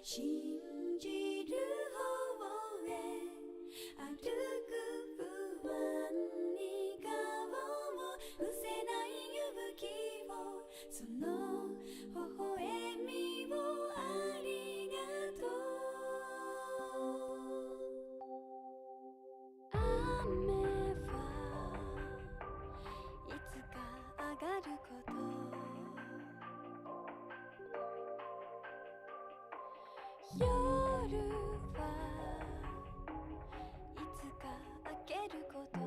信じる方へ歩く不安に顔を伏せない勇気をその微笑みをありがとう雨はいつか上がること夜はいつか明けること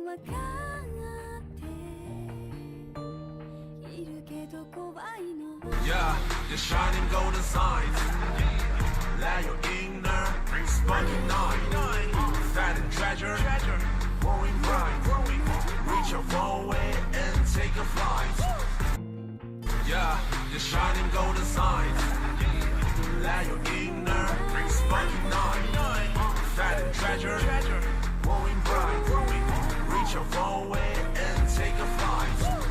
わかっているけど怖いの Yeah, the shining golden signs Let your inner sparking night Fat and treasure, growing bright Reach your away and take a flight Yeah, the shining golden signs Let your inner sparking night Fat and treasure, growing bright Reach your away and take a flight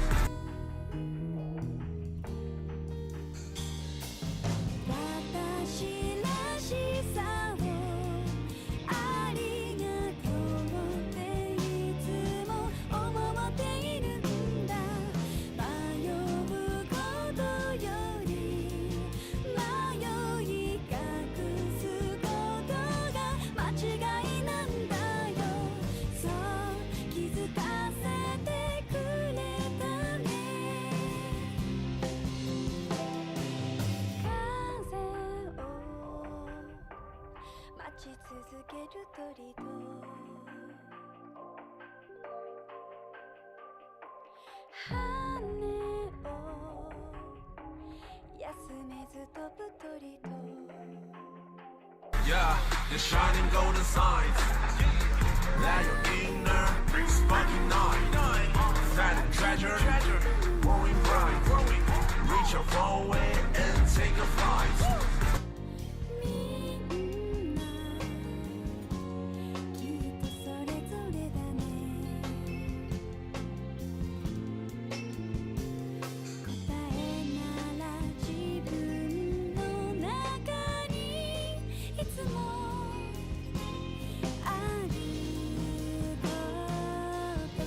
私らしさをありがとうっていつも思っているんだ迷うことより迷い隠すことが間違いなんだよそう気づかせてくれたね風を待ち続ける鳥と羽を休めず飛ぶ鳥と Yeah, the shining golden signs Let your inner sparking night Fat and treasure, growing bright Reach your away and take a flight みんなきっとそれぞれだね答えなら自分の中にいつもあること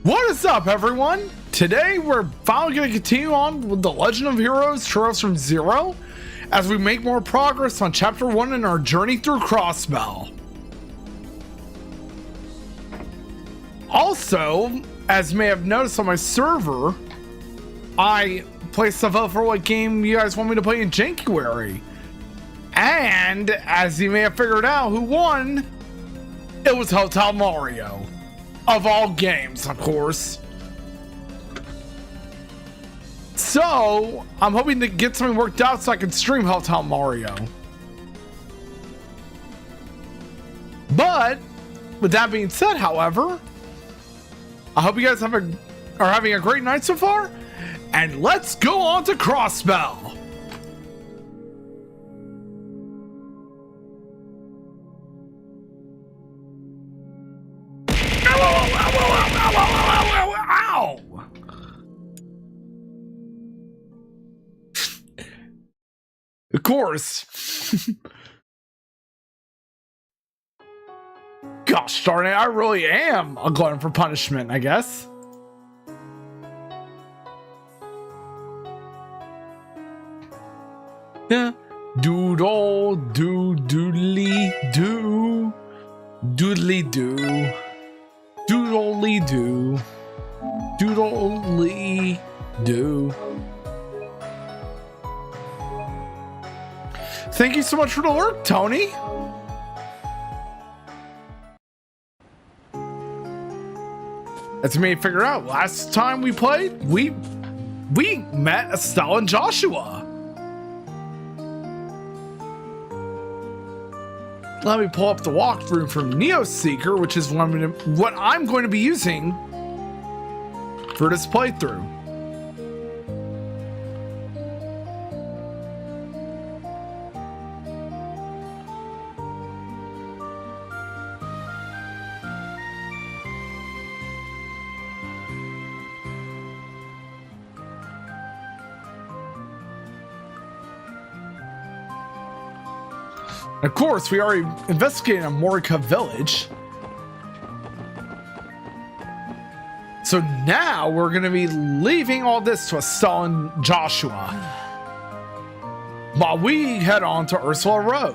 What is up, everyone? Today we're finally going to continue on with the Legend of Heroes Trails from Zero as we make more progress on Chapter 1 in our journey through Crossbell. Also, as you may have noticed on my server, I placed a vote for what game you guys want me to play in January. And as you may have figured out who won, it was Hotel Mario. Of all games, of course. So, I'm hoping to get something worked out so I can stream Hotel Mario. But, with that being said, however, I hope you guys are having a great night so far. And let's go on to Crossbell. Ow! Of course. Gosh darn it, I really am a glutton for punishment, I guess. Yeah. Doodle doo doodly doo. Doodly doo. Doodly doo. Doodly doo. Thank you so much for the alert, Tony. As you may figure out, last time we played, we met Estelle and Joshua. Let me pull up the walkthrough from Neo Seeker, which is what I'm going to be using for this playthrough. Of course, we already investigated a Morica village. So now we're going to be leaving all this to Estelle and Joshua while we head on to Ursula Road.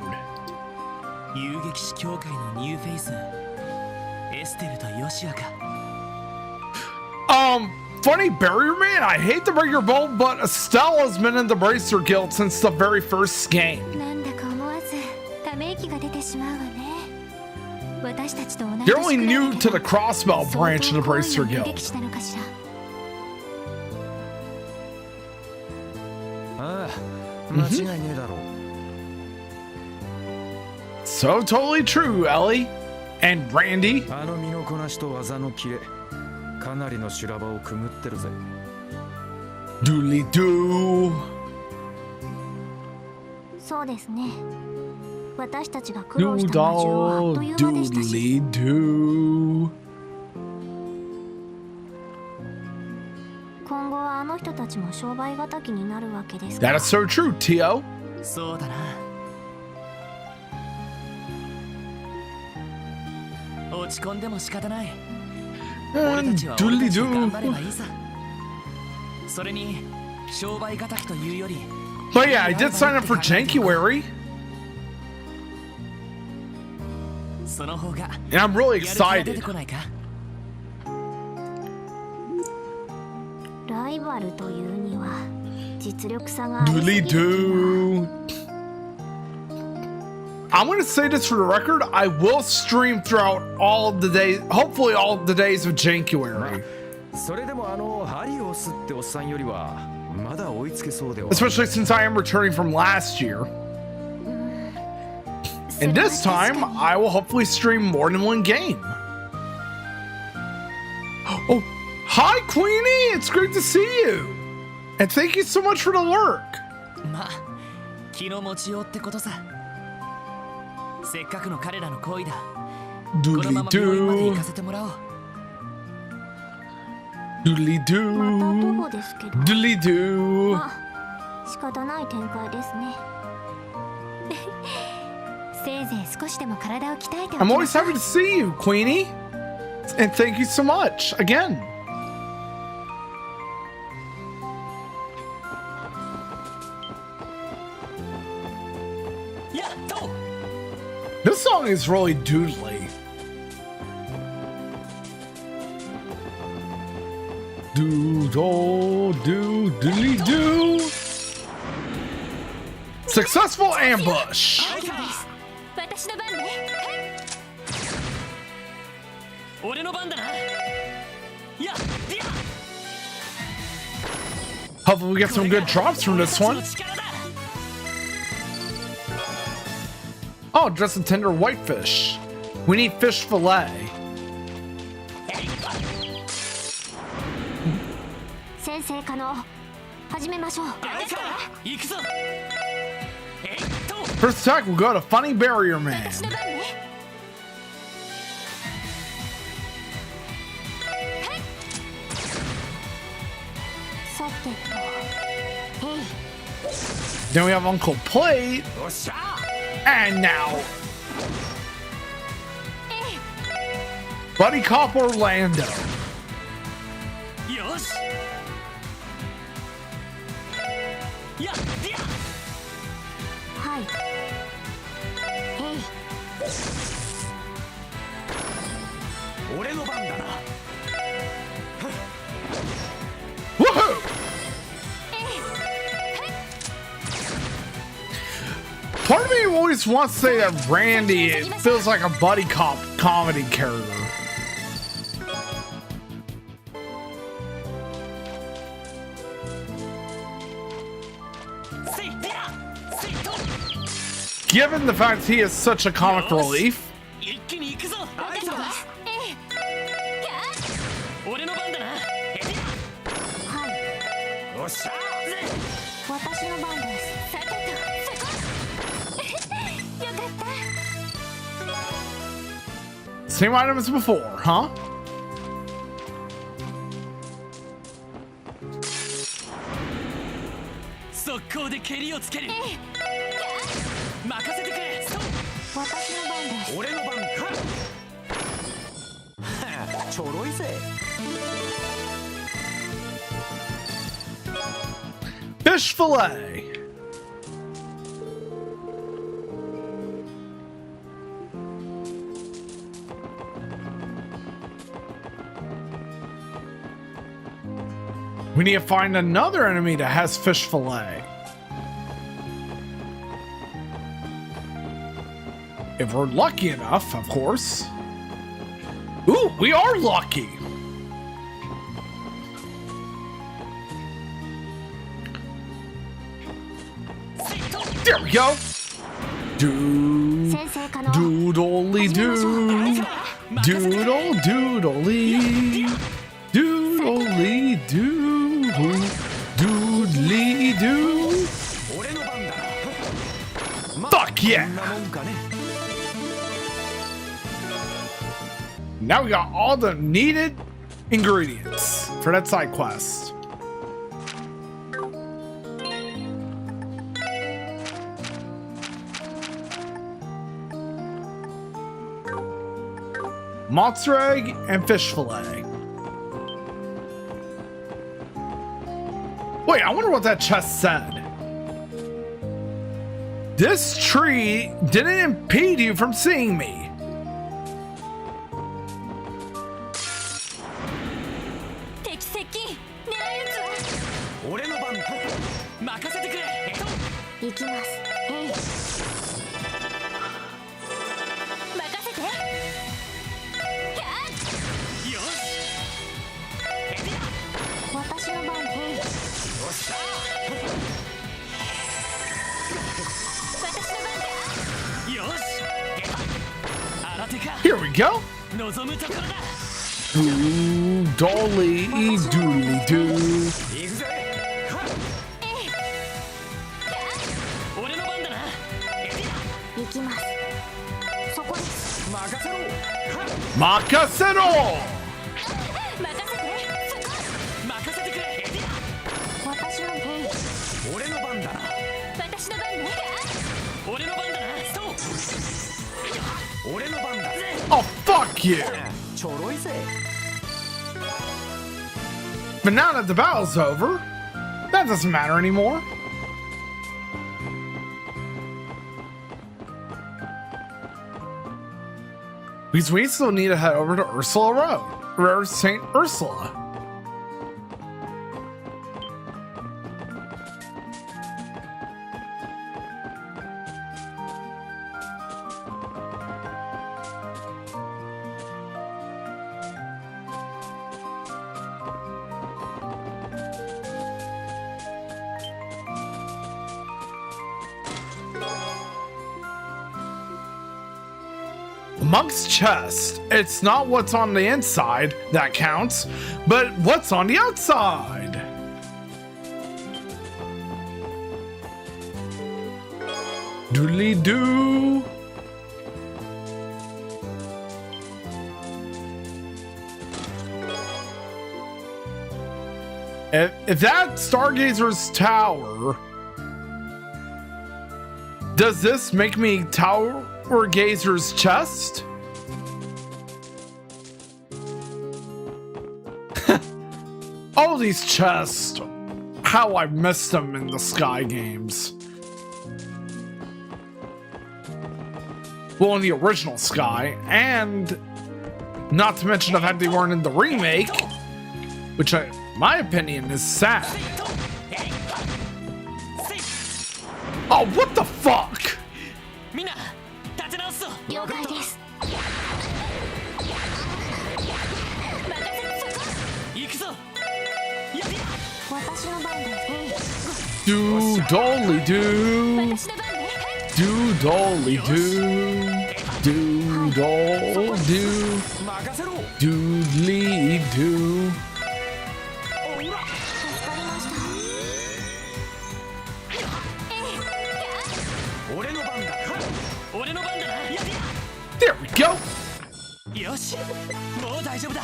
Funny barrier man, I hate to break your bolt, but Estelle has been in the Bracer Guild since the very first game. You're only new to the Crossbell branch of the Bracer Guild. So totally true, Ellie. And Randy. Doodly doo. Doodle doodly doo. That is so true, Tio. Doodly doo. But yeah, I did sign up for January. And I'm really excited. Doodly doo. I'm going to say this for the record. I will stream throughout all the days, hopefully all the days of January. Especially since I am returning from last year. And this time, I will hopefully stream more than one game. Oh, hi, Queenie! It's great to see you! And thank you so much for the lurk. Doodly doo. Doodly doo. Doodly doo. I'm always happy to see you, Queenie. And thank you so much again. song is really doodly. Doodle doo doodly doo. Successful ambush. 私の番ね。俺の番だな。や、ディア。 Hopefully we get some good drops from this one. Oh, just a tender whitefish. We need fish fillet. 先生可能始めましょう。行くぞ。 First attack will go to Funny Barrier Man. 私の番ね。さてと、へい。 Then we have Uncle Plate. And now Buddy Cop Orlando. よし。や、ディア。はい。へい。俺の番だな。 Woohoo! Part of me always wants to say that Randy, it feels like a buddy cop comedy character. Given the fact he is such a comic relief. 一気に行くぞ。俺の番だな。はい。おっしゃ。私の番です。さてと、そこ。よかった。 Same item as before, huh? 速攻で蹴りをつける。任せてくれ。私の番です。俺の番か。ちょろいぜ。 Fish fillet. We need to find another enemy that has fish fillet. If we're lucky enough, of course. Ooh, we are lucky. There we go. Doodly doo. Doodle doodly. Doodly doo. Doodly doo. Fuck yeah. Now we got all the needed ingredients for that side quest. Monster egg and fish fillet. Wait, I wonder what that chest said. This tree didn't impede you from seeing me. Here we go. Ooh, dolly doodly doo. Makasero. Oh, fuck you! But now that the battle's over, that doesn't matter anymore. Because we still need to head over to Ursula Road, or St. Ursula. Monk's chest. It's not what's on the inside that counts, but what's on the outside. Doodly doo. If that Stargazer's tower, does this make me Tower Gazer's chest? All these chests, how I missed them in the Sky games. Well, in the original Sky, and not to mention I've had to learn in the remake, which my opinion is sad. Oh, what the fuck? みんな立て直すぞ。了解です。行くぞ。やってや。私の番です。Do dolly do. 私の番ね。 Do dolly do. Do doll do. 任せろ。 Doodly do. 助かりました。俺の番だ。俺の番だな。やってや。 There we go. よし。もう大丈夫だ。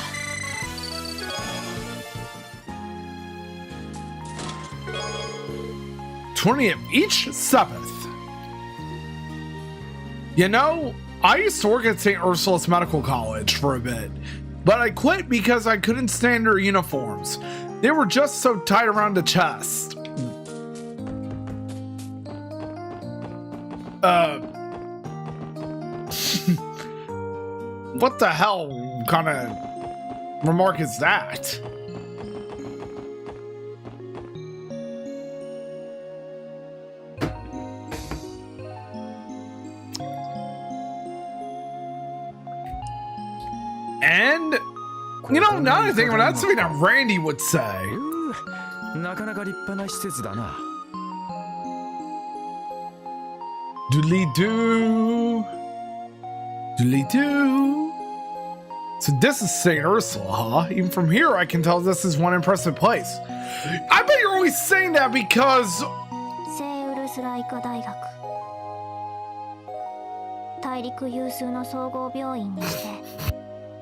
20 of each 7th. You know, I used to work at St. Ursula's Medical College for a bit, but I quit because I couldn't stand their uniforms. They were just so tight around the chest. What the hell kind of remark is that? And, you know, now I think about it, that's something that Randy would say. なかなか立派な施設だな。 Doodly doo. Doodly doo. So this is St. Ursula, huh? Even from here, I can tell this is one impressive place. I bet you're always saying that because... 聖ウルスラ医科大学。大陸有数の総合病院にして、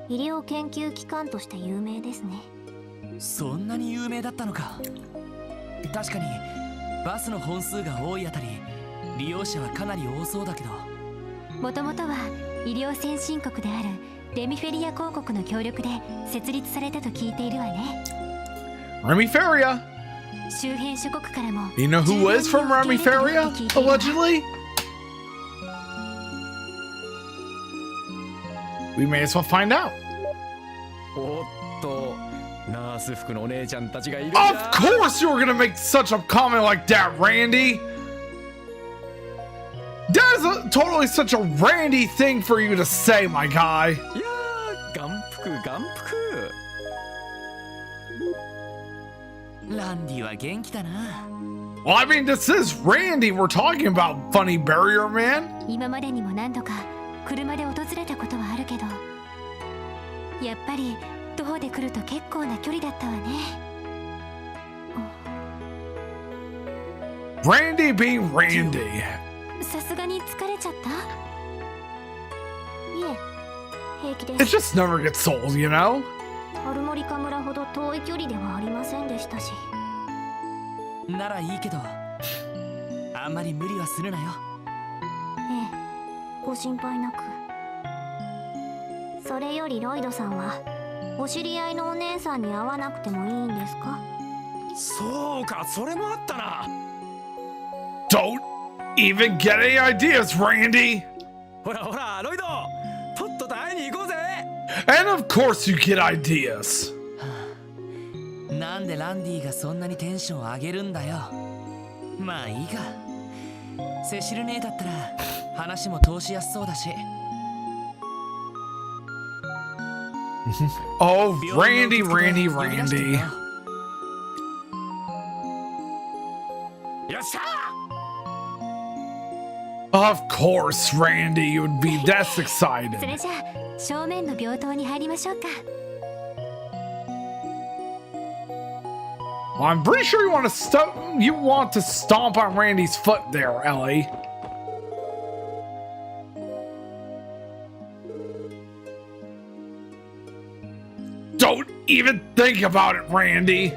医療研究機関として有名ですね。そんなに有名だったのか。確かにバスの本数が多いあたり利用者はかなり多そうだけど、もともとは医療先進国であるレミフェリア公国の協力で設立されたと聞いているわね。 Remiferia. 周辺諸国からも You know who is from Remiferia, allegedly? We may as well find out. おっと、ナース服のお姉ちゃんたちがいる。 Of course you were gonna make such a comment like that, Randy. That is totally such a Randy thing for you to say, my guy. いやー、眼福眼福。ランディは元気だな。 Well, I mean, this is Randy we're talking about, funny barrier man. 今までにも何度か車で訪れたことはあるけど、やっぱり徒歩で来ると結構な距離だったわね。Randy being Randy. さすがに疲れちゃった？いえ、平気で It す。 just never gets old, you know? アルモリカ村ほど遠い距離ではありませんでしたし。ならいいけど、あんまり無理はするなよ。ええ、ご心配なく。それよりロイドさんはお知り合いのお姉さんに会わなくてもいいんですか？そうか、それもあったな。 Don't even get any ideas, Randy. ほらほら、ロイド、とっとと会いに行こう And of course you get ideas. なんでランディがそんなにテンション上げるんだよ。まあいいか。セシル姉だったら話も通しやすそうだし。Oh, Randy, Randy, Randy. よっしゃ Of course, Randy, you would be that そ excited. れじゃあ正面の病棟に入りましょうか。 Well, I'm pretty sure you want to stomp on Randy's foot there, Ellie. Don't even think about it, Randy.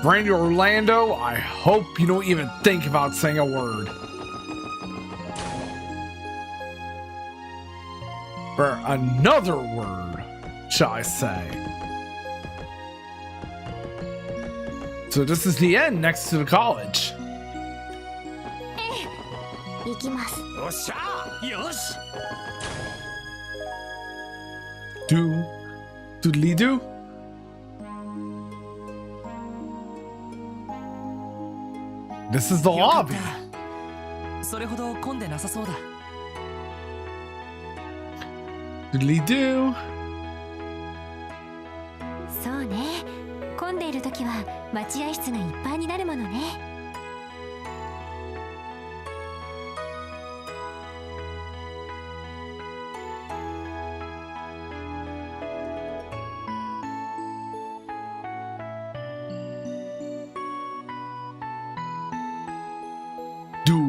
Randy Orlando, I hope you don't even think about saying a word. Or another word, shall I say. So this is the end next to the college. 行きます。よっしゃよし Doodly doo. This is the よかっ lobby. た。それほど混んでなさそうだ。 Doodly doo. そうね。混んでいる時は待合室がいっぱいになるものね。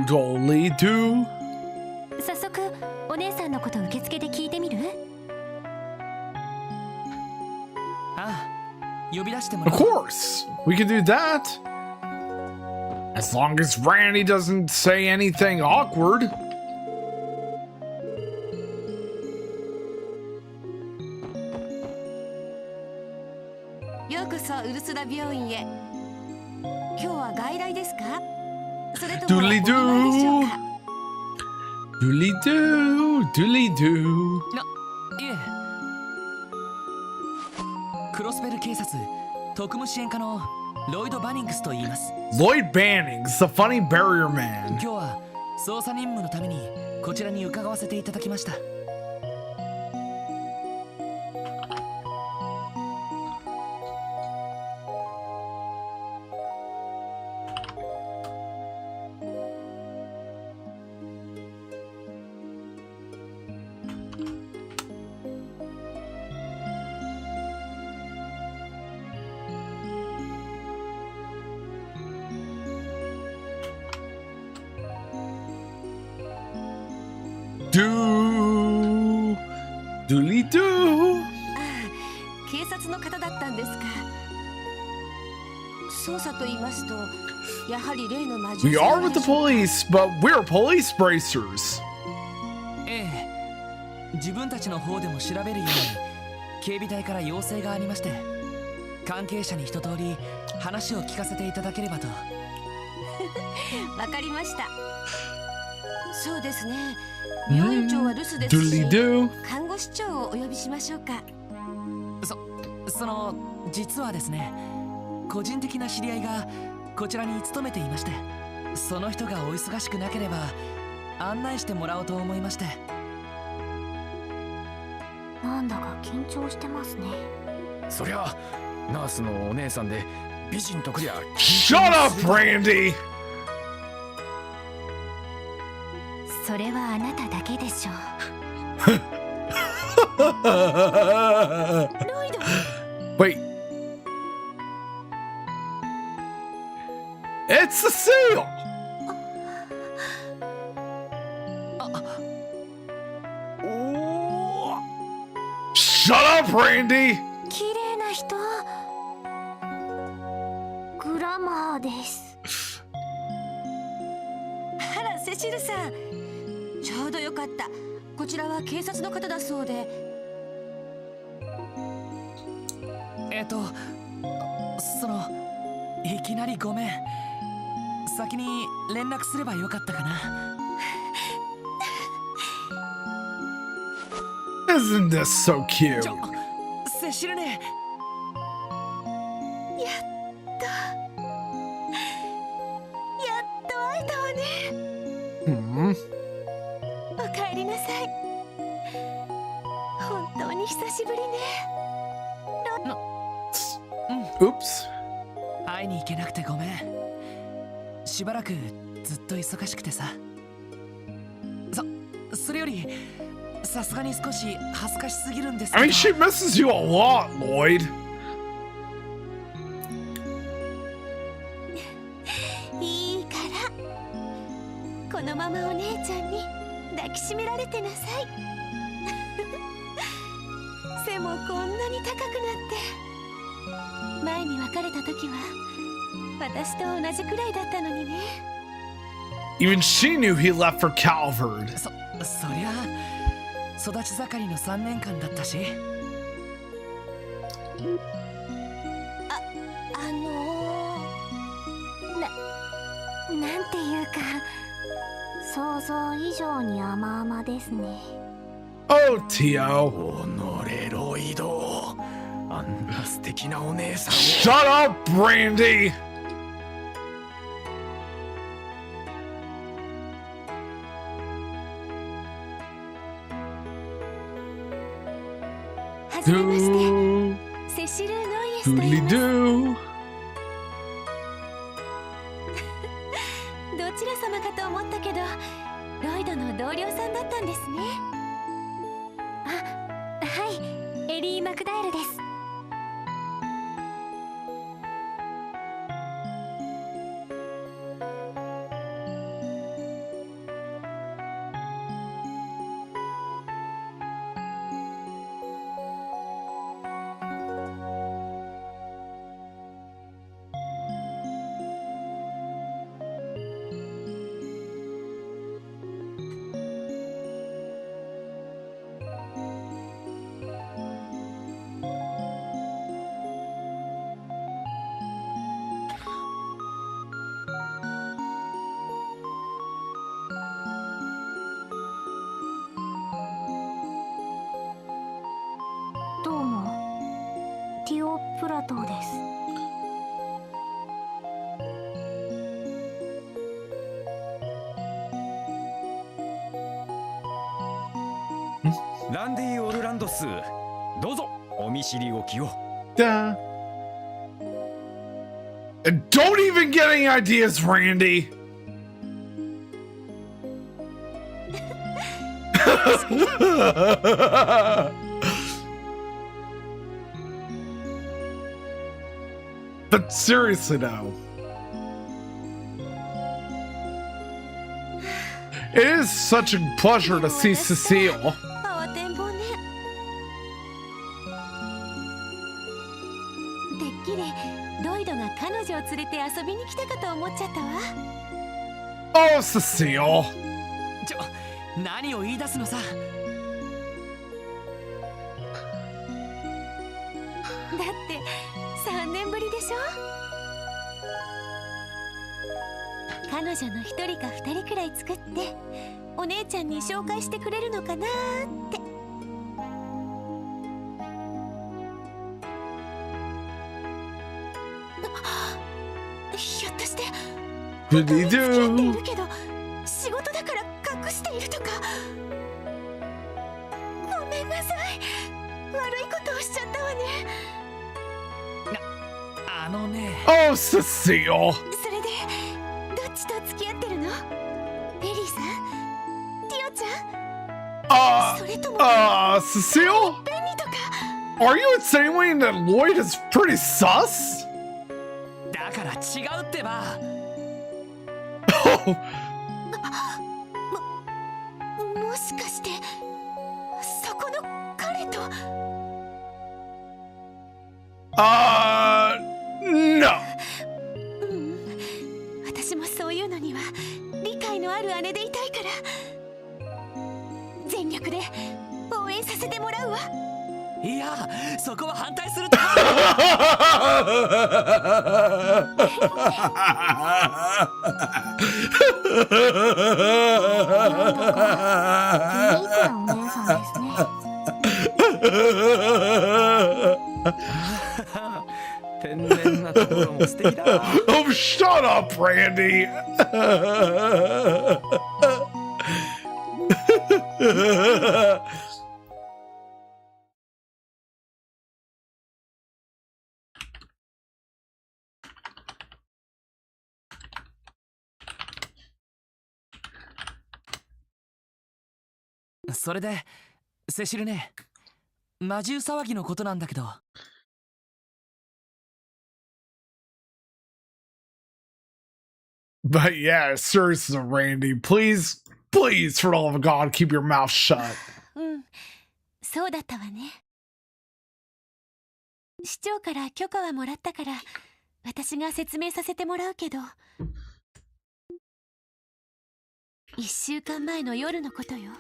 Doodly doo. 早速お姉さんのこと受付で聞いてみる？ああ、呼び出しても Of らおう。 course, we can do that. As long as Randy doesn't say anything awkward. ようこそウルスラ病院へ。今日は外来ですか？それともお見舞いでしょうか？ Doodly doo, doodly doo. いえ。クロスベル警察特務支援課のロイド・バニングスと言います。 Lloyd Bannings, the funny barrier man. 今日は捜査任務のためにこちらに伺わせていただきました。 Doodly doo. 警察の方だったんですか。捜査と言いますと、やはり例の魔術 We 師 are の with the 話を police, but we're police bracers. ええ、自分たちの方でも調べるように警備隊から要請がありまして、関係者に一通り話を聞かせていただければと。わかりました。そうですね。病院長は留守です Doodly し、 doo. 看護師長をお呼びしましょうか。その実はですね、個人的な知り合いがこちらに勤めていまして、その人がお忙しくなければ案内してもらおうと思いまして。なんだか緊張してますね。そりゃナースのお姉さんで美人とくりゃ Shut up, Randy. それはあなただけでしょう。 Wait. It's Cecile. Shut up, Randy. 綺麗な人。グラマーです。あら、セシルさん。ちょうどよかった。こちらは警察の方だそうで。いきなりごめん。先に連絡すればよかったかな。Isn't this so cute? セシルネ。やっと会えたわね。おかえりなさい。本当に久しぶりね。Oops. 会いに行けなくてごめん。しばらくずっと忙しくてさ。それよりさすがに少し恥ずかしすぎるんですけど。I mean, she misses you a lot, Lloyd. いいからこのままお姉ちゃんに抱きしめられてなさい。背もこんなに高くなって。前に別れた時は私と同じくらいだったのにね。Even she knew he left for Calvert. そりゃ育ち盛りの3年間だったし。なんていうか想像以上に甘々ですね。 Oh, Tio. おのれロイド、あんな素敵なお姉さんを。 Shut up, Brandy. はじめまして。 Do セシル・ノイエスと言い doodly ます。 do. どちら様かと思ったけどロイドの同僚さんだったんですね。はい、エリー・マクダエルです。どうも、ティオ・プラトーです。ランディ・オルランドス、どうぞお見知りおきを。 Duh. And don't even get any ideas, Randy. But seriously, though, it is such a pleasure to see Cecile. 慌てんぼうね。てっきりロイドが彼女を連れて遊びに来たかと思っちゃったわ。 Oh, Cecile. 何を言い出すのさ。だって3年ぶりでしょ。彼女の1人か2人くらい作ってお姉ちゃんに紹介してくれるのかなーって。ひょっとして Doodly 付き合ってい do. るけど仕事だから隠しているとか。ごめんなさい、悪いことをしちゃったわね。あのね。 Oh, Cecile. それでどっちと付き合ってるの？ベリーさん？ティオちゃん？それとも Cecile? ベンニとか？ Are you insinuating that Lloyd is pretty sus? だから違うってば。 Oh, もしかしてそこの彼と？ no. 私もそういうのには理解のある姉でいたいから全力でさそこは反対するとユニークなお姉さんですね。天然なところも素敵だ。Oh, shut up, Randy.「それでセシルね、魔獣騒ぎのことなんだけど」。But yeah, seriously, Randy, please, for the love of God, keep your mouth shut. うん、そうだったわね。市長から許可はもらったから、私が説明させてもらうけど。1週間前の夜のことよ。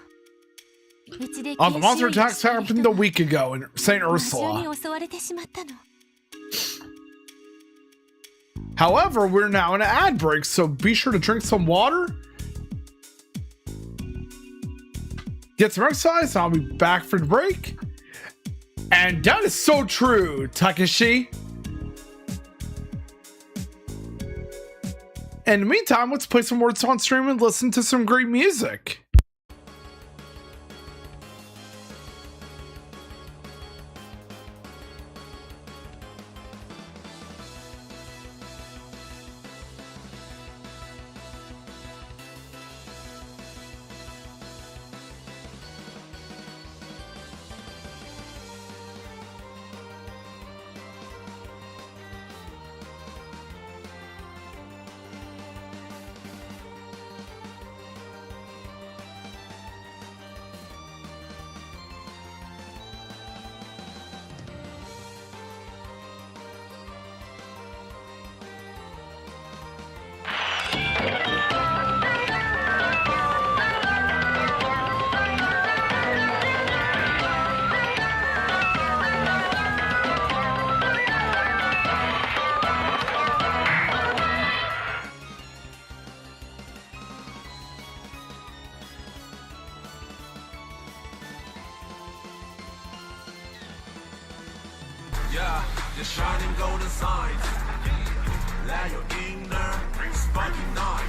うちで The monster attacks happened a week ago in St. 魔獣 Ursula. に襲われてしまったの。However, we're now in an ad break, so be sure to drink some water, get some exercise, and I'll be back for the break. And that is so true, Takeshi. In the meantime, let's play some words on stream and listen to some great music. Yeah, the shining golden signs. Let your inner sparking night.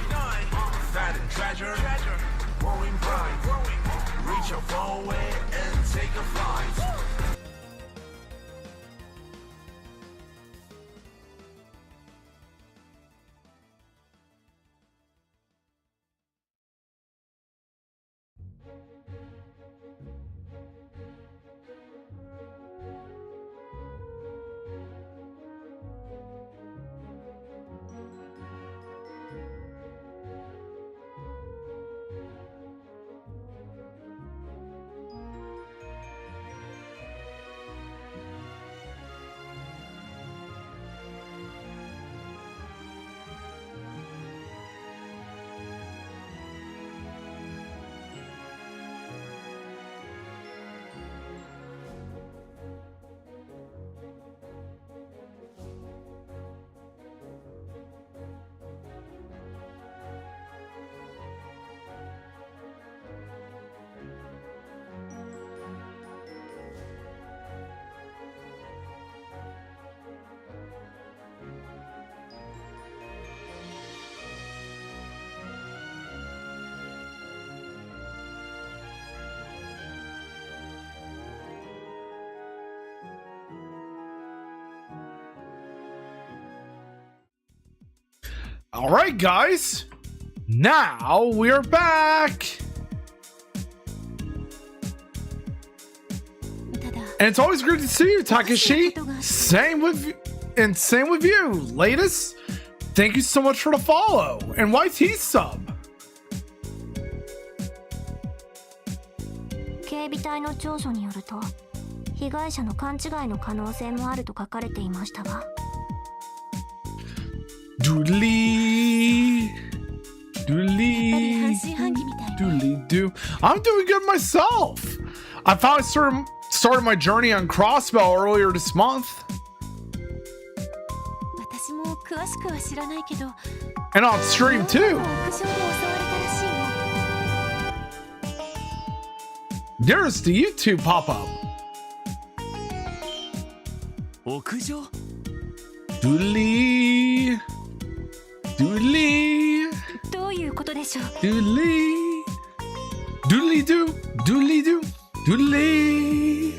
Fat and treasure, growing bright. Reach your far away and take a flight. All right, guys. Now we're back. And it's always great to see you, Takeshi. Same with you, latest. Thank you so much for the follow and YT sub. 警備隊の調書によると、被害者の勘違いの可能性もあると書かれていましたが。Doodly. Doodly. Doodly do. I'm doing good myself. I finally started my journey on Crossbow earlier this month. 私も詳しくは知らないけど And on stream too. 屋上で襲われたらしいの There's the YouTube pop-up. 屋上 Doodly. Doodly. どういうことでしょう Doodly. Doodly doo. Doodly doo. Doodly.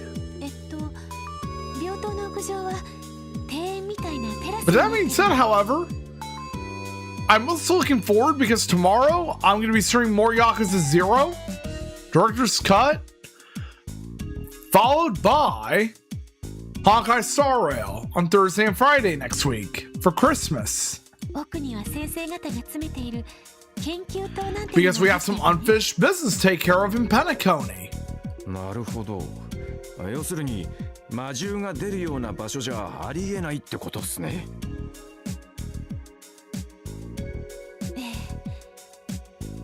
病棟の屋上は庭園みたいなテラス But that being said, however, I'm also looking forward because tomorrow I'm going to be streaming more Yakuza 0, Director's Cut, followed by Honkai Star Rail on Thursday and Friday next week for Christmas. 奥には先生方が詰めている研究棟なんて Because we have some unfinished business to take care of in Penacony. なるほど。要するに魔獣が出るような場所じゃありえないってことっすね。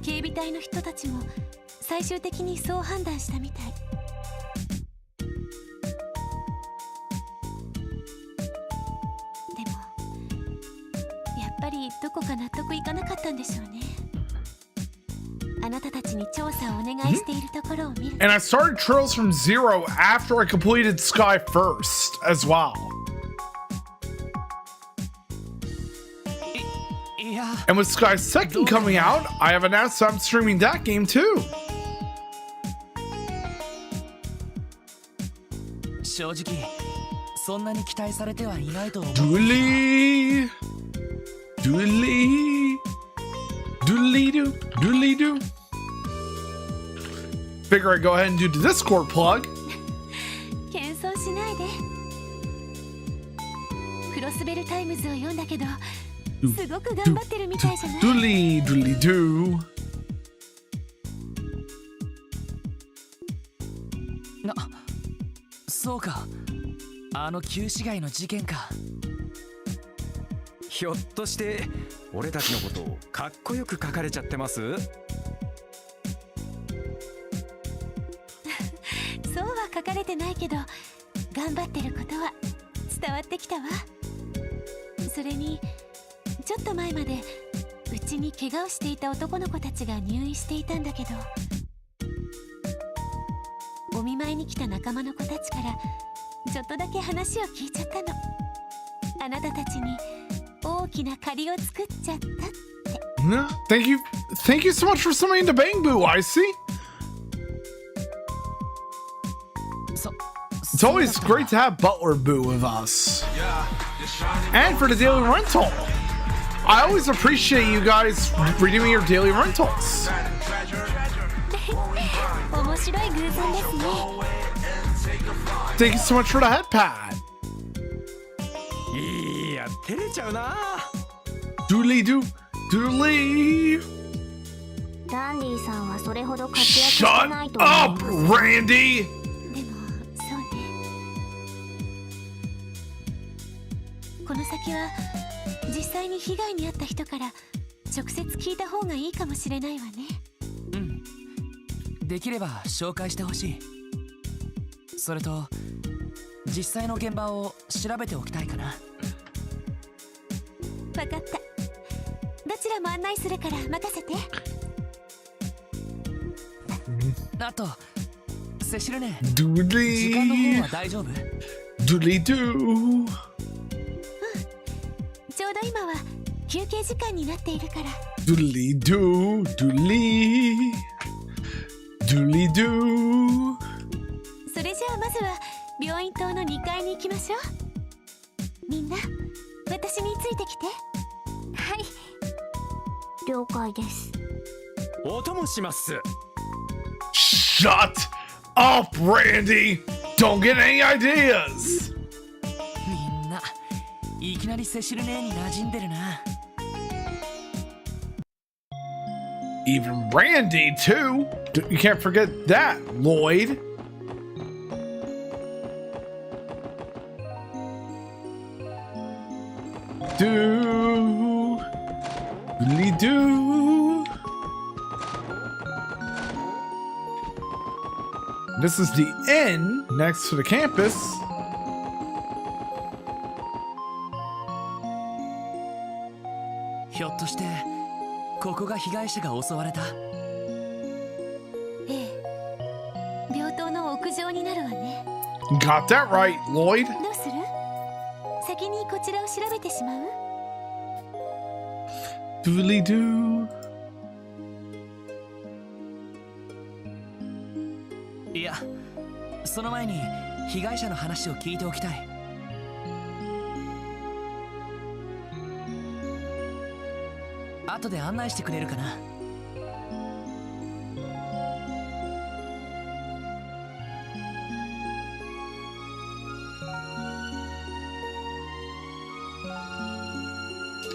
警備隊の人たちも最終的にそう判断したみたい。でもやっぱりどこか納得いかなかったんでしょうね。あなたたちに調査をお願いしているところを見る。And I started Trails from Zero after I completed Sky First as well. いや And with Sky Second coming out, I have announced I'm streaming that game too. 正直そんなに期待されてはいないと思う。 Doodly. Doodly. Doodly doo. Doodly doo. Figure I'd go ahead and do the Discord plug. 謙遜しないで。クロスベルタイムズを読んだけどすごく頑張ってるみたいじゃない。 Doodly doodly doo. そうか、あの旧市街の事件か。ひょっとして俺たちのことをかっこよく書かれちゃってます？そうは書かれてないけど頑張ってることは伝わってきたわ。それにちょっと前までうちに怪我をしていた男の子たちが入院していたんだけど、お見舞いに来た仲間の子たちからちょっとだけ話を聞いちゃったの。あなたたちに大きな借りを作っちゃったって。 No, thank you so much for summoning the Bang Boo, I see. It's always great to have Butler Boo with us. And for the daily rental. I always appreciate you guys redeeming your daily rentals. 面白い偶然ですね。 Thank you so much for the head pad. いや照れちゃうな。 Doodly doo. Doodly. ダンディさんはそれほど活躍してない Shut と思い up, ます。 Randy. でもそうね。この先は実際に被害に遭った人から直接聞いた方がいいかもしれないわね。うん、できれば紹介してほしい。それと実際の現場を調べておきたいかな。分かった。どちらも案内するから任せて。あとセシルね、 Doodly. 時間の方は大丈夫？ Doodly doo. ちょうど今は休憩時間になっているから。 Doodly doo. Doodly. Doodly doo. それじゃあまずは病院棟の2階に行きましょう。みんな私についてきて。はい、了解です。お供します。 Shut up, Randy. Don't get any ideas. みんないきなりセシル姉に馴染んでるな。 Even Randy, too. You can't forget that, Lloyd. Do. Doodly doo. This is the inn next to the campus. ひょっとしてここが被害者が襲われた？ええ、病棟の屋上になるわね。 Got that right, Lloyd. どうする？先にこちらを調べてしまう？ Doodly doo. いや、その前に被害者の話を聞いておきたい。後で案内してくれるかな？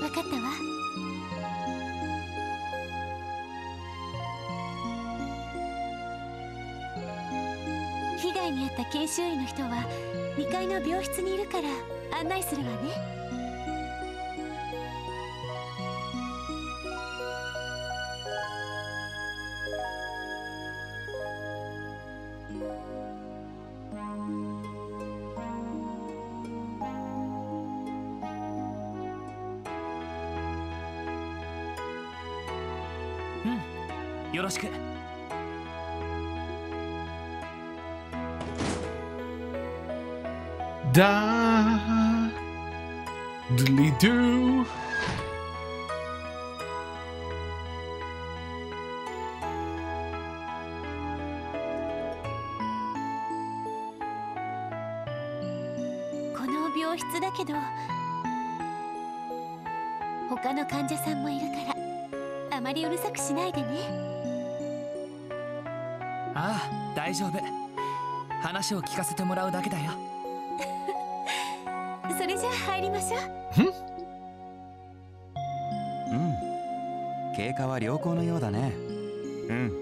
わかったわ。被害に遭った研修医の人は2階の病室にいるから案内するわね。うん、よろしく。Da doodly doo. .この病室だけど他の患者さんもいるからあまりうるさくしないでね。ああ、大丈夫。話を聞かせてもらうだけだよ。それじゃあ入りましょう。うん、経過は良好のようだね。うん、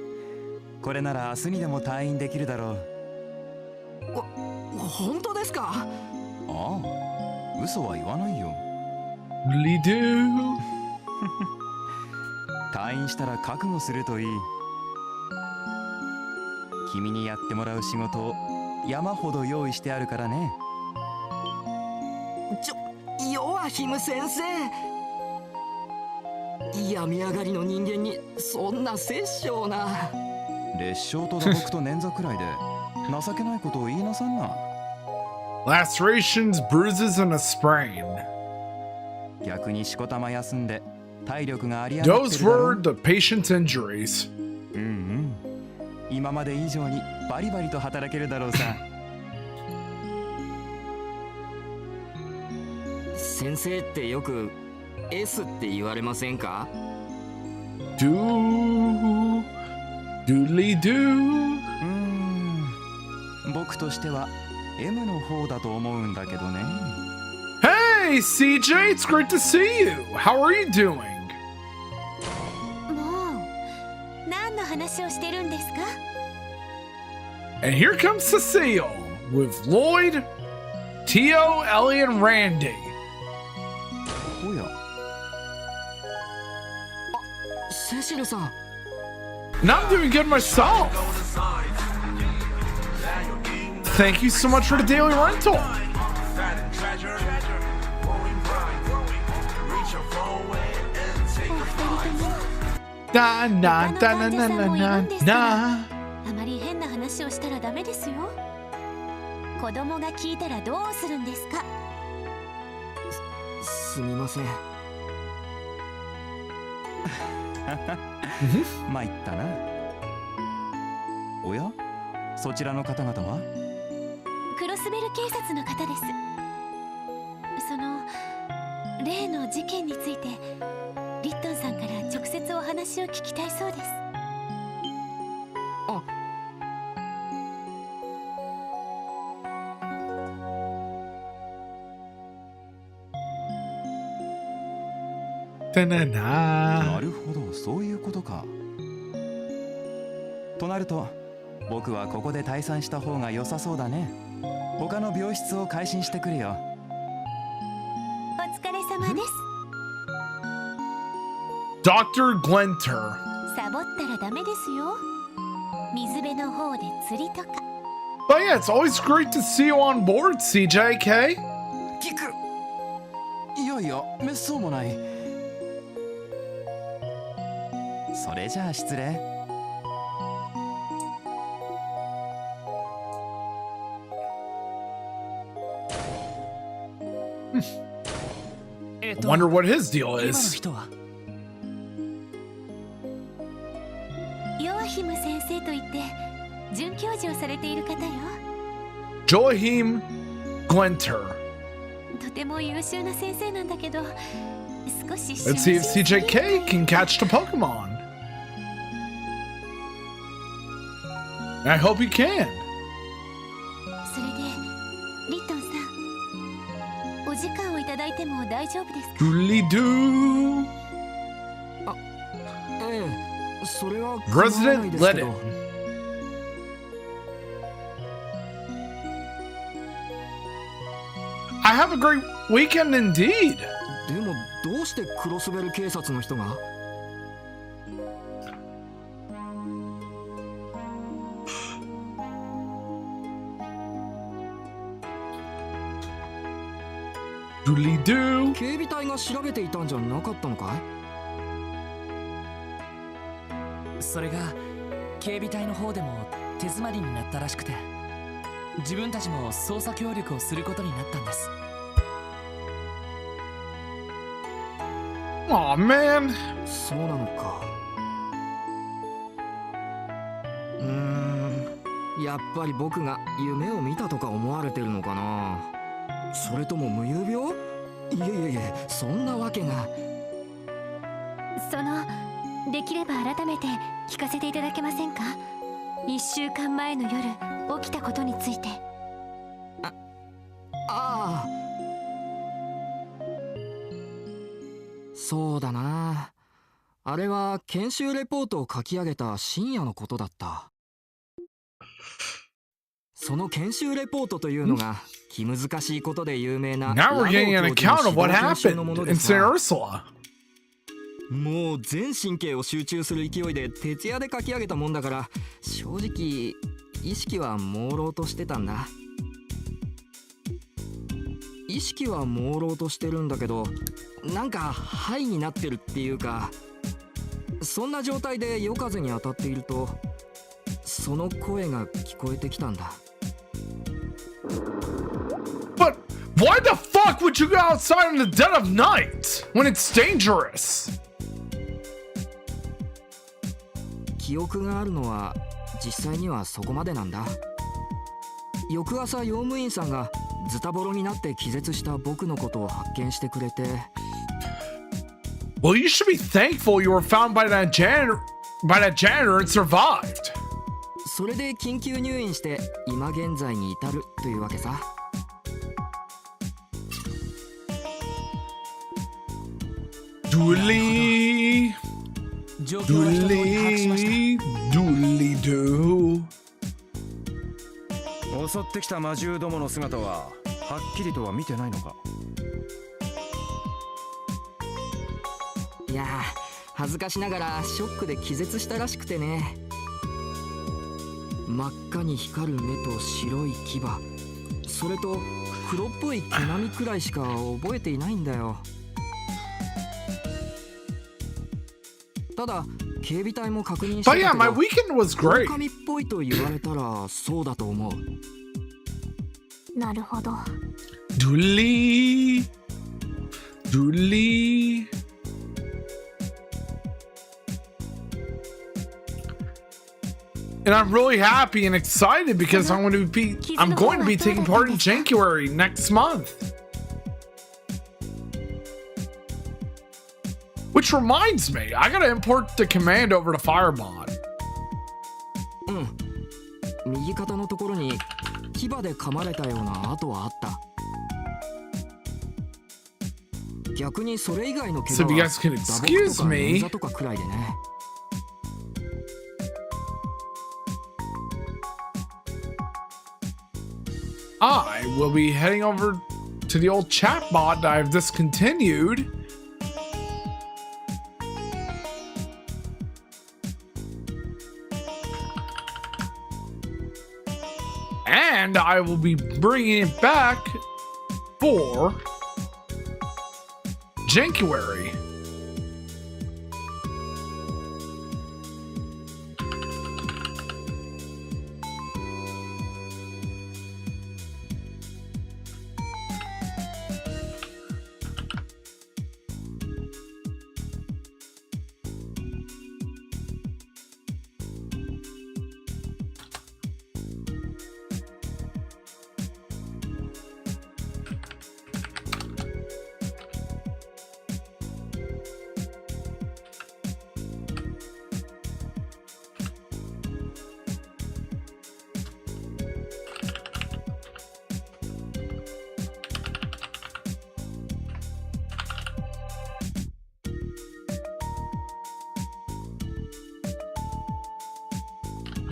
これなら明日にでも退院できるだろう。本当ですか？ああ、嘘は言わないよ。Doodly doo. 退院したら覚悟するといい。君にやってもらう仕事を山ほど用意してあるからね。ヨアヒム先生、病み上がりの人間にそんな殺生な。烈傷と打撲と捻挫くらいで情けないことを言いなさんな。Lacerations, bruises, and a sprain. 逆にしこたま休んで体力がありあがってる Those だろ were the patient's injuries. うんうん、今まで以上にバリバリと働けるだろうさ。先生ってよく S って言われませんか？ Doodly doo. 僕としては M の方だと思うんだけどね。Hey, CJ, it's great to see you. How are you doing? もう何の話をしてるんですか？ And here comes Cecile with Lloyd, Tio, Ellie, and Randy. おや、セシルさん、 And I'm doing good myself. Thank you so much for the daily rental. Fat and treasure, growing bright. Reach your phone and take お a 二人とも Da na 他 da の na 患者さん na もい na るんですから na. あまり変な話をしたらダメですよ。子供が聞いたらどうするんですか？すみません。参ったな。おや、そちらの方々は？クロスベル警察の方です。その例の事件についてリットンさんから直接お話を聞きたいそうです。あ、 Da na な na. るほど、そういうことか。となると僕はここで退散した方が良さそうだね。他の病室を改心してくれよ。お疲れ様です。 Dr. Glenter. サボったらダメですよ。水辺の方で釣りとか。But yeah, it's always great to see you on board, CJK. キクいやいやめっそうもない。それじゃあ失礼。Wonder what his deal 今の is. 人はヨアヒム先生といって准教授をされている方よ。 Joachim Gwenter. とても優秀な先生なんだけど少し Let's see if CJK can catch the Pokemon. I hope he can. それでリットンさん、お時間をいただいても大丈夫ですか？ Doodly doo. ええ、それは構わない Resident ですけ Ledin. ど。I have a great weekend indeed. でもどうしてクロスベル警察の人が？ Doodly doo. 警備隊が調べていたんじゃなかったのかい？それが警備隊の方でも手詰まりになったらしくて、自分たちも捜査協力をすることになったんです。 Aw, man. そうなのか。やっぱり僕が夢を見たとか思われてるのかな。それとも無遊病？いえいえいえ、そんなわけが。できれば改めて聞かせていただけませんか？1週間前の夜起きたことについて。ああ、そうだな。あれは研修レポートを書き上げた深夜のことだった。その研修レポートというのが気難しいことで有名な Now we're getting an account of what happened in St. Ursula. もう全神経を集中する勢いで徹夜で書き上げたもんだから、正直意識は朦朧としてたんだ。意識は朦朧としてるんだけど、なんかハイになってるっていうか、そんな状態で夜風に当たっているとその声が聞こえてきたんだ。 But why the fuck would you go outside in the dead of night when it's dangerous? 記憶があるのは実際にはそこまでなんだ。翌朝用務員さんがズタボロになって気絶した僕のことを発見してくれて。 Well, you should be thankful you were found by that janitor and survived. それで緊急入院して今現在に至るというわけさ。Doodly 状況は一通り把握しました。 doodly doo. 襲ってきた魔獣どもの姿ははっきりとは見てないのか？いやー、恥ずかしながらショックで気絶したらしくてね。真っ赤に光る目と白い牙、それと黒っぽい毛並みくらいしか覚えていないんだよ。ただ警備隊も確認して But た yeah, け my ど、 weekend was great. 狼っぽいと言われたらそうだと思う。なるほど。 Doodly doodly. And I'm really happy and excited because I'm going to be taking part in January next month. Which reminds me, I gotta import the command over to Firebond. 右肩のところに牙で噛まれたような跡はあった。逆にそれ以外の毛 So if you は guys can 打撲 excuse とか捻 me, 挫とかくらいでね。I will be heading over to the old chatbot that I've discontinued. And I will be bringing it back for January.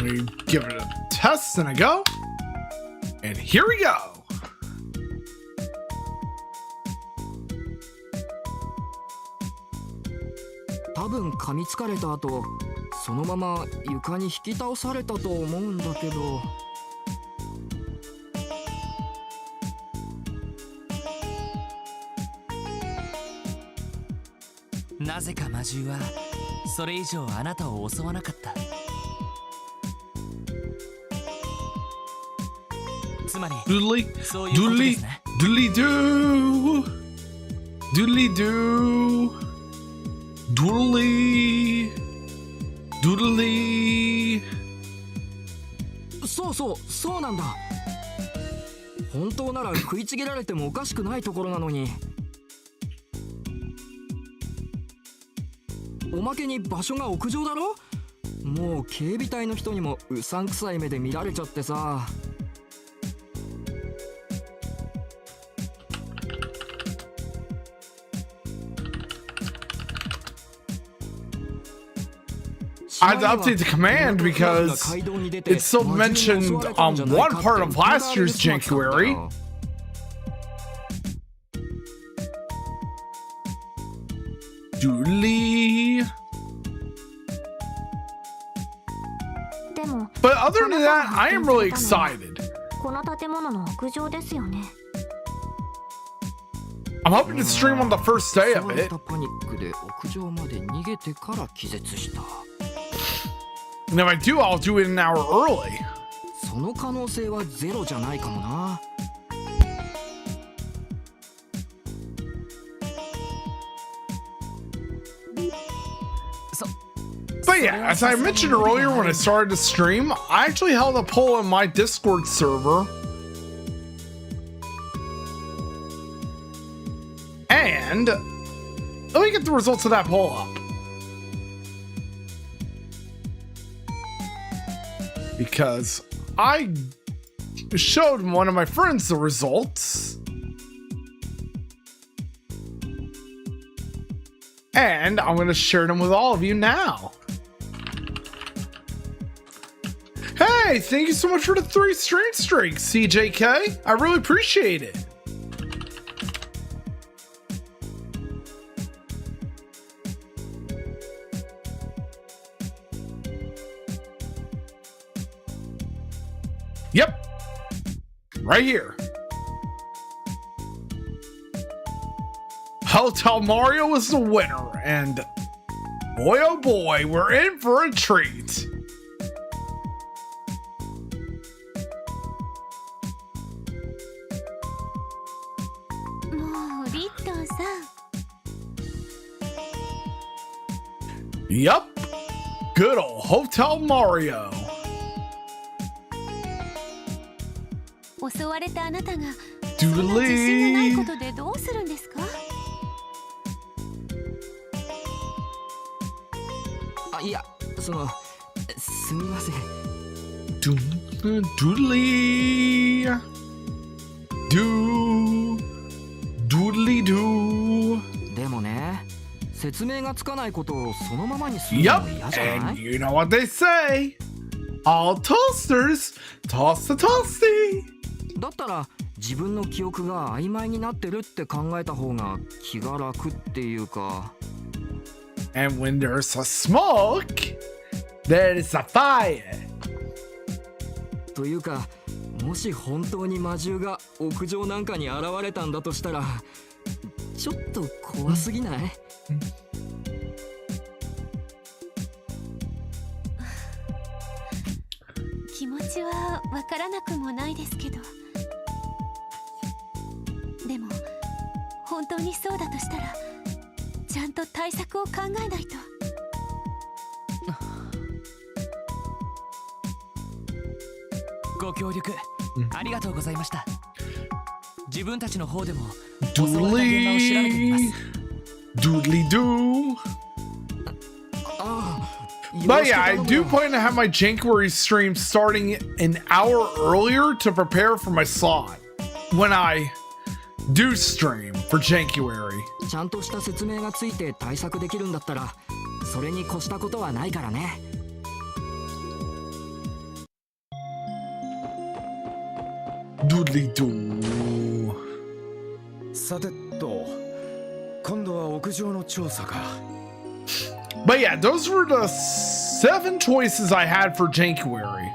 We give it a test and a go. And here we go.多分噛みつかれた後そのまま床に引き倒されたと思うんだけど。なぜか魔獣はそれ以上あなたを襲わなかった。つまり Doodly, そういうことですね。 doodly doo, doodly doo, doodly, doodly. そうなんだ。本当なら食いちぎられてもおかしくないところなのに。おまけに場所が屋上だろ。もう警備隊の人にもうさんくさい目で見られちゃってさ。I had to update the command because it's still mentioned on one part of last year's January. Doodly. But other than that, I am really excited. この建物の屋上ですよね。I'm hoping to stream on the first day of it. パニックで屋上まで逃げてから気絶した。And if I do, I'll do it an hour early. その可能性はゼロじゃないかもな。But yeah, as I mentioned earlier when I started to stream, I actually held a poll in my Discord server. And let me get the results of that poll up. Because I showed one of my friends the results. And I'm going to share them with all of you now. Hey, thank you so much for the 3 stream streaks, CJK. I really appreciate it. Yep. Right here. Hotel Mario was the winner, and boy oh boy, we're in for a treat. Yup. Good old Hotel Mario. 襲われたあなたがそんな自信がないことでどうするんですか？あ、いや、すみません。Doodly doo. でもね、説明がつかないことをそのままにするのも嫌じゃない？ And you know what they say. All toasters toss the toasty. だったら自分の記憶が曖昧になってるって考えた方が気が楽っていうか。And when there's a smoke, there's a fire. というかもし本当に魔獣が屋上なんかに現れたんだとしたらちょっと怖すぎない？気持ちはわからなくもないですけど、でも本当にそうだとしたらちゃんと対策を考えないと。ご協力ありがとうございました。自分たちの方でも Doodly doo. But yeah, I do plan to have my Jankuary stream starting an hour earlier to prepare for my slot when I do stream for Jankuary. ちゃんとした説明がついて対策できるんだったらそれに越したことはないからね。Doodly doo. さてと、今度は屋上の調査か。But yeah, those were the 7 choices I had for Jankuary.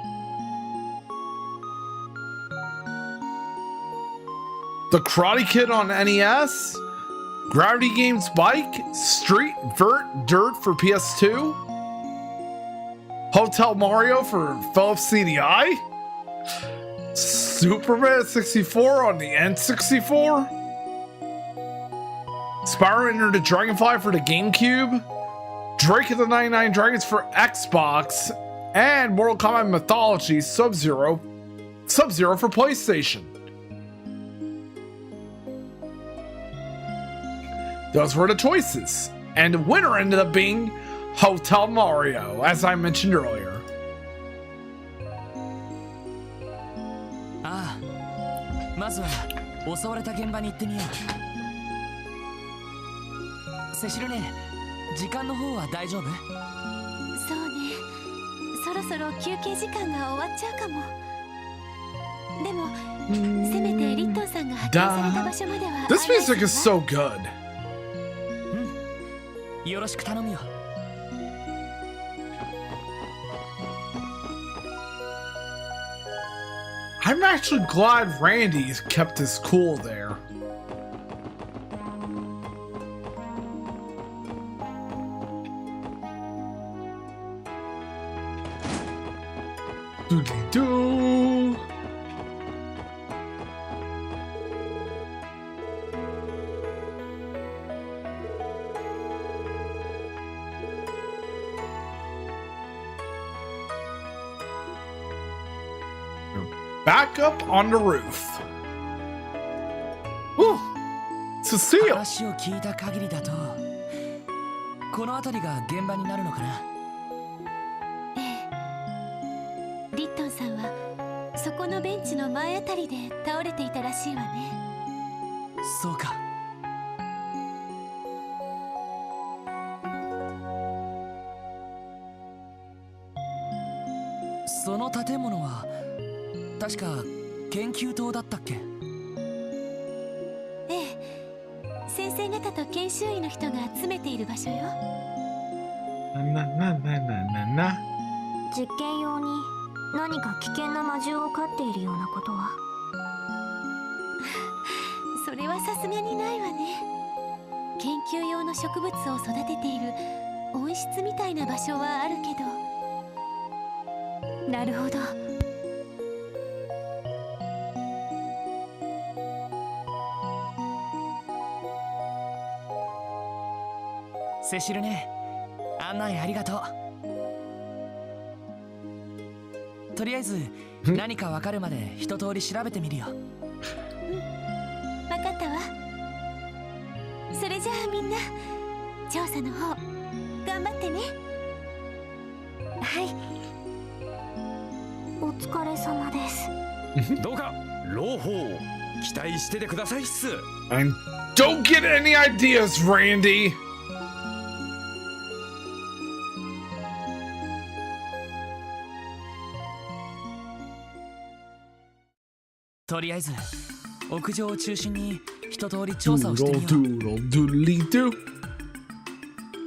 The Karate Kid on NES, Gravity Games Bike, Street Vert Dirt for PS2, Hotel Mario for Philips CDI, Superman 64 on the N64, Spyro Enter the Dragonfly for the GameCube, Drake of the 99 Dragons for Xbox, and Mortal Kombat Mythology Sub-Zero for PlayStation. Those were the choices, and the winner ended up being Hotel Mario, as I mentioned earlier. ああ、まずは襲われた現場に行ってみよう。セシルね、時間の方は大丈夫？そうね、そろそろ休憩時間が終わっちゃうかも。でもせめてリットンさんが発見された場所までは。 This music is so good. よろしく頼むよ。I'm actually glad Randy kept his cool there. Doodly doo. Back up on the roof. Ooh, Cecile. 話を聞いた限りだと、この辺りが現場になるのかな。ええ、リットンさんはそこのベンチの前あたりで倒れていたらしいわね。そうか。その建物は確か研究棟だったっけ？ええ、先生方と研修医の人が集めている場所よ。実験用に何か危険な魔獣を飼っているようなことは？それはさすがにないわね。研究用の植物を育てている温室みたいな場所はあるけど。なるほど。セシルね、案内ありがとう。とりあえず何かわかるまで一通り調べてみるよ。わかったわ。それじゃあみんな調査の方頑張ってね。はい。お疲れ様です。どうか朗報期待しててくださいっす。 And don't get any ideas, Randy. とりあえず屋上を中心に一通り調査をしてみよう。 Doodle doodly doo.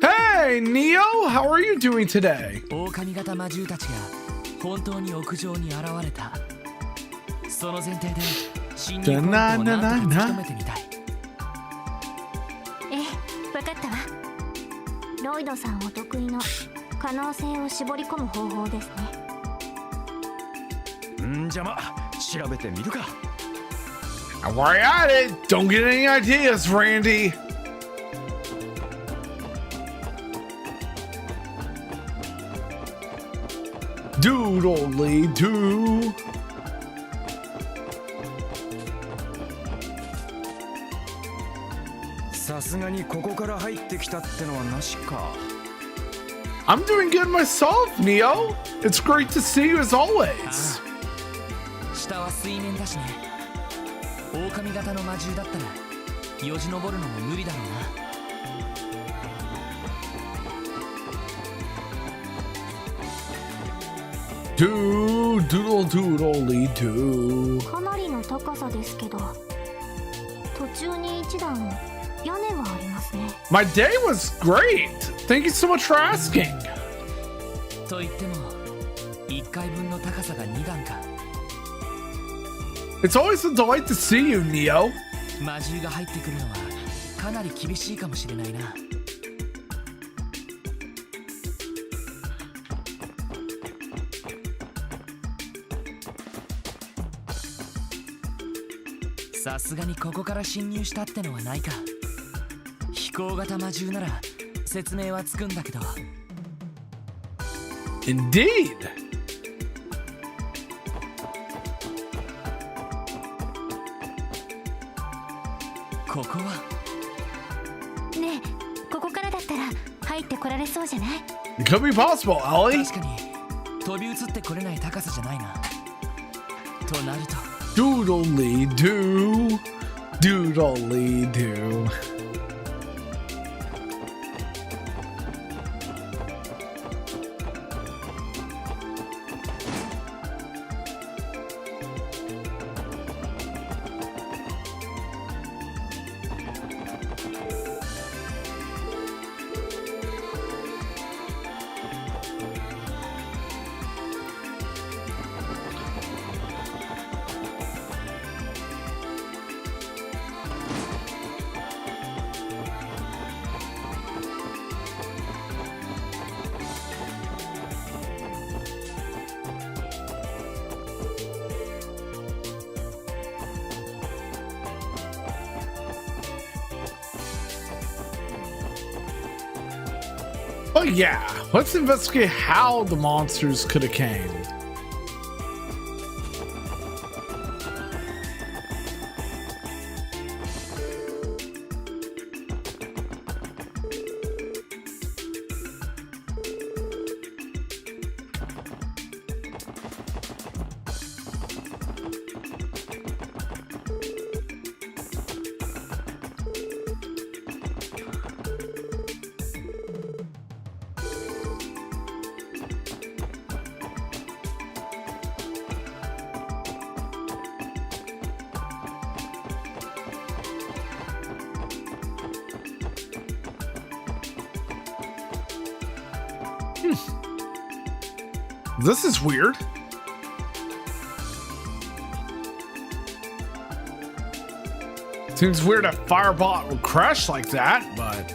Hey, Neo, how are you doing today? 狼型魔獣たちが本当に屋上に現れた。その前提で侵入ポイントをなんとか突き止めてみたい。ええ、分かったわ。ロイドさんお得意の可能性を絞り込む方法ですね。じゃま調べてみるか。We're at it. Don't get any ideas, Randy. Doodly doo. I'm doing good myself, Neo. It's great to see you as always. 下は水面だしね。狼型の魔獣だったらよじ登るのも無理だろうな。Doodle doodly doo. かなりの高さですけど、途中に一段屋根がありますね。My day was great. Thank you so much for asking. と言っても1階分の高さが2段か。It's always a delight to see you, Neo. 魔獣が入ってくるのはかなり厳しいかもしれないな。さすがにここから侵入したってのはないか。飛行型魔獣なら説明はつくんだけど。Indeed. ここはねえ、ここからだったら入ってこられそうじゃない？ It could be possible, Ellie. 確かに飛び移ってこれない高さじゃないな。となるとDoodly doo. Doodly doo. Oh yeah, let's investigate how the monsters could have came. This is weird. Seems weird a firebot would crash like that, but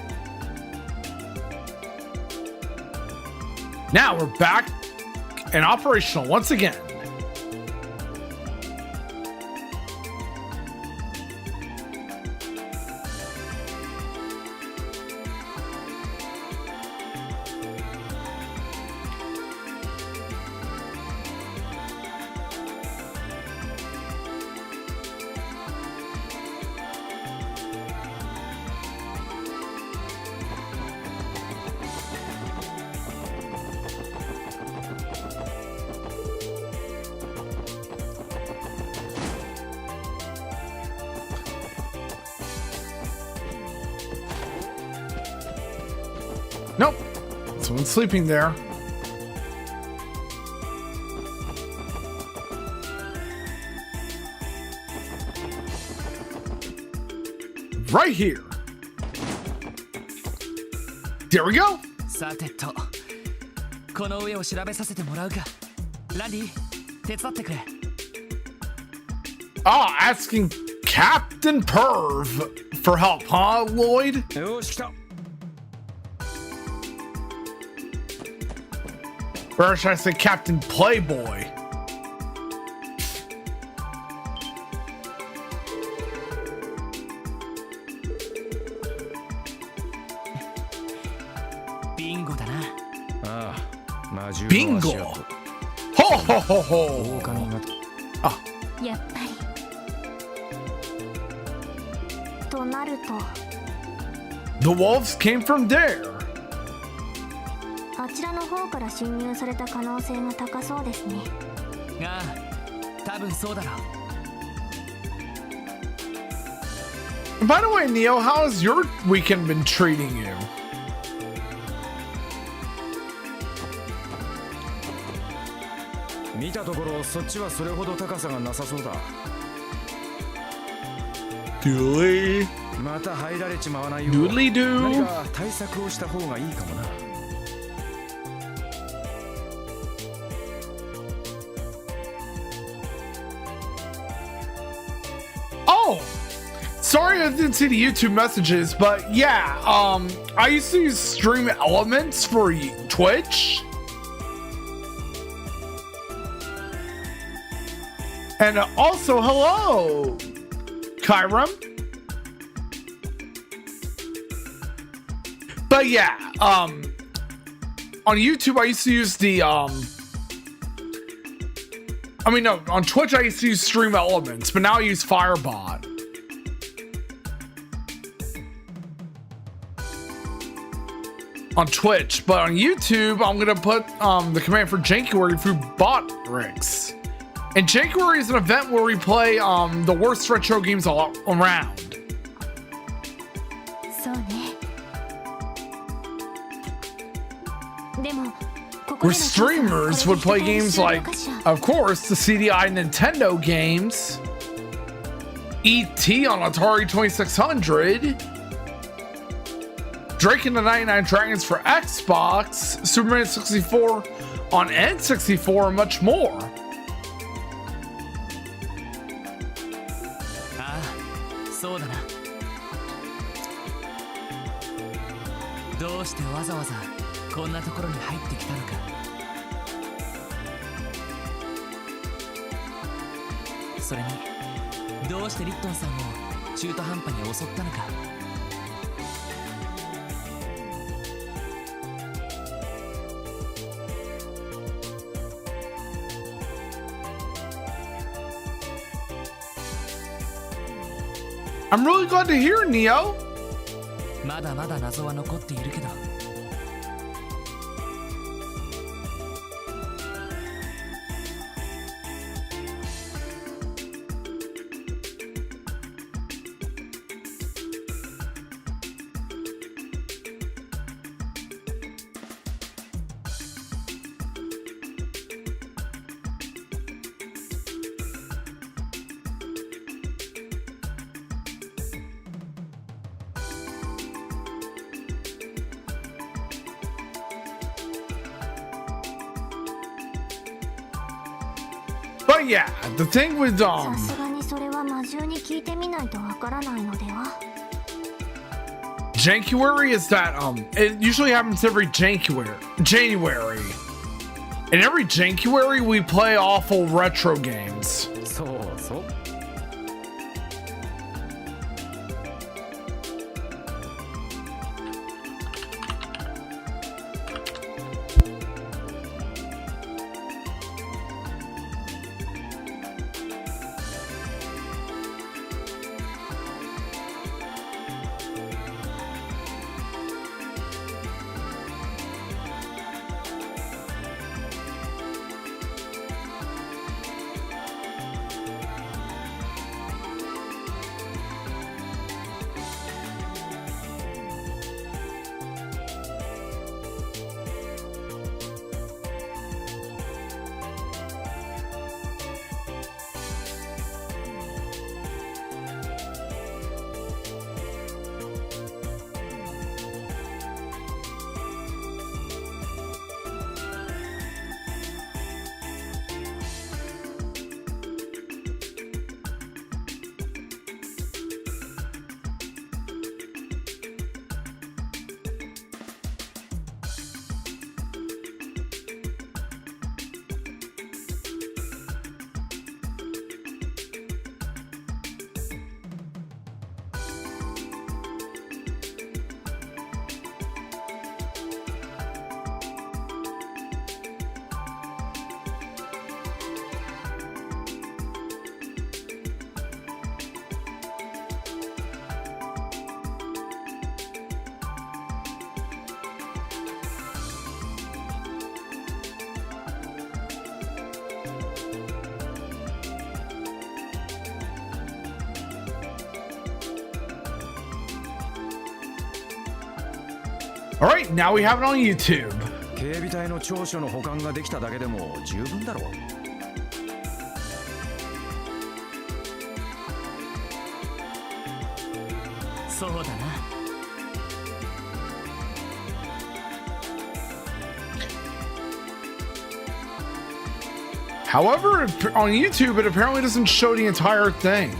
now we're back and operational once again. Nope. Someone's sleeping there. Right here. There we go. さてと、この上を調べさせてもらうか。ランディ、手伝ってくれ。Oh, asking Captain Perv for help, huh, Lloyd? よし来た Or should I say Captain Playboy? Bingo だな。ああ魔獣の足跡 Bingo! Ho ho ho ho! 狼がやっぱりとなると The wolves came from there. あちらの方から侵入された可能性が高そうですね。ああ、多分そうだろう。 By the way, Neo, how has your weekend been treating you? 見たところそっちはそれほど高さがなさそうだ Doodly また入られちまわないよう doodly 何 doo. か対策をした方がいいかもな Oh, sorry I didn't see the YouTube messages, but yeah, I used to use Stream Elements for Twitch. And also, hello, Kyram. But yeah, on YouTube I used to use the no, on Twitch I used to use Stream Elements, but now I use Firebot. On Twitch, but on YouTube I'm gonna put the command for Jankuary through bot rigs. And Jankuary is an event where we play the worst retro games all around. そうね。でもここ Where での調査は streamers こ would れ play で games 終了 like, かしら。 of course, the CDI Nintendo games, E.T. on Atari 2600, Drake and the 99 Dragons for Xbox, Superman 64 on N64, and much more. ああ、そうだな。どうしてわざわざこんなところに入ってきたのか。それにどうしてリットンさんを中途半端に襲ったのか。I'm really glad to hear, Neo. まだまだ謎は残っているけど。But yeah, the thing with さすがにそれは魔獣に聞いてみないとわからないのでは。 Jankuary is that it usually happens every January. And every Jankuary we play awful retro games. そうそう 「Alright, now we have it on YouTube. 警備隊の長所の保管ができただけでも十分だろう。そうだな。However, on YouTube, it apparently doesn't show the entire thing.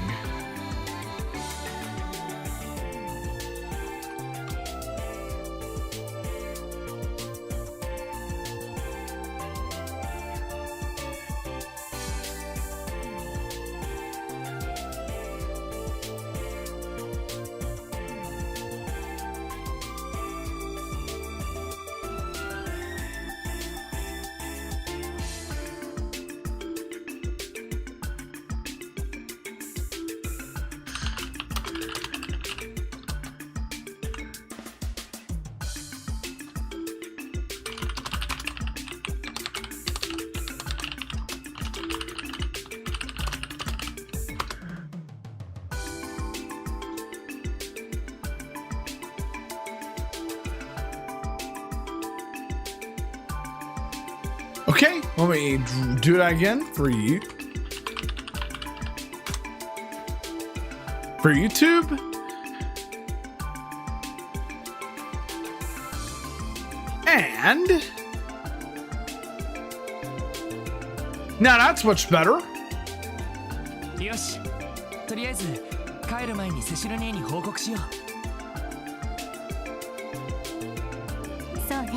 Okay, let me do that again for you. For YouTube. And now that's much better. よし、とりあえず帰る前にセシル姉に報告しよう。そうね、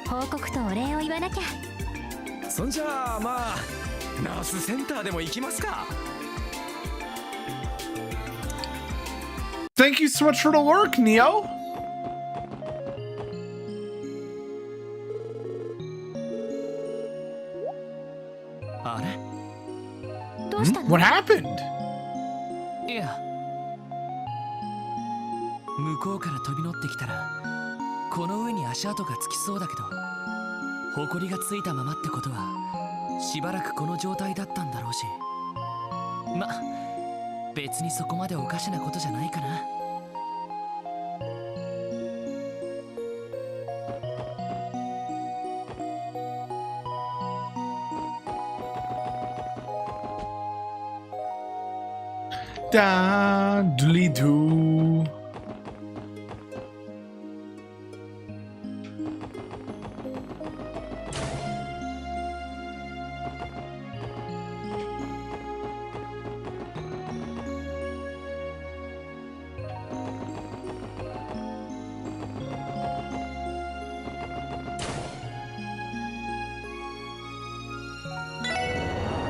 報告とお礼を言わなきゃ。そんじゃあまあナースセンターでも行きますか。Thank you so much for the work, Neo. あれ？どうしたの？ What happened? いや、向こうから飛び乗ってきたらこの上に足跡がつきそうだけど、埃がついたままってことはしばらくこの状態だったんだろうし、ま、別にそこまでおかしなことじゃないかな。Da doodly doo.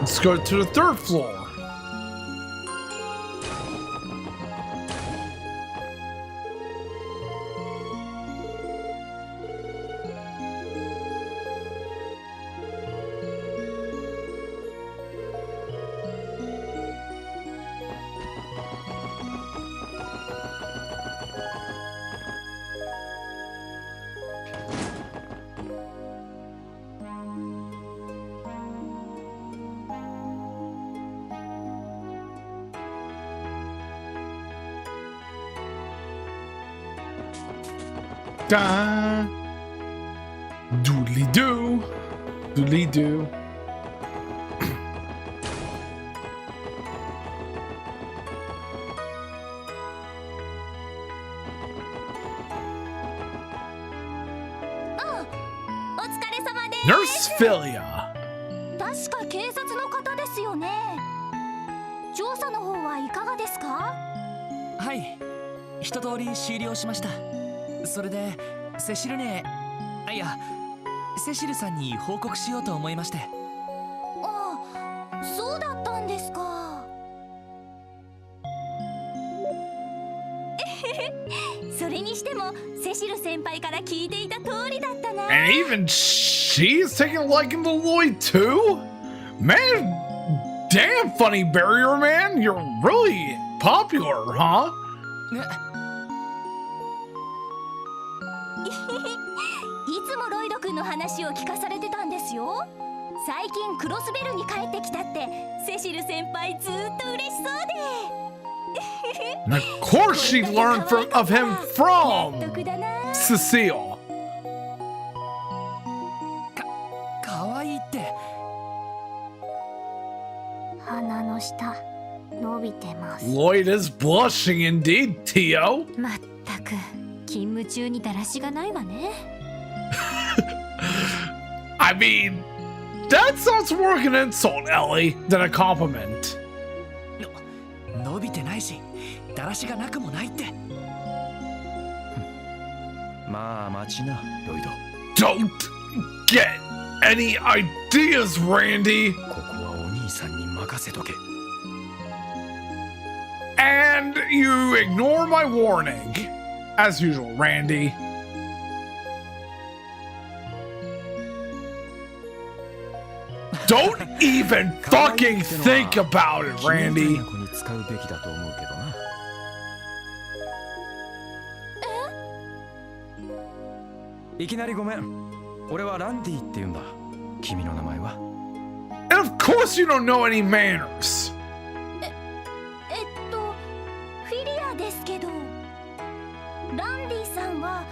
Let's go to the third floor. Da doodly doo, doodly doo. Nurse Philia. 確か警察の方ですよね。調査の方はいかがですか？はい、一通り終了しました。それでセシル姉、いやセシルさんに報告しようと思いまして。ああ、そうだったんですか。それにしてもセシル先輩から聞いていた通りだったな。 And even she's taking a liking to Lloyd too? Man, damn funny barrier man, you're really popular, huh? いつもロイド君の話を聞かされてたんですよ。最近クロスベルに帰ってきたってセシル先輩ずっと嬉しそうで。And of course she learned of him from 納得だな。 Cecile. かわいいって。鼻の下伸びてます。 Lloyd is blushing indeed, Tio. まったく勤務中にだらしがないわね。I mean, that sounds more like an insult, Ellie, than a compliment. 伸びてないし、だらしがなくもないって。まあ待ちな、ロイド。 Don't get any ideas, Randy. ここはお兄さんに任せとけ。 And you ignore my warning. As usual, Randy. Don't even fucking think about it, 君みたい Randy. な子に使うべきだと思うけどな。いきなりごめん。俺はランディって言うんだ。君の名前は？ And of course you don't know any manners. フィリアですけど、ランディさんは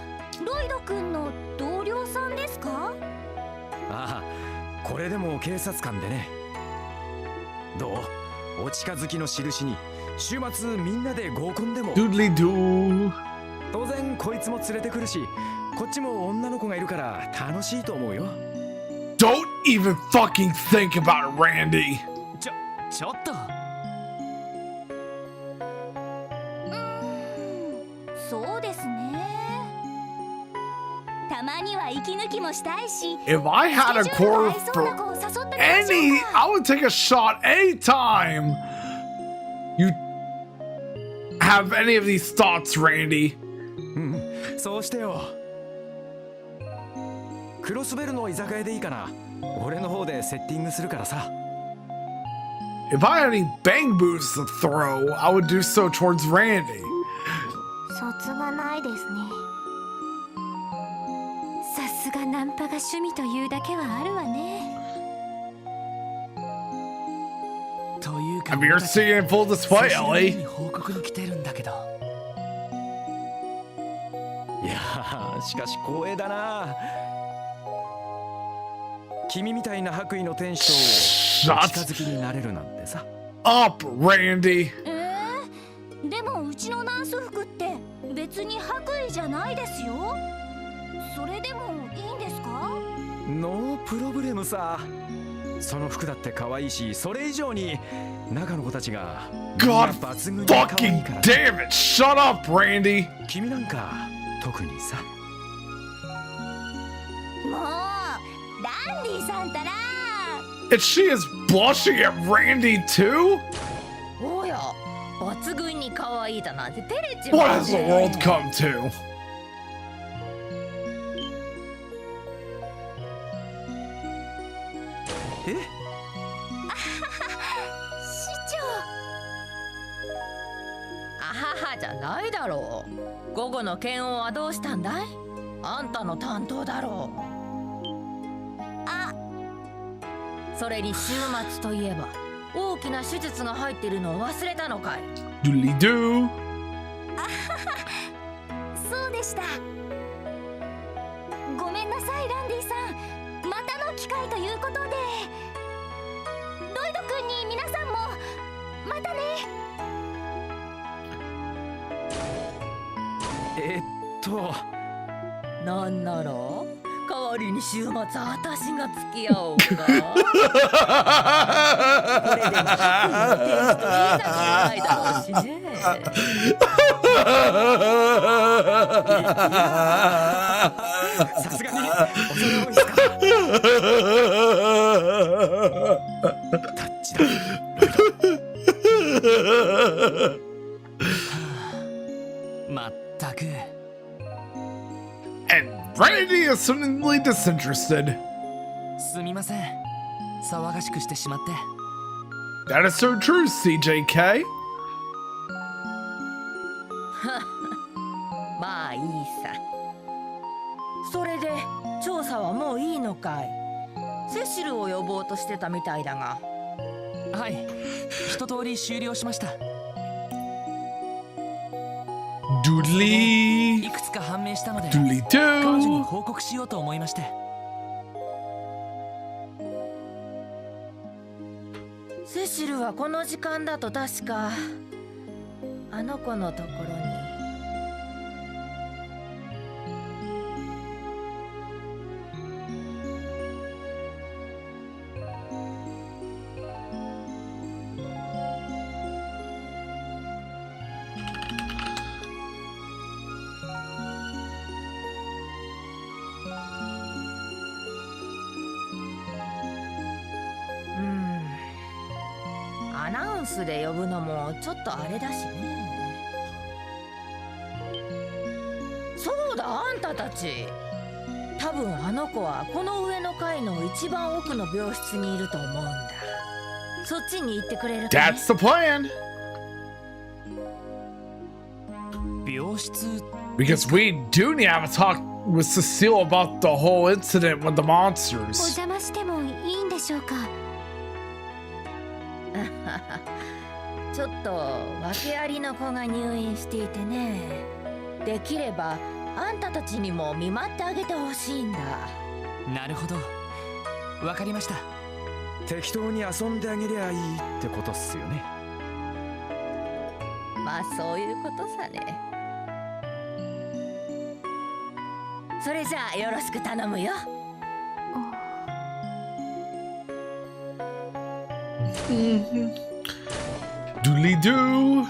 ロイド君の同僚さんですか？ああ、これでも警察官でね。どう？お近づきの印に週末みんなで合コンでも。 Doodly doo. 当然こいつも連れてくるし、こっちも女の子がいるから楽しいと思うよ。 Don't even fucking think about it, Randy. ちょっと。そうですね。たまには息抜きもしたいし。 If I had a quarter for any, I would take a shot anytime you have any of these thoughts, Randy. そうしてよ。クロスベルの居酒屋でいいかな。俺の方でセッティングするからさ。 If I had any bang boots to throw, I would do so towards Randy. 卒がないですね。さすがナンパが趣味というだけはあるわね。というか、 I mean, you're seeing in full display, 久しぶり Ellie. に報告に来てるんだけど。いやー、しかし光栄だな。君みたいな白衣の天使とお近づきになれるなんてさ。 Up, Randy. でもうちのナース服って別に白衣じゃないですよ。それでもいいんですか？ノープロブレムさ。その服だって可愛いし、それ以上に中の子たちがみんな God 抜群に可愛い fucking から。 damn it. Shut up, Randy. 君なんか特にさ。もうランディさんたら。 And she is blushing at Randy too? おや、抜群に可愛いだなんて照れちま What う has the ね。 world come to? え？市長。あははじゃないだろう。午後の検温はどうしたんだい？あんたの担当だろう。あ、それに週末といえば大きな手術が入ってるのを忘れたのかい？ Doodly doo. そうでした。ごめんなさい、ランディさん。またの機会ということで。ロイド君に皆さんもまたね。なんなら代わりに週末私が付き合おうか。これでも白衣の天使と言いたくないだろうしね。さすがにおそれ多いですか。タッチだ。まったく。 And Randy is suddenly disinterested. すみません。騒がしくしてしまって。 That is so true, CJK. まあいいさ。それで調査はもういいのかい？セシルを呼ぼうとしてたみたいだが。はい、一通り終了しました。Doodly いくつか判明したので doodly 彼女に doo. 報告しようと思いまして。セシルはこの時間だと確かあの子のところに。アナウンスで呼ぶのもちょっとあれだしね。そうだ、あんたたち。多分あの子はこの上の階の一番奥の病室にいると思うんだ。そっちに行ってくれるかね。 That's the plan. 病室 Because we do need to have a talk with Cecile about the whole incident with the お monsters. 邪魔してもいいんでしょうか。ちょっと訳ありの子が入院していてね。できればあんたたちにも見舞ってあげてほしいんだ。なるほど、わかりました。適当に遊んであげりゃいいってことっすよね。まあそういうことさね。それじゃあよろしく頼むよ。Doodly doo.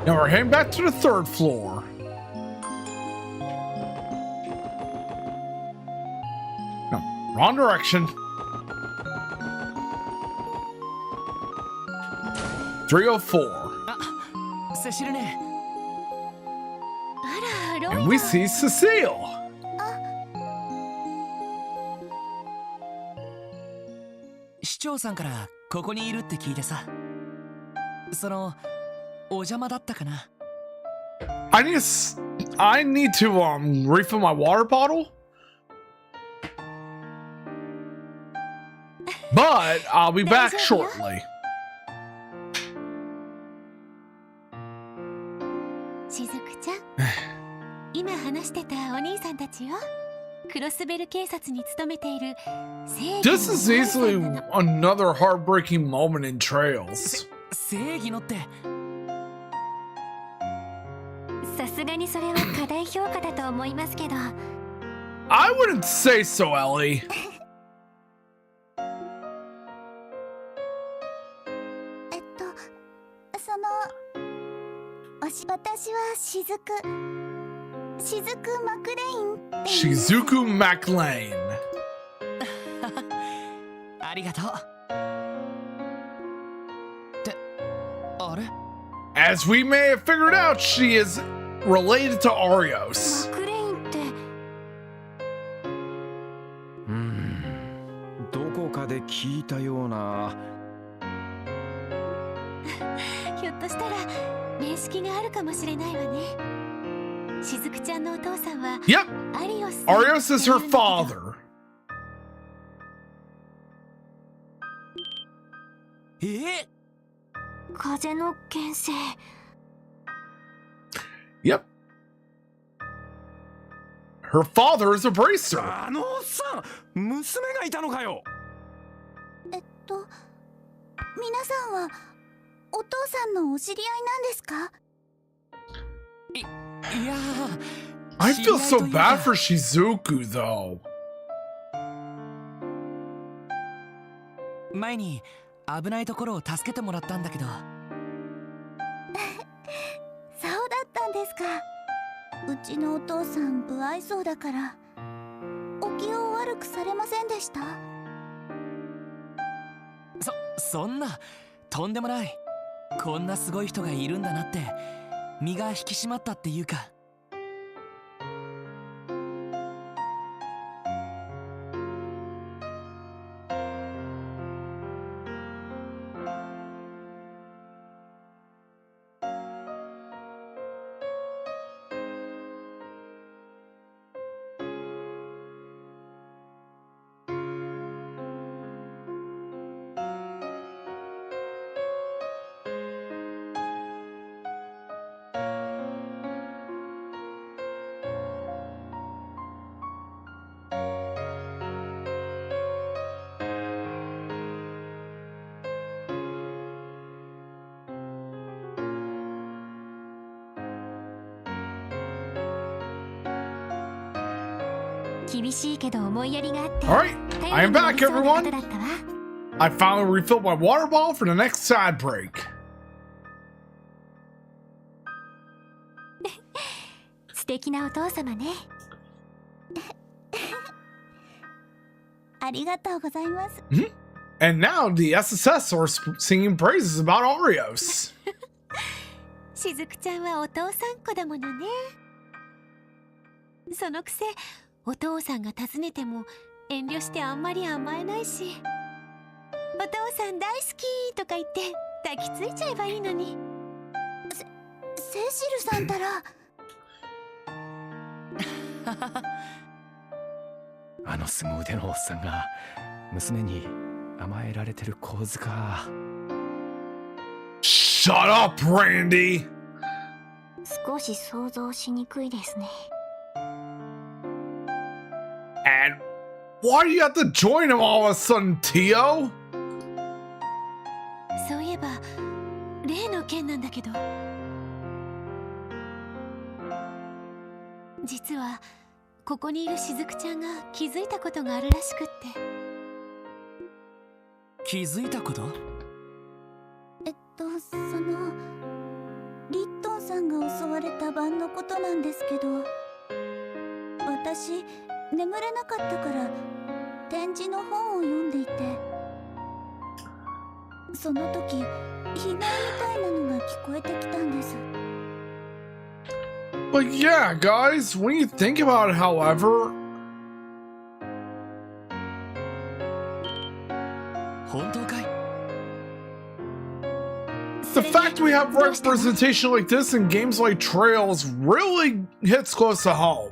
Now we're heading back to the third floor. No, wrong direction. 304. あ、セシルね。あら、ロイ And we see Cecile. 市長さんからここにいるって聞いてさ。お邪魔だったかな。I need to refill my water bottle. But I'll be back shortly. しずくちゃん今話してたお兄さんたちよ。クロスベル警察に勤めている正義の This is お母さ easily んなの。 another heartbreaking moment in Trails. 正義のって。さすがにそれは過大評価だと思いますけど。 I wouldn't say so, Ellie. 私はしずくマクレインって言います。 Shizuku MacLane. ありがとう。ってあれ As we may have figured out, she is related to Arios. マクレインってどこかで聞いたような。ひょっとしたら面識があるかもしれないわね。しずくちゃんのお父さんは Yep, アリオスさん Arios is her father. 風の牽制。 Yep. Her father is a bracer. あのおっさん、娘がいたのかよ。皆さんはお父さんのお知り合いなんですか？いやー I feel so 知り合いというか bad for Shizuku, though. 前に危ないところを助けてもらったんだけど。そうだったんですか。うちのお父さん不愛想だからお気を悪くされませんでした？そんなとんでもない。こんなすごい人がいるんだなって身が引き締まったっていうか。厳しいけど思いやりがあって Alright, I am back, 頼りになりそうな everyone. 方だったわ。 I finally refilled my water bottle for the next side break. 素敵なお父様ね。ありがとうございます。 And now the SSS are singing praises about Oreos. しずくちゃんはお父さん子だものね。そのくせお父さんが訪ねても遠慮してあんまり甘えないし、お父さん大好きとか言って抱きついちゃえばいいのに。セシルさんたらあの凄腕のおっさんが娘に甘えられてる構図か。 Shut up, Randy. 少し想像しにくいですね。 And why do you have to join him all of a sudden, Tio? そういえば例の件なんだけど、実はここにいるしずくちゃんが気づいたことがあるらしくって。気づいたこと？そのリットンさんが襲われた晩のことなんですけど、私眠れなかったから展示の本を読んでいて、その時悲鳴みたいなのが聞こえてきたんです。 But yeah, guys, when you think about it, however, 本当かい？ the fact we have representation like this in games like Trails really hits close to home.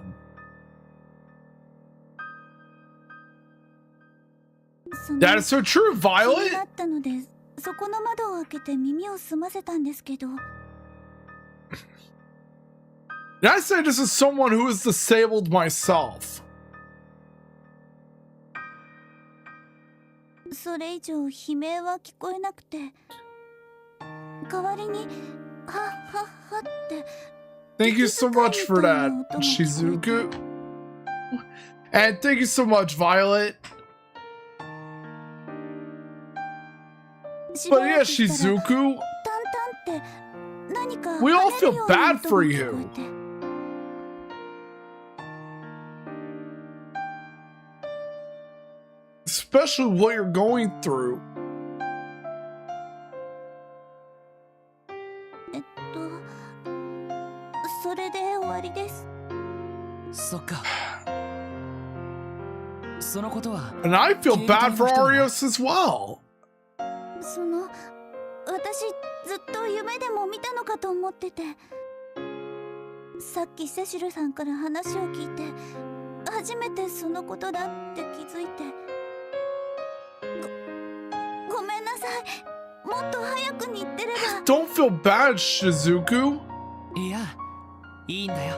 その That is so true, 気に Violet. なったのでそこの窓を開けて耳を澄ませたんですけど、 And I say this is someone who is disabled myself. それ以上悲鳴は聞こえなくて、代わりにはっはっはって Thank you so much for that, Shizuku. And thank you so much, Violet. But yeah, Shizuku, タンタンって何か we all 跳ねる feel ような bad 音 for が聞 you. こえて、 Especially what you're going through. それで終わりです。そっか。そのことは And I feel bad for Arios as well. その私ずっと夢でも見たのかと思ってて、さっきセシルさんから話を聞いて初めてそのことだって気づいて、ごめんなさい。もっと早くに言ってれば。 Don't feel bad, Shizuku. いや、いいんだよ。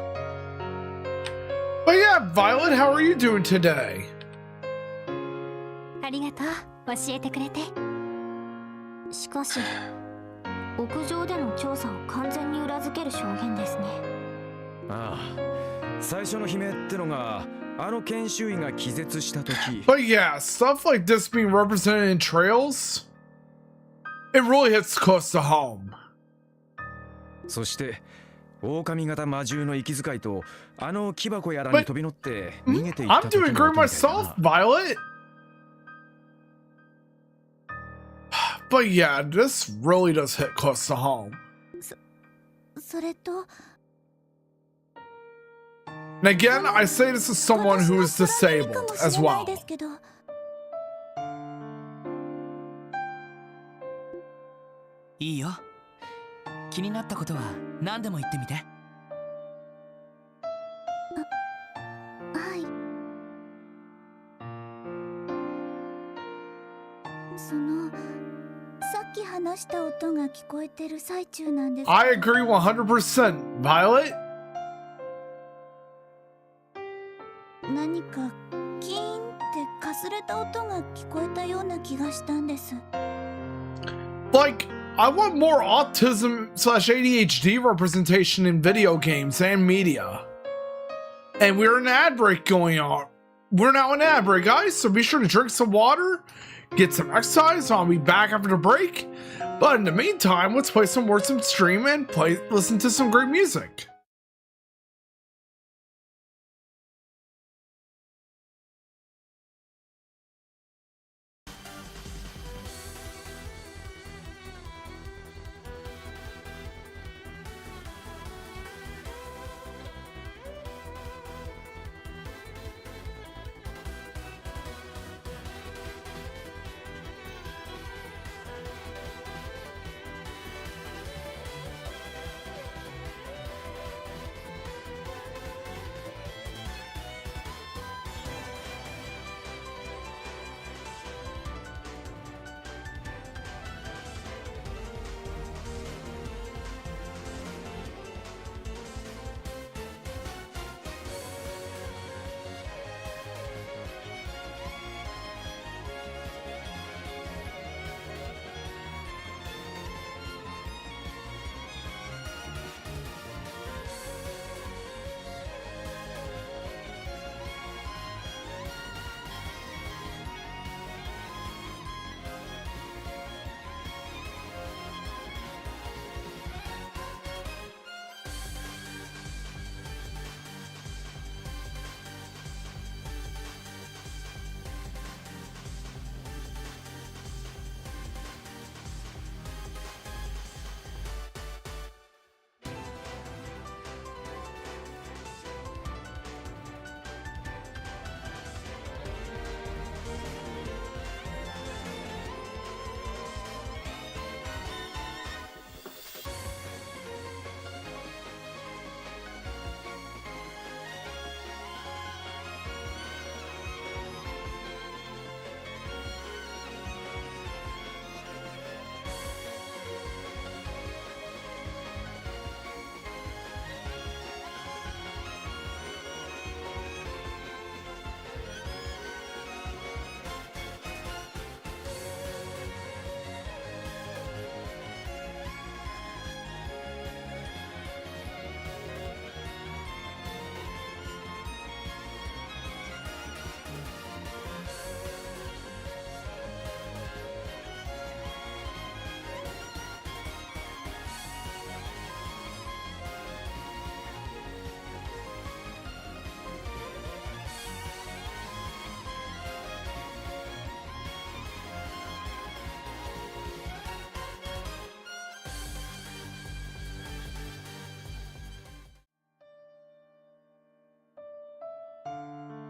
But yeah, Violet, how are you doing today? ありがとう、教えてくれて。しかし屋上での調査を完全に裏付ける証言ですね。ああ、最初の悲鳴ってのがあの研修医が気絶した時。 But yeah, stuff like this being represented in Trails, it really hits close to home. そして狼型魔獣の息遣いとあの木箱やらに飛び乗って逃げていった I'm 時の doing 音 great みたいだ myself, な。 Violet. But yeah, this really does hit close to home. それと And again, I say this as someone who is 私のプライド disabled かもし as れない well. ですけど、いいよ。気になったことは何でも言ってみて。はい。そのさっき話した音が聞こえてる最中なんですけど。 I agree 100%, Violet. 何かキーンってかすれた音が聞こえたような気がしたんです。 Like, I want more autism/ADHD representation in video games and media. And we're an ad break going on we're now in ad break, guys, so be sure to drink some water, get some exercise. I'll be back after the break. But in the meantime, let's play some Words and Stream and listen to some great music.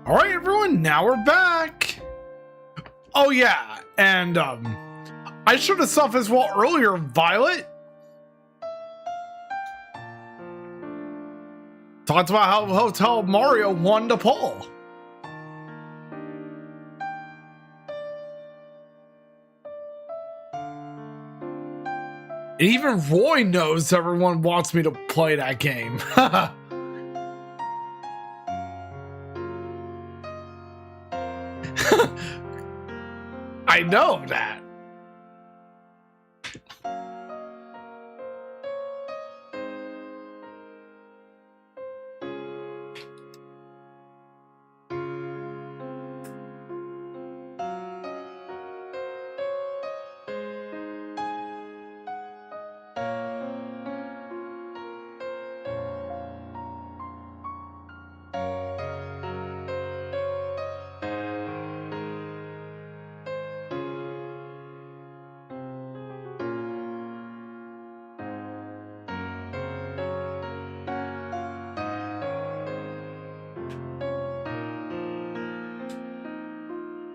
All right, everyone, now we're back. Oh yeah, and I showed this off as well earlier, Violet. Talked about how Hotel Mario won the poll. Even Roy knows everyone wants me to play that game. I know that.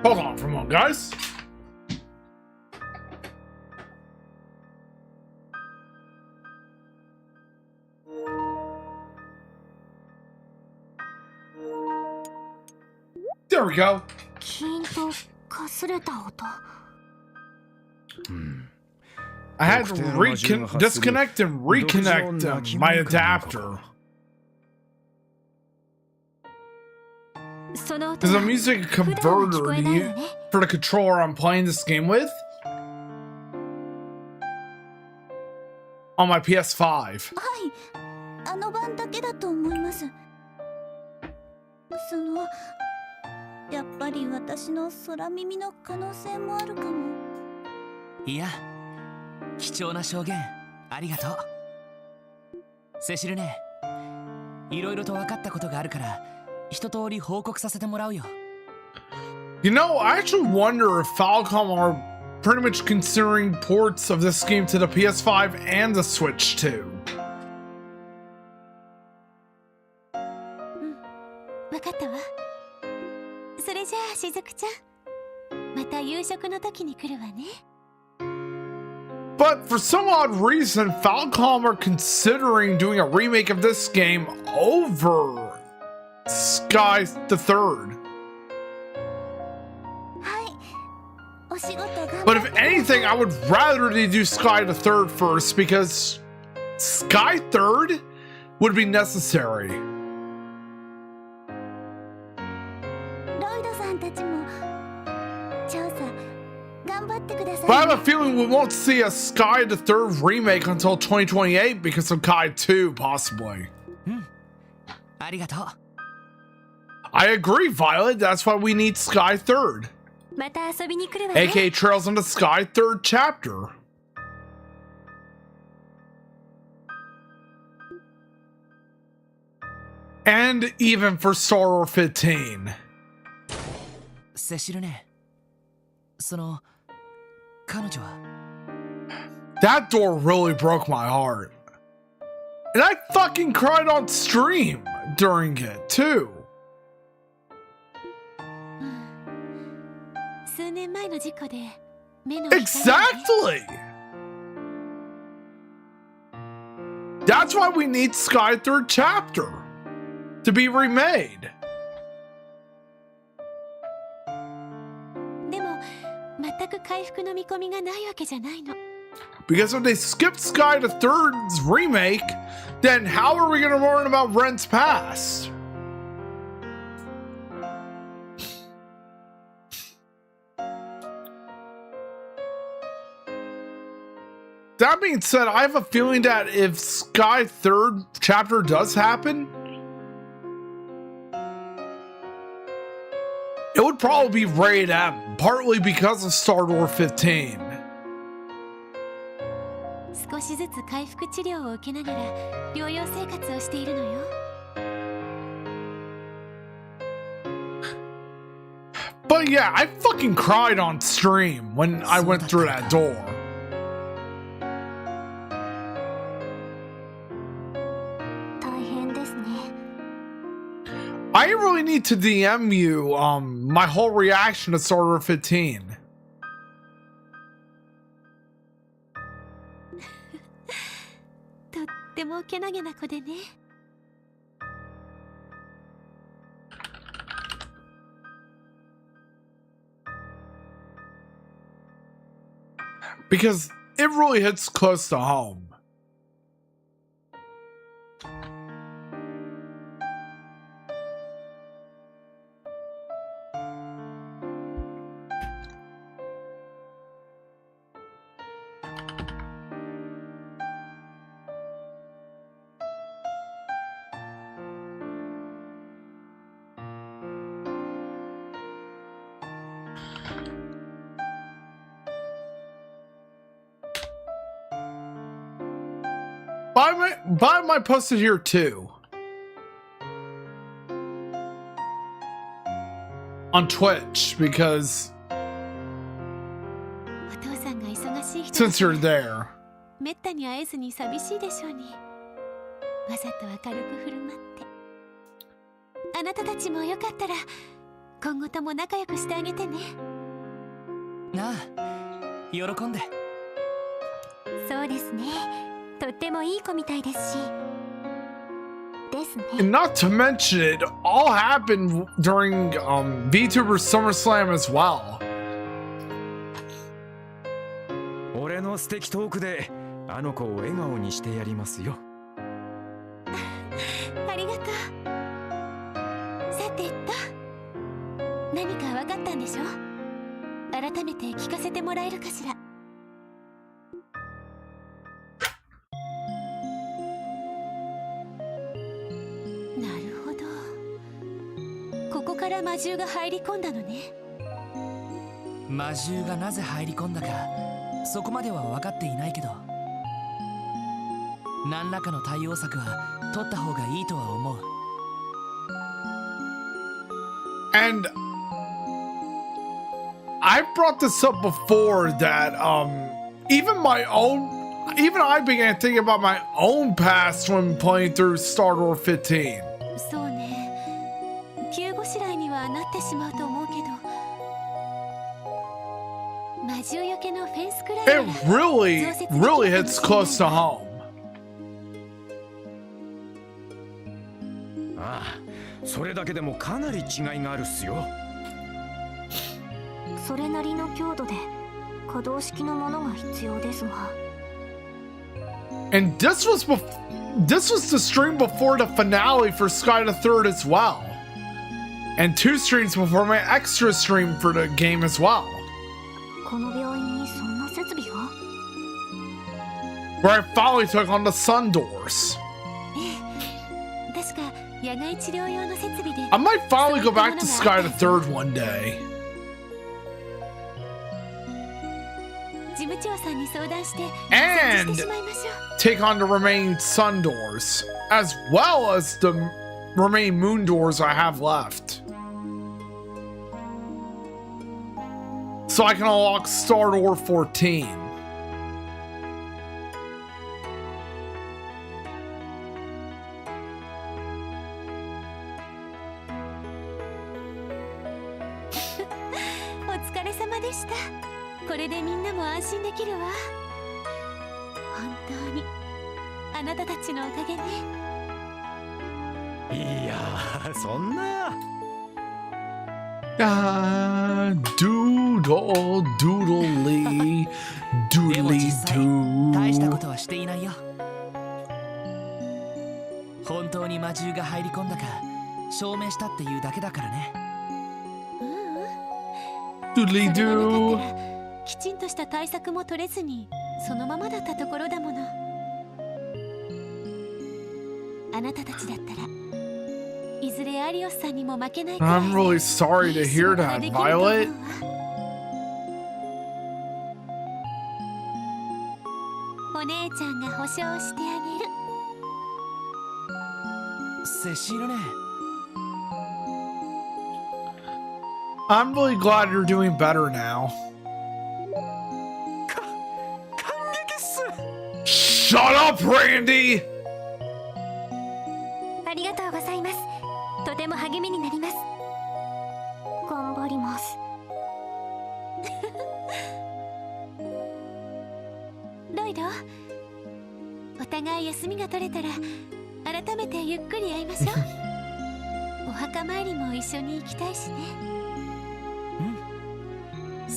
Hold on for a moment, guys. There we go. I had to disconnect and reconnect my adapter. There's a music converter for the controller I'm playing this game with on my PS5. あの晩だけだと思います。やっぱり私の空耳の可能性もあるかも。いや、貴重な証言ありがとう。セシルね、いろいろと分かったことがあるから一通り報告させてもらうよ。You know, I actually wonder if Falcom are pretty much considering ports of this game to the PS5 and the Switch too. わかったわ。それじゃあしずくちゃん、また夕食の時に来るわね。But for some odd reason, Falcom are considering doing a remake of this game over Sky the Third. はい、お仕事頑 But 張 if ってください。 anything, I would rather they do Sky the Third first because Sky Third would be necessary. ロイドさんたちも調査頑張ってください But I ね。 have a feeling we won't see a Sky the Third remake until 2028 because of Kai 2, possibly. ありがとう。 I agree, Violet. That's why we need Sky Third, また遊びに来るわね。 aka Trails into Sky Third chapter. And even for Star Wars 15. セシルね、その彼女は That door really broke my heart. And I fucking cried on stream during it, too. 数年前の事故で目の光がね。 Exactly! That's why we need Sky Third Chapter to be remade. でも全く回復の見込みがないわけじゃないの。 Because if they skip Sky the Third's remake, then how are we going to learn about Ren's past? That being said, I have a feeling that if Sky Third chapter does happen, it would probably be rated M, partly because of Star Wars 15. 少しずつ回復治療を受けながら療養生活をしているのよ。 But yeah, I fucking cried on stream when I went through that door. 大変ですね。 I really need to DM you my whole reaction to Star Wars 15. とってもけなげな子でね。 Because it really hits close to home. Buy my posted here too. On Twitch, because お父さんが忙しい人だ since you're there. めったに会えずに寂しいでしょうに。わざと明るく振る舞って。あなたたちもよかったら今後とも仲良くしてあげてね。なあ、喜んで。そうですね。とってもいい子みたいですし。ですね。 And not to mention it all happened during VTuber SummerSlam as well. 俺の素敵トークであの子を笑顔にしてやりますよ。ありがとう。さてと、何か分かったんでしょ？改めて聞かせてもらえるかしら。なるほど。ここから魔獣が入り込んだのね。魔獣がなぜ入り込んだかそこまでは分かっていないけど、何らかの対応策は取った方がいいとは思う。 And I've brought this up before that even I began thinking about my own past when playing through Star Wars 15. そうね、急ごしらえにはなってしまうと思うけど、魔獣よけのフェンスくらいなら It really hits close to home. ああ、それだけでもかなり違いがあるっすよ。それなりの強度で可動式のものが必要ですが。 And this was the stream before the finale for Sky the Third as well. And 2 streams before my extra stream for the game as well. この病院にそんな設備が？ Where I finally took on the sun doors. 確か野外治療用の設備で I might finally go back to Sky the Third one day. 事務長さんに相談して And 設置してしまいましょう。 take on the remaining sun doors, as well as the remaining moon doors I have left. So I can unlock Star Door 14.お疲れ様でした。これでみんなも安心できるわ。本当にあなたたちのおかげね。いやー、そんな。Doodle doodly でも doodly 実際大したことはしていないよ。本当に魔獣が入り込んだか証明したっていうだけだからね。doodly それがなか doo. ったらきちんとした対策も取れずにそのままだったところだもの。あなたたちだったらいずれアリオスさんにも負けないくらい I'm really sorry to hear that, Violet. お姉ちゃんが保証してあげる。セシルね。I'm really glad you're doing better now. 感激っす。 Shut up, Randy! ありがとうございます。とても励みになります。頑張ります。ロイド、お互い休みが取れたら改めてゆっくり会いましょう。お墓参りも一緒に行きたいしね。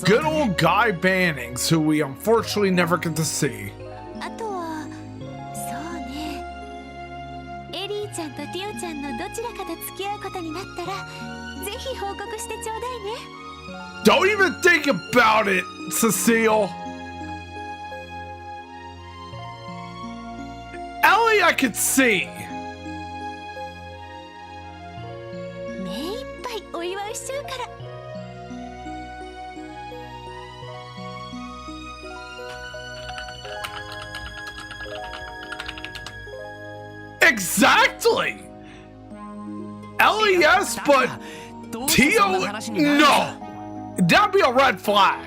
Good old Guy Bannings, who we unfortunately never get to see. あとはそうね、エリーちゃんとティオちゃんのどちらかと付き合うことになったらぜひ報告してちょうだいね。 Don't even think about it, Cecile. Ellie, I could see. 目いっぱいお祝いしちゃうから。Exactly. Ellie, yes, but Tio, no. That'd be a red flag.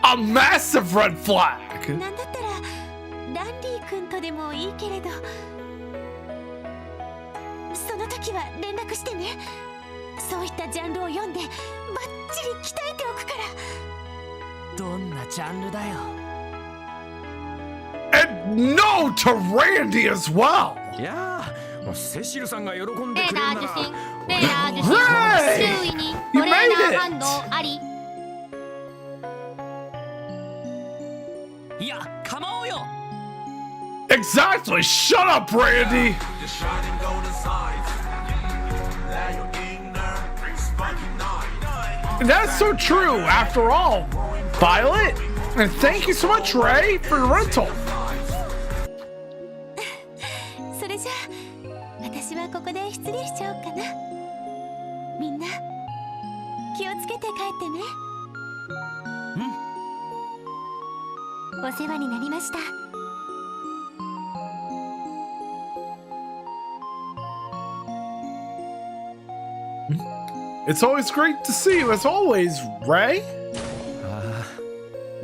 A massive red flag. なんだったらランディ君とでもいいけれど、その時は連絡してね。そういったジャンルを読んでバッチリ鍛えておくから。どんなジャンルだよ。 And no to Randy as well. いやー、もうセシルさんが喜んでくれるなら。レーダー受信、 Hooray! 周囲に You トレーナ made ー it! 反応あり。いや、構おうよ。 Exactly. Shut up, Randy. Your shining golden signs. Let your inner sparking night. That's so true. After all, Violet. And thank you so much, Ray, for your rental. それじゃあ私はここで失礼しちゃおうかな。みんな気をつけて帰ってね。お世話になりました。It's always great to see you as always, Ray. あ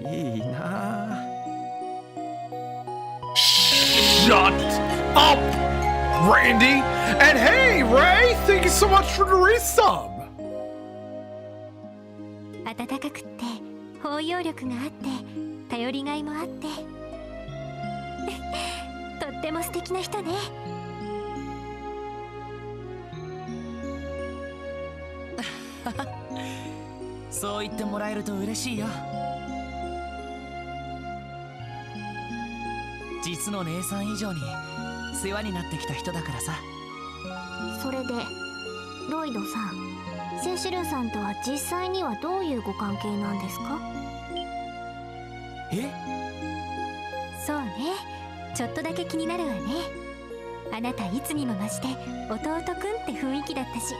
あ、いいな。 Shut up, Randy. And hey, Ray, thank you so much for the resub. 温かくって包容力があって頼りがいもあってとっても素敵な人ね。そう言ってもらえると嬉しいよ。実の姉さん以上に世話になってきた人だからさ。それでロイドさん、セシルさんとは実際にはどういうご関係なんですか？え？そうね、ちょっとだけ気になるわね。あなたいつにも増して弟くんって雰囲気だったし。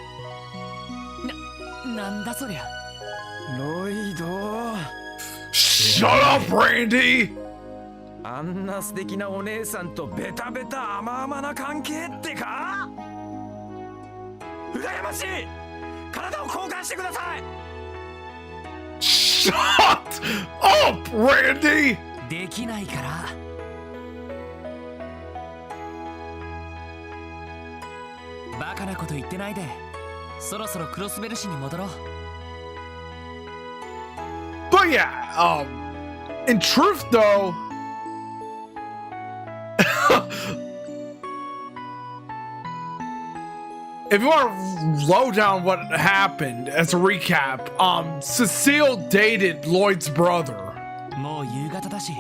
なんだそりゃ。ロイド。 Shut up, Randy. あんな素敵なお姉さんとベタベタ甘々な関係ってか？羨ましい。体を交換してください。 Shut up, Randy. できないから。バカなこと言ってないで、そろそろクロスベル市に戻ろう。 But yeah, in truth though, if you want to low down what happened as a recap, Cecile dated Lloyd's brother, もう夕方だし、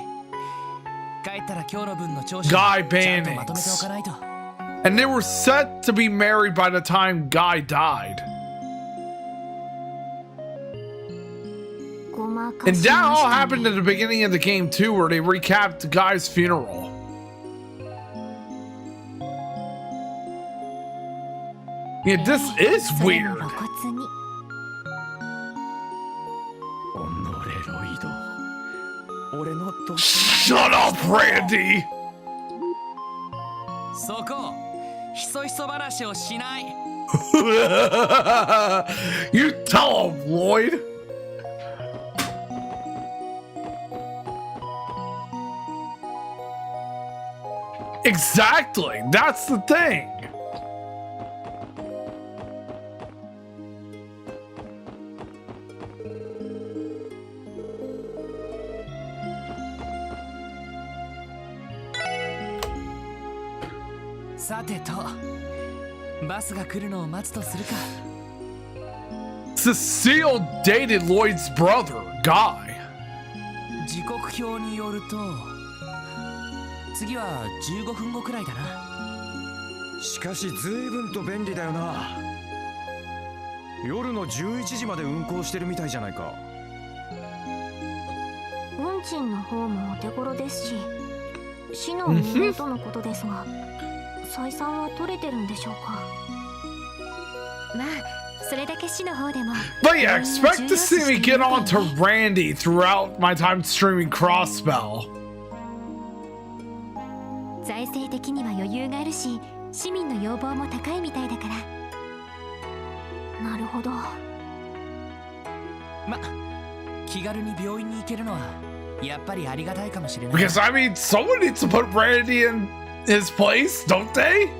帰ったら今日の分の調子 Guy ちゃんとまとめてお Bannings, かないと。 and they were set to be married by the time Guy died. ごまか And し that ま all した happened ね。 at the beginning of the game too, where they recapped Guy's funeral. Yeah, this is それも weird. 露骨に。おのれロイド。俺のと。 Shut up, Randy. そこ、ひそひそ話をしない。 You tell him, Lloyd. Exactly. That's the thing. .さてと、バスが来るのを待つとするか。 Cecile dated Lloyd's brother, Guy. 時刻表によると、次は15分後くらいだな。しかし随分と便利だよな。夜の11時まで運行してるみたいじゃないか。運賃の方もお手頃ですし、市の運営とのことですが、採算は取れてるんでしょうか？まあそれだけ市の方でも But yeah, expect to see me get on to Randy throughout my time streaming Crossbell. 財政的には余裕があるし、市民の要望も高いみたいだから。なるほど。ま、気軽に病院に行けるのはやっぱりありがたいかもしれない。 Because I mean, someone needs to put Randy in his place, don't they?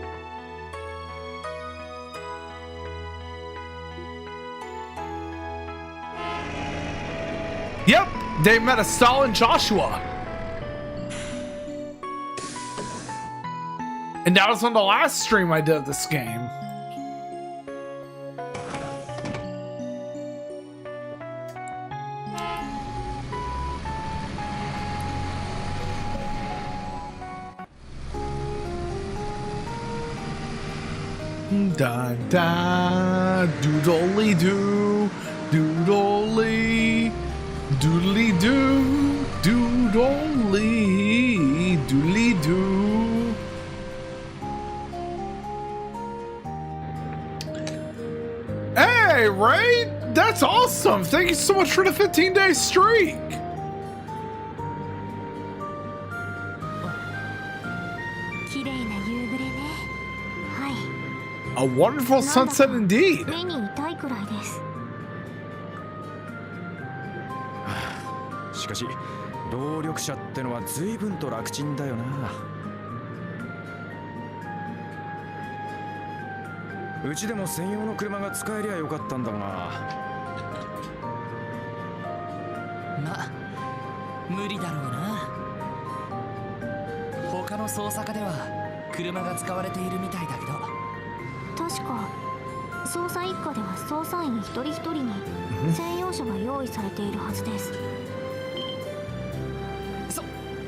Yep, they met a Stalin Joshua. And that was on the last stream I did of this game. Da da doodly doo doodly doodly doo doodly doodly doo. Hey, Ray! That's awesome! Thank you so much for the 15-day streak! A wonderful sunset indeed! 目に痛いくらいです。しかし動力車ってのは随分と楽ちんだよな。うちでも専用の車が使えりゃよかったんだが。ま、無理だろうな。他の捜査課では車が使われているみたいだけど。確か捜査一課では捜査員一人一人に専用車が用意されているはずです。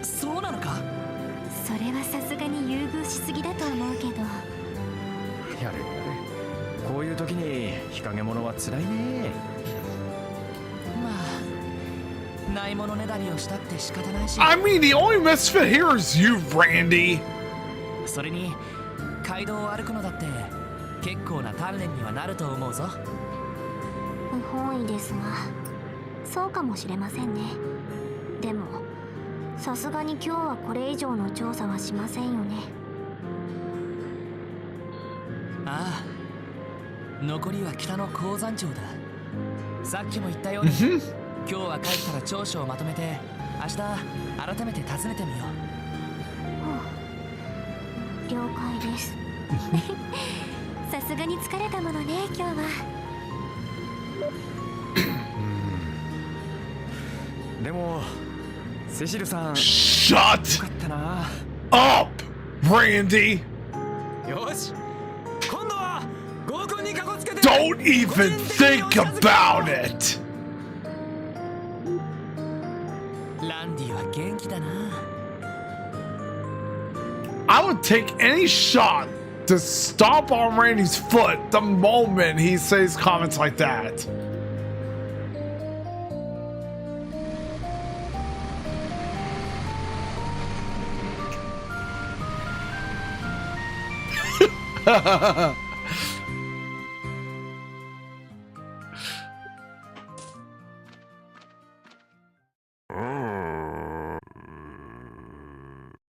そうなのか。それはさすがに優遇しすぎだと思うけど。やれこういう時に日陰者は辛いね。まあないものねだりをしたって仕方ないし。 I mean, the only misfit here is you, Randy. それに街道を歩くのだって結構な鍛錬にはなると思うぞ。不本意ですがそうかもしれませんね。でもさすがに今日はこれ以上の調査はしませんよね。ああ、残りは北の鉱山町だ。さっきも言ったように今日は帰ったら調書をまとめて明日改めて訪ねてみよう。了解です。さすがに疲れたものね今日は。でもセシルさん Shut よかったな。 up, Randy! よし今度は合コンにかこつけて Don't even think about it! ランディは元気だな。I would take any shot to stomp on Randy's foot the moment he says comments like that.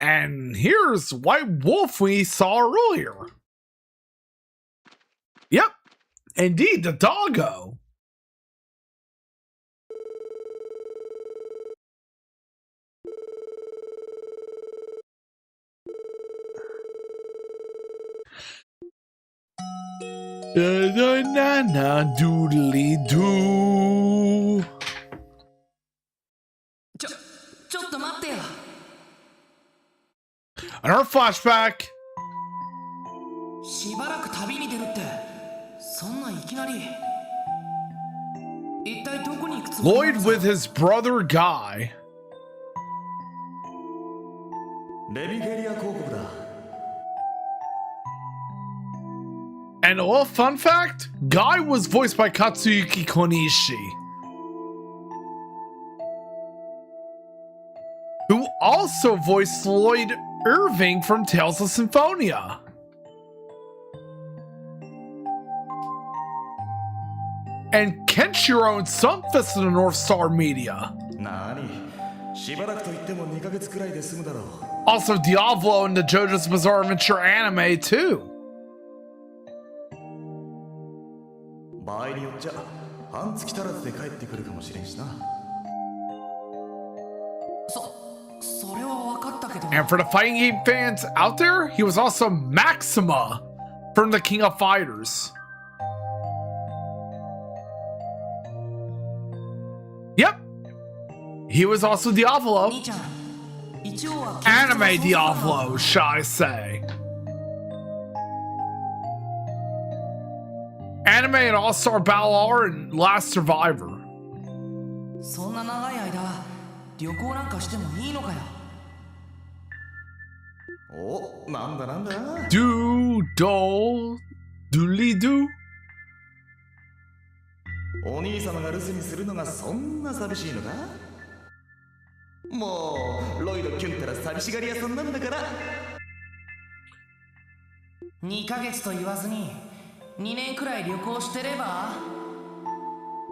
And here's White Wolf we saw earlier. Yep, indeed, the doggo. Na doodly doo. ちょっと待ってよ。Another flashback. しばらく旅に出るってそんないきなり。一体どこに行くつもり？ Lloyd with his brother Guy. レビゲリア広告だ。 And a little fun fact, Guy was voiced by Katsuyuki Konishi, who also voiced Lloyd Irving from Tales of Symphonia. And Kenshiro owns some Fist of the North Star Media. なに、しばらくと言っても2ヶ月くらいで済むだろう。 Also Diablo and the JoJo's Bizarre Adventure anime too. 場合によっちゃ半月足らずで帰ってくるかもしれんしな。それは分かったけど。 And for the fighting game fans out there, he was also Maxima from the King of Fighters. Yep. He was also Diablo. 兄ちゃん、一応は Anime Diablo, shall I say. Anime and All-Star Battle R and Last Survivor. そんな長い間旅行なんかしてもいいのかよ。お、なんだなんだ。 Do, do, doodly do. お兄様が留守にするのがそんな寂しいのか。もうロイドキュンったら寂しがり屋さんなんだから。2ヶ月と言わずに2年くらい旅行してれば。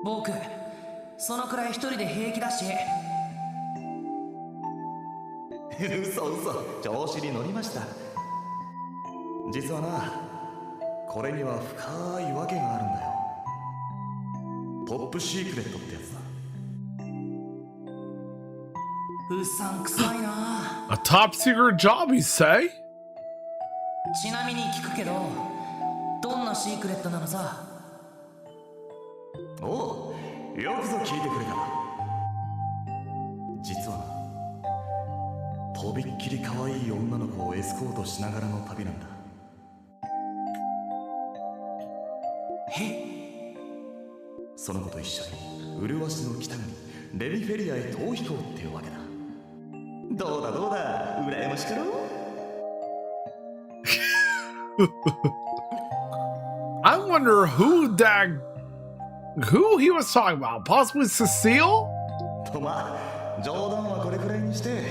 僕そのくらい一人で平気だし。嘘嘘、調子に乗りました。実はな、これには深いわけがあるんだよ。トップシークレットってやつだ。うさんくさいな。 A top secret job, you say? ちなみに聞くけど、どんなシークレットなのさ。おう、よくぞ聞いてくれた。実はな、とびっきり可愛い女の子をエスコートしながらの旅なんだ。その子と一緒に麗しの北国レミフェリアへ逃避行っていうわけだ。どうだどうだ、羨ましかろう。I wonder who he was talking about. Possibly Cecile? とまあ、冗談はこれくらいにして。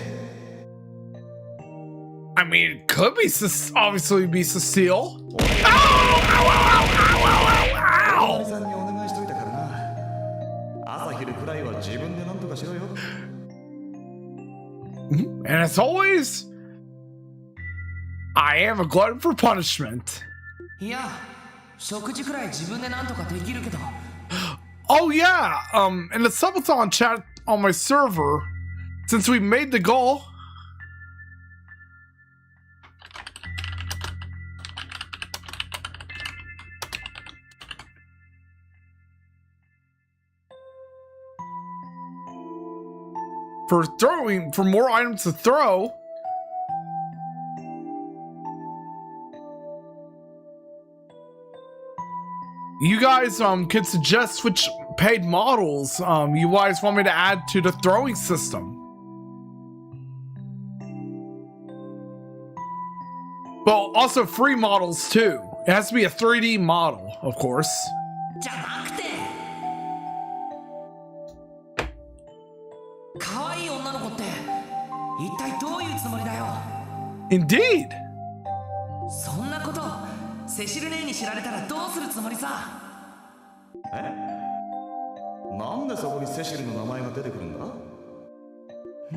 I mean, it could be obviously be Cecile. 大谷さんにお願いしといたからな。朝昼くらいは自分で何とかしろよ。And as always, I am a glutton for punishment. いや、食事くらい自分でなんとかできるけど。Oh yeah, in the subathon chat on my server, since we made the goal, for more items to throw. You guys can suggest which paid models you guys want me to add to the throwing system. Well, also free models too. It has to be a 3D model, of course. じゃなくて、可愛い女の子って一体どういうつもりだよ。 Indeed. そんなことセシル姉に知られたらどうするつもりさ。なんでそこにセシルの名前が出てくるんだ？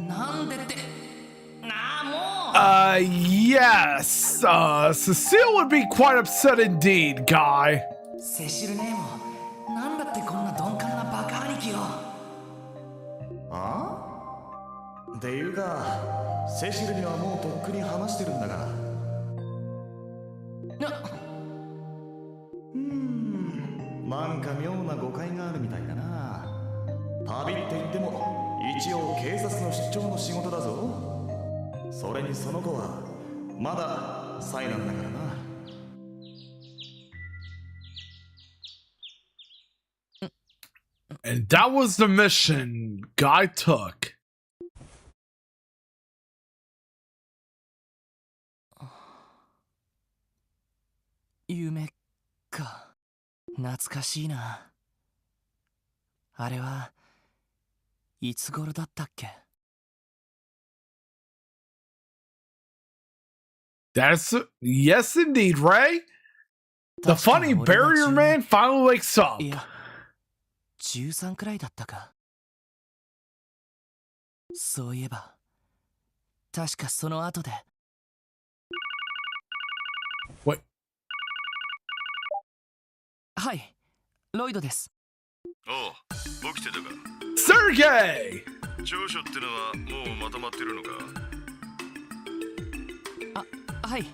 なんでってなあ、もう。Yes. Cecile would be quite upset indeed, guy. セシル姉もなんだってこんな鈍感なバカ兄貴を。あ？っていうか、セシルにはもうとっくに話してるんだから。なんか妙な誤解があるみたいだな。旅って言っても一応警察の出張の仕事だぞ。それにその子はまだサイなんだからな。And that was the mission Guy took. 夢か。懐かしいな。あれはいつ頃だったっけ？ Yes, indeed, Ray. The funny barrier man finally wakes up. いや、13くらいだったか。そういえば、確かその後で。What? はい、ロイドです。おう、起きてたか。Sergey! 長所ってのはもうまとまってるのか？あ、はい。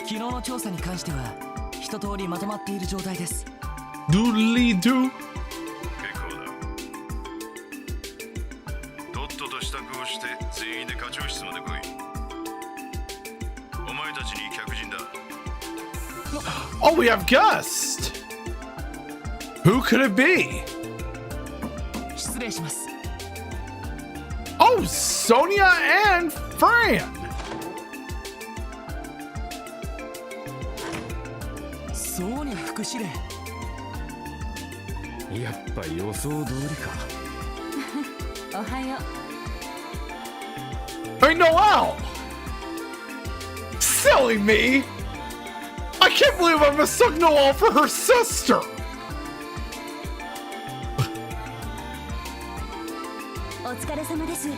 昨日の調査に関しては一通りまとまっている状態です。Doodly do. 結構だ。とっとと支度をして全員で課長室まで来い。お前たちに客人だ。Oh, we have guests. Who could it be? 失礼します。Oh, Sonia and Fran. ソーニャ副司令。やっぱ予想通りか。おはよう。 Hey, Noel! Silly me! I can't believe I mistook Noelle for her sister. お疲れ様です。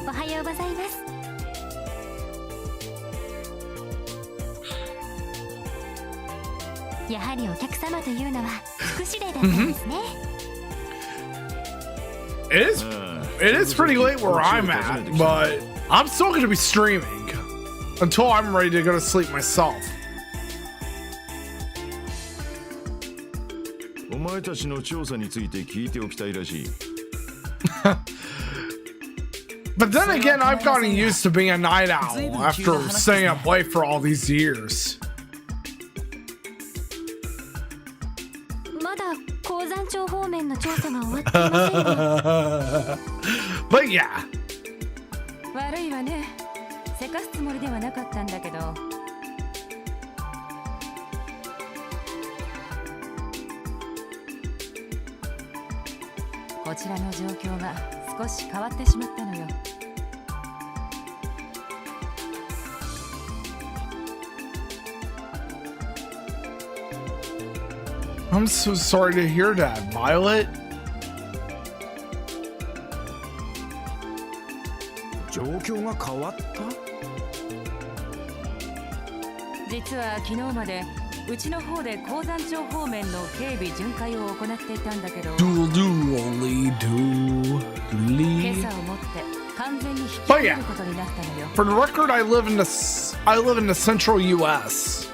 おはようございます。やはりお客様というのは福祉例だったんですね。It is pretty late where I'm at, but I'm still going to be streaming until I'm ready to go to sleep myself. お前たちの調査について聞いておきたいらしい。But then again, I've gotten used to being a night owl after staying up late for all these years. まだ鉱山町方面の調査が終わっていませんが。But yeah. 悪いわね。せかすつもりではなかったんだけど。こちらの状況が少し変わってしまったのよ。I'm so sorry to hear that, Violet. 状況が変わった？実は昨日までうちの方で鉱山町方面の警備巡回を行っていたんだけど、今朝をもって完全に引き上げることになったのよ。For the record, I live in the central U.S.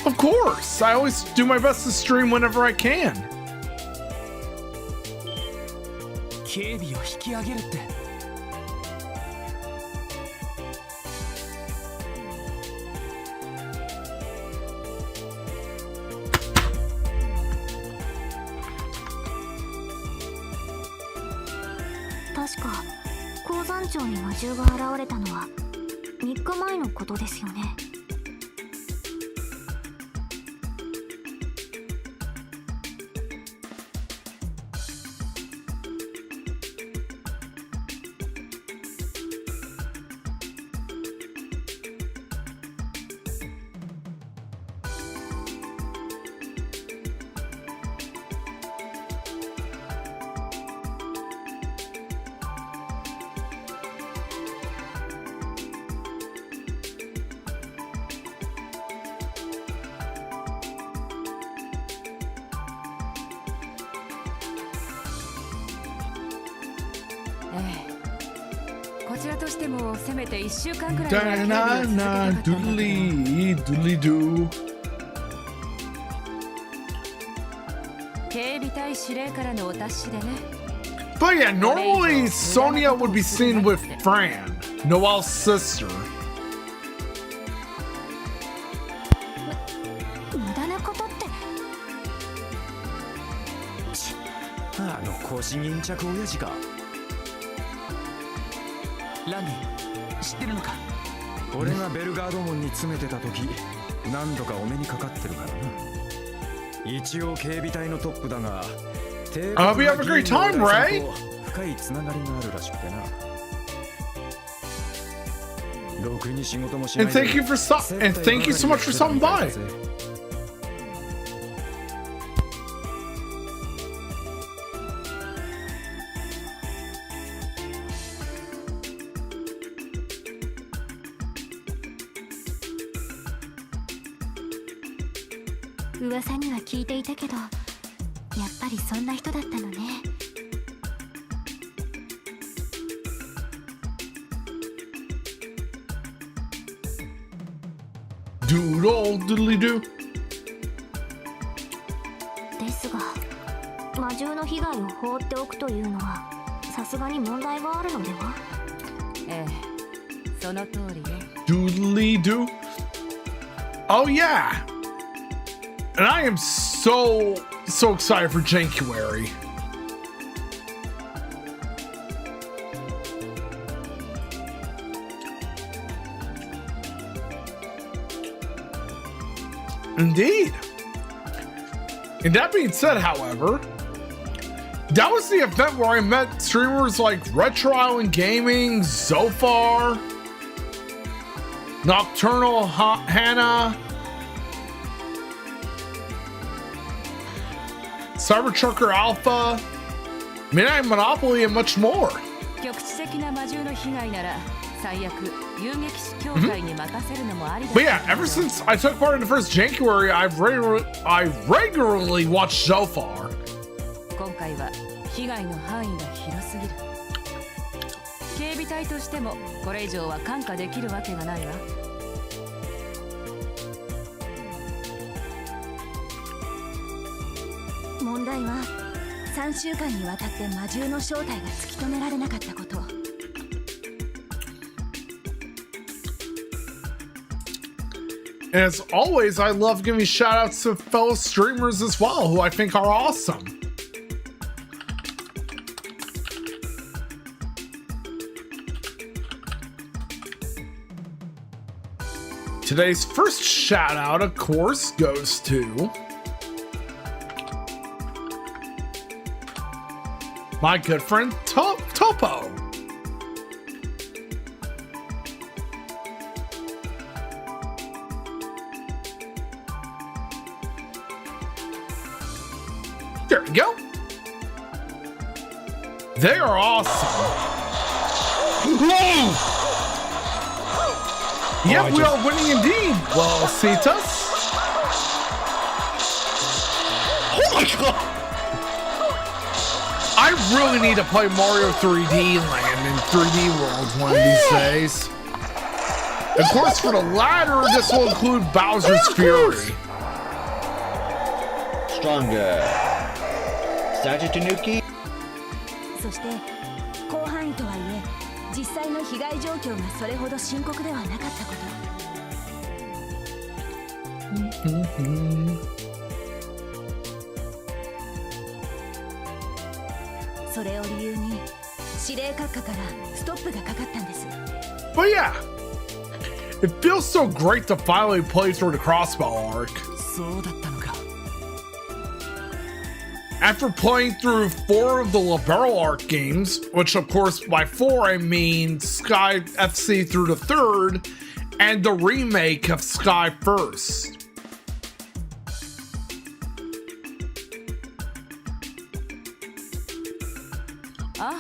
Of course, I always do my best to stream whenever I can. 警備を引き上げるって。確か鉱山町に魔獣が現れたのは3日前のことですよね。こちらとしてもせめて1週間くらいは警備を続けたかったんだけど。警備隊司令からのお達しでね。But yeah, normally Sonia would be seen with Fran, Noelle's sister. 無駄なことって。あの腰巾着親父か。ランディ、知ってるのか？俺がベルガード門に詰めてた時、何度かお目にかかってるからな。一応警備隊のトップだが、Hope you have a great time, Ray. 深いつながりがあるらしくてな。ろくに仕事もしない。And thank you so much for stopping by. 噂には聞いていたけど、やっぱりそんな人だったのね。Doodle doodly doo. ですが、魔獣の被害を放っておくというのはさすがに問題があるのでは？ええ、その通りよ。Doodly doo. Oh yeah. And I am so excited for January. Indeed. And that being said, however, That was the event where I met streamers like Retro Island Gaming, Zofar, Nocturnal Hannah, Cybertrucker Alpha, Midnight Monopoly, and much more. 局地的な魔獣の被害なら最悪遊撃士協会に任せるのもありだ。 But yeah, ever since I took part in the first January, I regularly watched Zofar. 今回は被害の範囲が広すぎる。警備隊としてもこれ以上は看過できるわけがないわ。問題は3週間にわたって魔獣の正体が突き止められなかったこと。 And as always, I love giving shoutouts to fellow streamers as well, who I think are awesome. Today's first shoutout, of course, goes to my good friend Topo. There we go. They are awesome. Yep, we are winning indeed. Well, Cetus. Oh my god! I really need to play Mario 3D Land in 3D World one of these days. Of course, for the latter, this will include Bowser's Fury. Stronger. Sergeant Tanuki. そして広範囲とはいえ実際の被害状況がそれほど深刻ではなかったこと。それを理由に指令閣下からストップがかかったんです。 But yeah, it feels so great to finally play through the crossbow arc. そうだったのか。 After playing through 4 of the Libero arc games, which of course by 4 I mean Sky FC through the 3rd, and the remake of Sky First. ああ、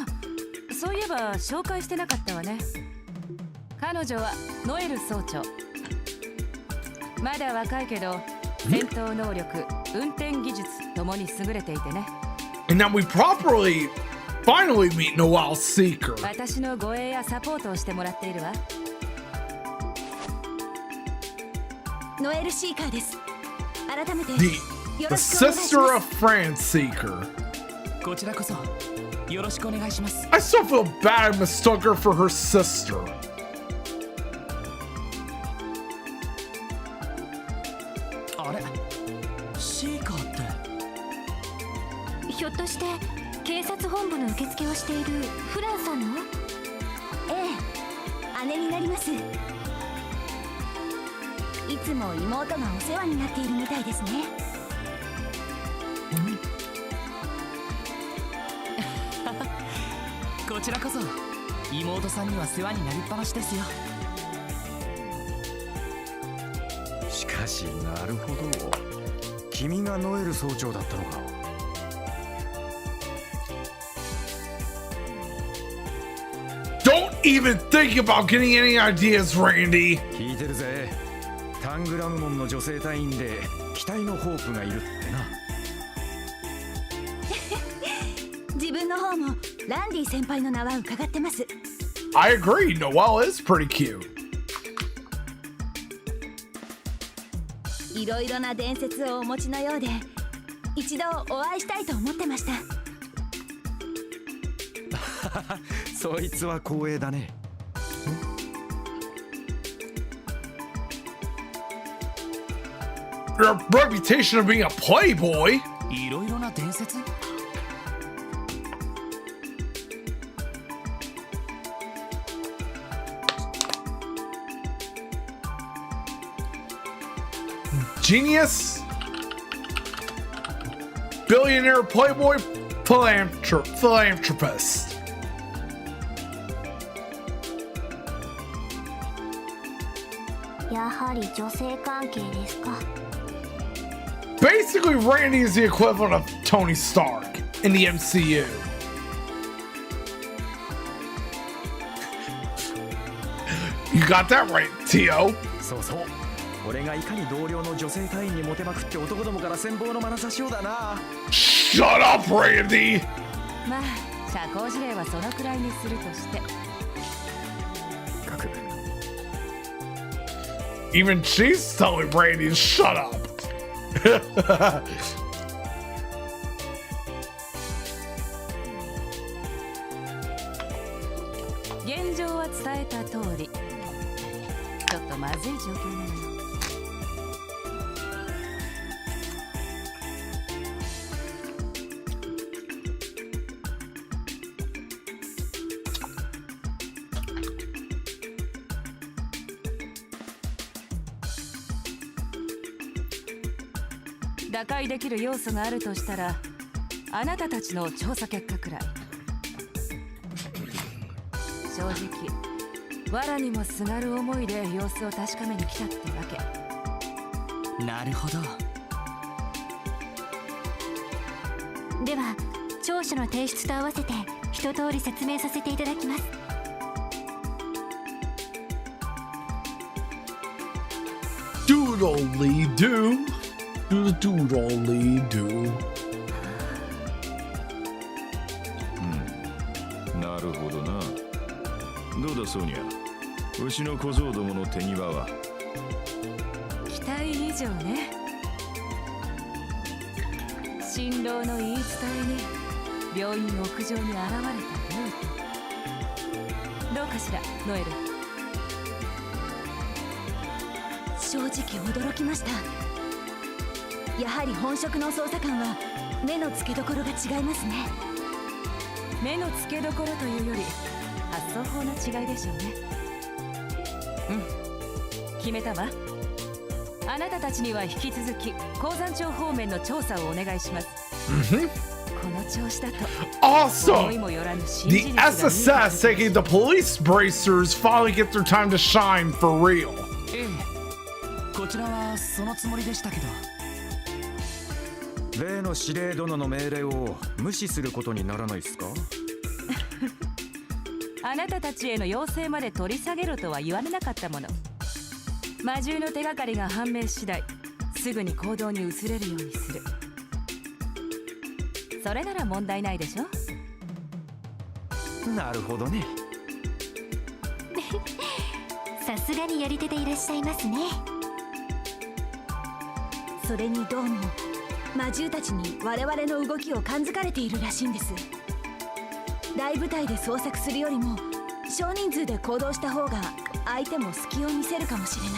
そういえば紹介してなかったわね。彼女はノエル総長。まだ若いけど戦闘能力、運転技術ともに優れていてね。And now we finally meet Noelle Seeker. 私の護衛やサポートをしてもらっているわ。ノエルシーカーです。改めて The よろしくお願いし sister ま of す。 France Seeker. こちらこそよろしくお願いします。 I still feel bad I mistook her for her sister. あれシーカーってひょっとして警察本部の受付をしているフランさんの？ええ、姉になります。いつも妹がお世話になっているみたいですね。こちらこそ妹さんには世話になりっぱなしですよ。しかしなるほど、君がノエル総長だったのか。Don't even think about getting any ideas, Randy. 聞いてるぜ。タングラム門の女性隊員で期待のホープがいるってな。自分の方もランディ先輩の名は伺ってます。 I agree, Noelle is pretty cute. いろいろな伝説をお持ちのようで、一度お会いしたいと思ってました。そいつは光栄だね。Your reputation of being a playboy. いろいろな伝説？ Genius, billionaire playboy, philanthropist. Basically, Randy is the equivalent of Tony Stark in the MCU. You got that right, Tio. そうそう。俺がいかに同僚の女性隊員にモテまくって男どもから羨望の眼差しをだな。Shut up, Randy! まあ社交辞令はそのくらいにするとして。Even she's telling Randy to shut up. 現状は伝えた通り。ちょっとまずい状況なのよ。打開できる要素があるとしたら、あなたたちの調査結果くらい。正直藁にもすがる思いで様子を確かめに来たってわけ。なるほど。では調書の提出と合わせて一通り説明させていただきます。Doodly doo. Doodly doo. なるほどな。どうだソニア、うちの小僧どもの手際は。期待以上ね。新郎の言い伝えに病院屋上に現れたルート。どうかしらノエル。正直驚きました。やはり本職の捜査官は目の付けどころが違いますね。目の付けどころというより発想法の違いでしょうね。決めたわ。あなたたちには引き続き鉱山町方面の調査をお願いします。この調子だと Also, the SSS taking the police bracers finally get their time to shine for real. こちらはそのつもりでしたけど。例の司令殿の命令を無視することにならないですか？あなたたちへの要請まで取り下げろとは言われなかったもの。魔獣の手がかりが判明次第、すぐに行動に移れるようにする。それなら問題ないでしょ。なるほどね。さすがにやり手でいらっしゃいますね。それにどうも魔獣たちに我々の動きを感づかれているらしいんです。大部隊で捜索するよりも少人数で行動した方が相手も隙を見せるかもしれない。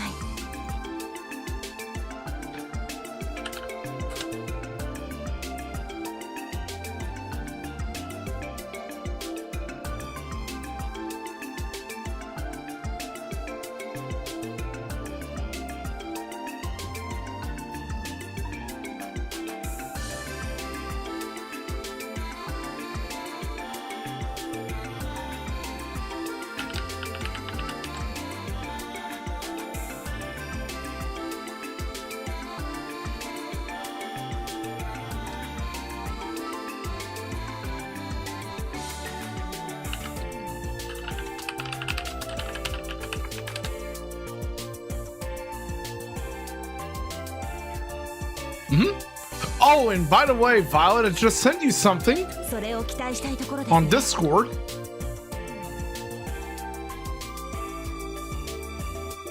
Oh, and by the way, Violet, I just sent you something それを期待したいところです。 on Discord.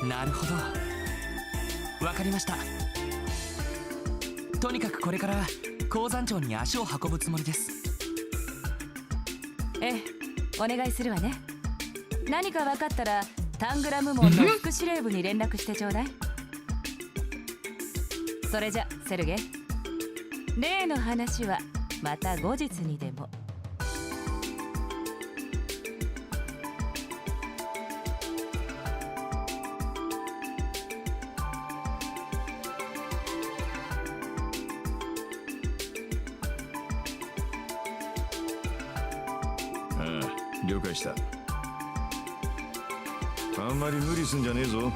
なるほど。わかりました。とにかくこれから鉱山町に足を運ぶつもりです。ええ、お願いするわね。何か分かったらタングラム門の副司令部に連絡してちょうだい。それじゃセルゲ、例の話はまた後日にでも。ああ、了解した。あんまり無理すんじゃねえぞ。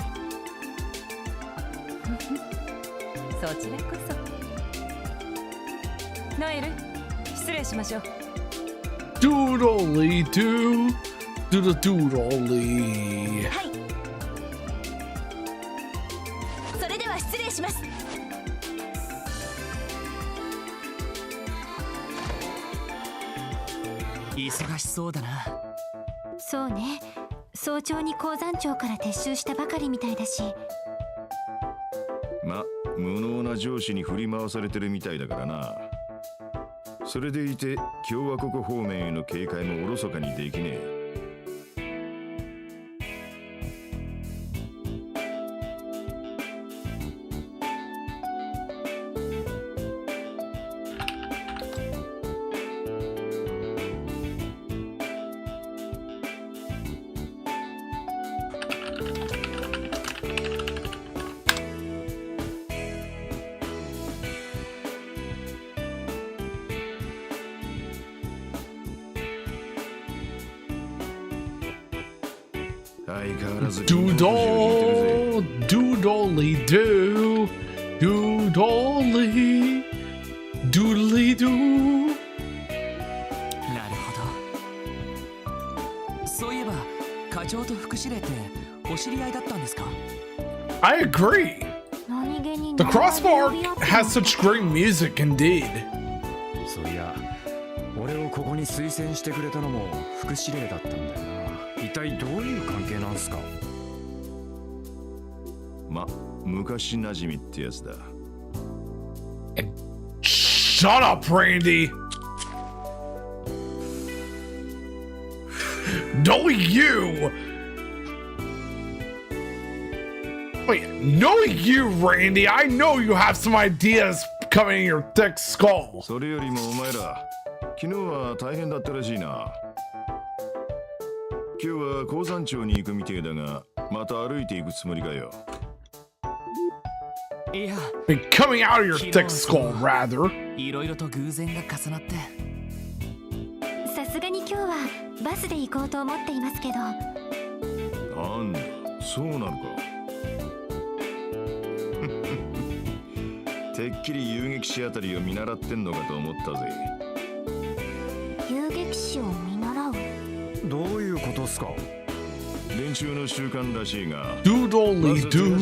そちらこそ。ノエル、失礼しましょう。Doodly doo, doodle doodly. はい。それでは失礼します。忙しそうだな。そうね、早朝に鉱山庁から撤収したばかりみたいだし。ま、無能な上司に振り回されてるみたいだからな。それでいて共和国方面への警戒もおろそかにできねえ。Doodle, doodly doo, doodly, doodly doo. なるほど。そういえば課長と副司令ってお知り合いだったんですか？ I agree. The Crossbar has such great music indeed. そういや、俺をここに推薦してくれたのも副司令だったんだよな。一体どういう関係なんすか？ま、昔馴染みってやつだ。Shut up, Randy. Knowing you. Wait, knowing you, Randy, I know you have some ideas coming in your thick skull. それよりもお前ら、昨日は大変だったらしいな。今日は鉱山町に行くみてえだが、また歩いていくつもりかよ。いや、 coming out of your thick skull, rather. いろいろと偶然が重なって。さすがに今日はバスで行こうと思っていますけど。なんだ、そうなのか。てっきり遊撃士あたりを見習ってんのかと思ったぜ。遊撃士を見習う？どういうことっすか？練習の習慣らしいが、 Doodly doo,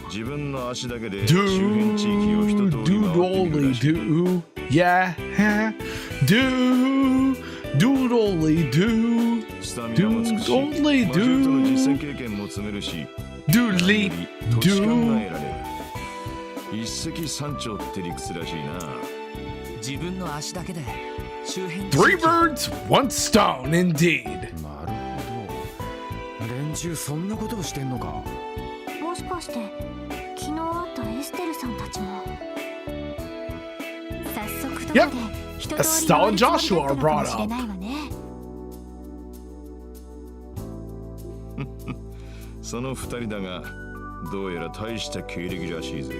自分の足だけで周辺地域を一通り回っていくらしい。 Doodly doo, yeah, doodly doo, スタミナもつくし、魔獣との実戦経験も積めるし、 doodly 土地勘が doo. 得られる。一石三鳥って理屈らしいな。自分の足だけで周辺 Three birds, one stone, indeed. なるほど。連中そんなことをしてんのか。もしかして昨日会ったエステルさんたちも。早速とこで一通り Estelle and Joshua are brought かもしれ up. ないわね。その二人だが、どうやら大した経歴らしいぜ。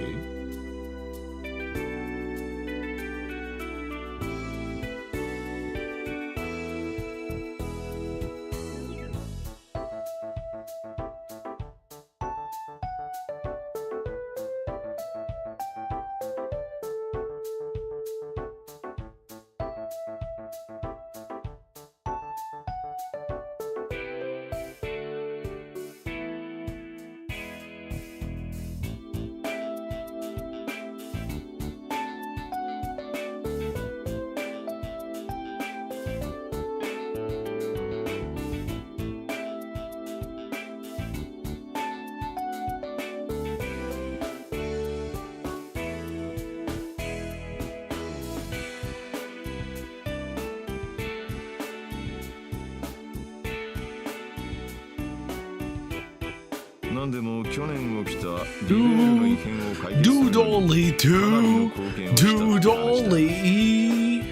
なんでも去年起きたリベールの異変を解決するのに Doodly かなりの doo, 貢献をしたって話だ。 doodly. リ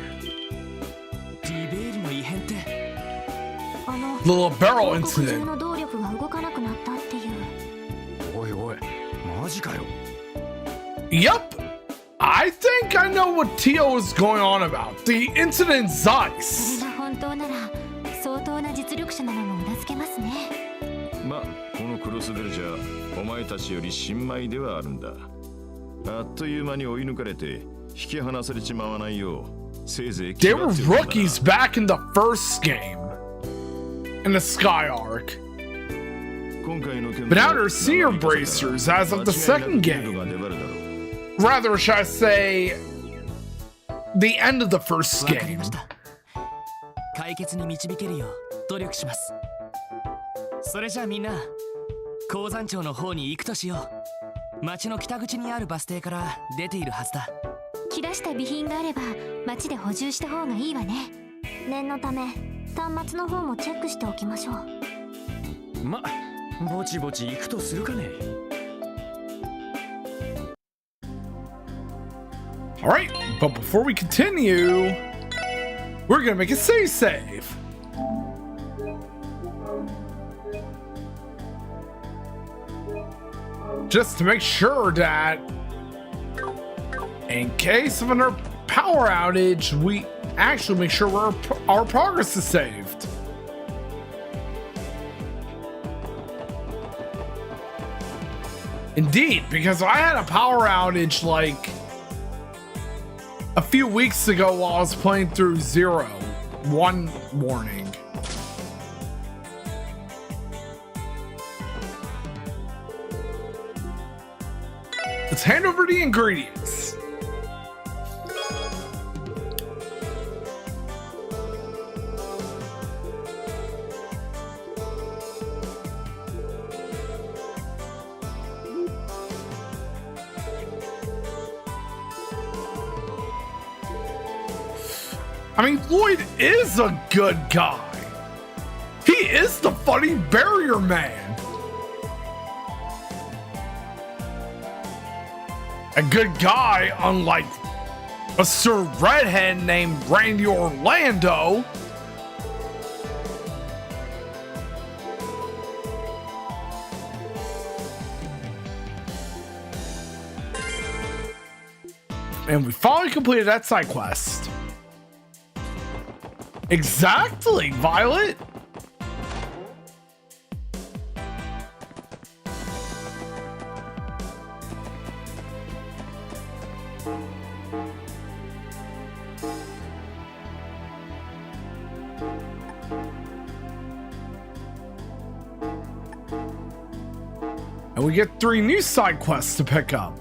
ベールの異変って。Little barrel 王国中 incident. の動力が動かなくなったっていう。おいおい、マジかよ。 Yep. I think I know what Tio is going on about. The incident それ Zeiss. が本当なら力者なのもうなずけますね。ま、このクロスベルじゃお前たちより新米ではあるんだ。あっという間に追い抜かれて引き離されちまわないようせいぜい気 They が were 強くな。 rookies back in the first game in the Sky Arc. 今回の件 But now they're で senior 名前に bracers as of the 間違いなく second ギルド game. が粘るだろう。 Rather, should I say, the end of the first わかり game. ました。解決に導けるよう努力します。それじゃあみんな鉱山町の方に行くとしよう。町の北口にあるバス停から出ているはずだ。切らした備品があれば町で補充した方がいいわね。念のため端末の方もチェックしておきましょう。ま、ぼちぼち行くとするかね。Alright, but before we continue, we're gonna make a save. Just to make sure that in case of another power outage, we actually make sure our progress is saved. Indeed, because I had a power outage like a few weeks ago while I was playing through Zero one morning. Let's hand over the ingredients. I mean, Lloyd is a good guy. He is the funny barrier man. A good guy, unlike a Sir Redhead named Randy Orlando. And we finally completed that side quest. Exactly, Violet. And we get 3 new side quests to pick up.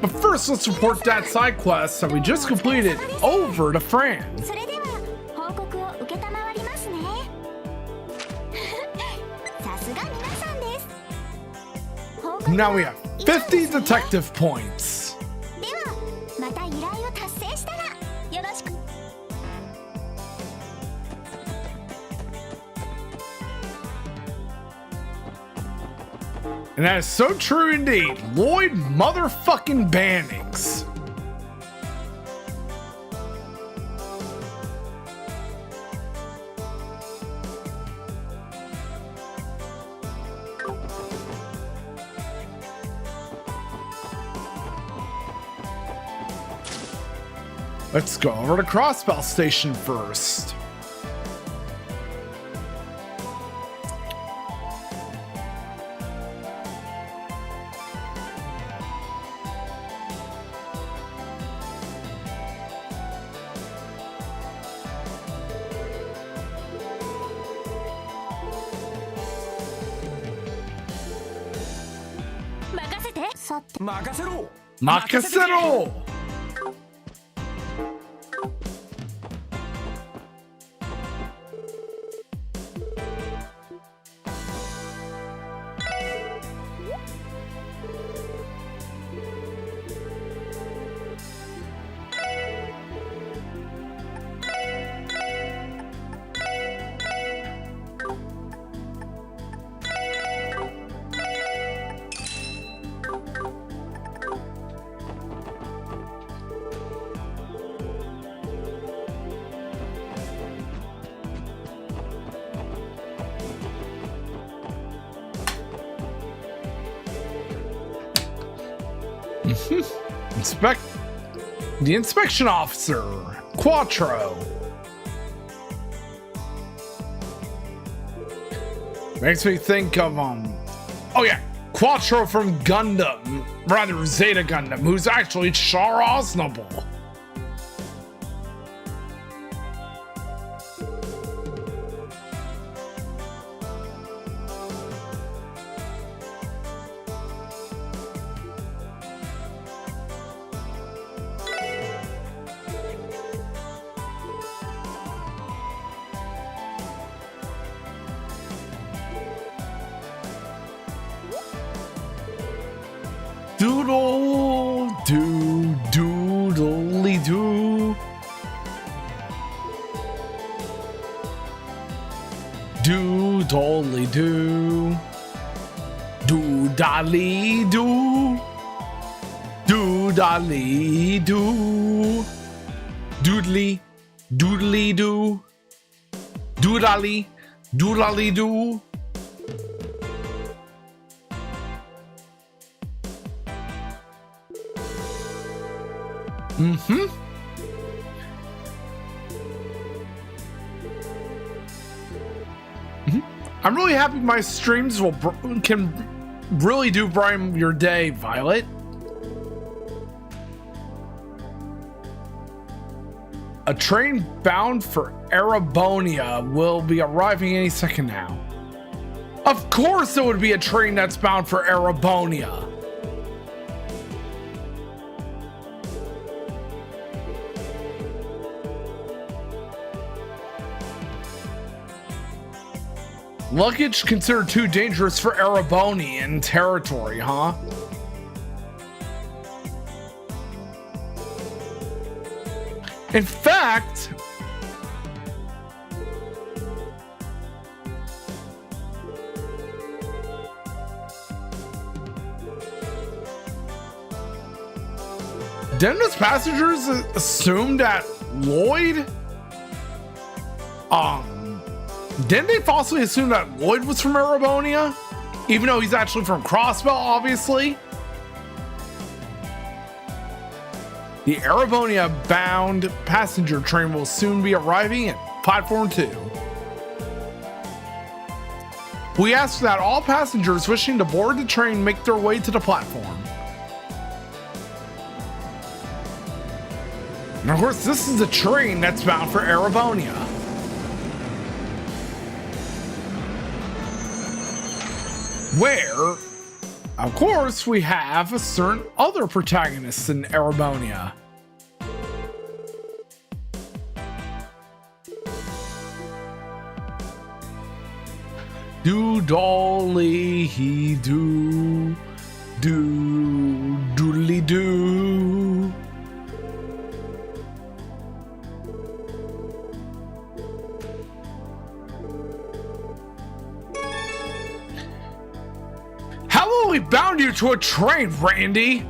But first, let's report that side quest that we just completed over to Fran. それでは報告を受けたまわりますね。さすが皆さんです。報告 Now we have 以上ですね。 50 detective points. ではまた依頼を達成したらよろしく。 And that is so true indeed. Lloyd motherfucking Bannings. Let's go over to Crossbell Station first. Makasero! Makasero! The inspection officer, Quattro. Makes me think of oh yeah, Quattro from Gundam, rather Zeta Gundam, who's actually Char Aznable. Doodle doo doodly doo. Doodly doo. Doodly doo. Doodly doo. Doodly doodly doo. Doodly doodly doo. I'm really happy my streams can really do brighten your day, Violet. A train bound for Arabonia will be arriving any second now. Of course there would be a train that's bound for Arabonia. Luggage considered too dangerous for Erebonian territory, huh? In fact, didn't those passengers assume that Lloyd, didn't they falsely assume that Lloyd was from Erebonia? Even though he's actually from Crossbell, obviously. The Erebonia bound passenger train will soon be arriving at platform 2. We ask that all passengers wishing to board the train make their way to the platform. And of course, this is a train that's bound for Erebonia. Where, of course, we have a certain other protagonists in Erebonia. Do dolly he do doodly do. How will we bound you to a train, Randy?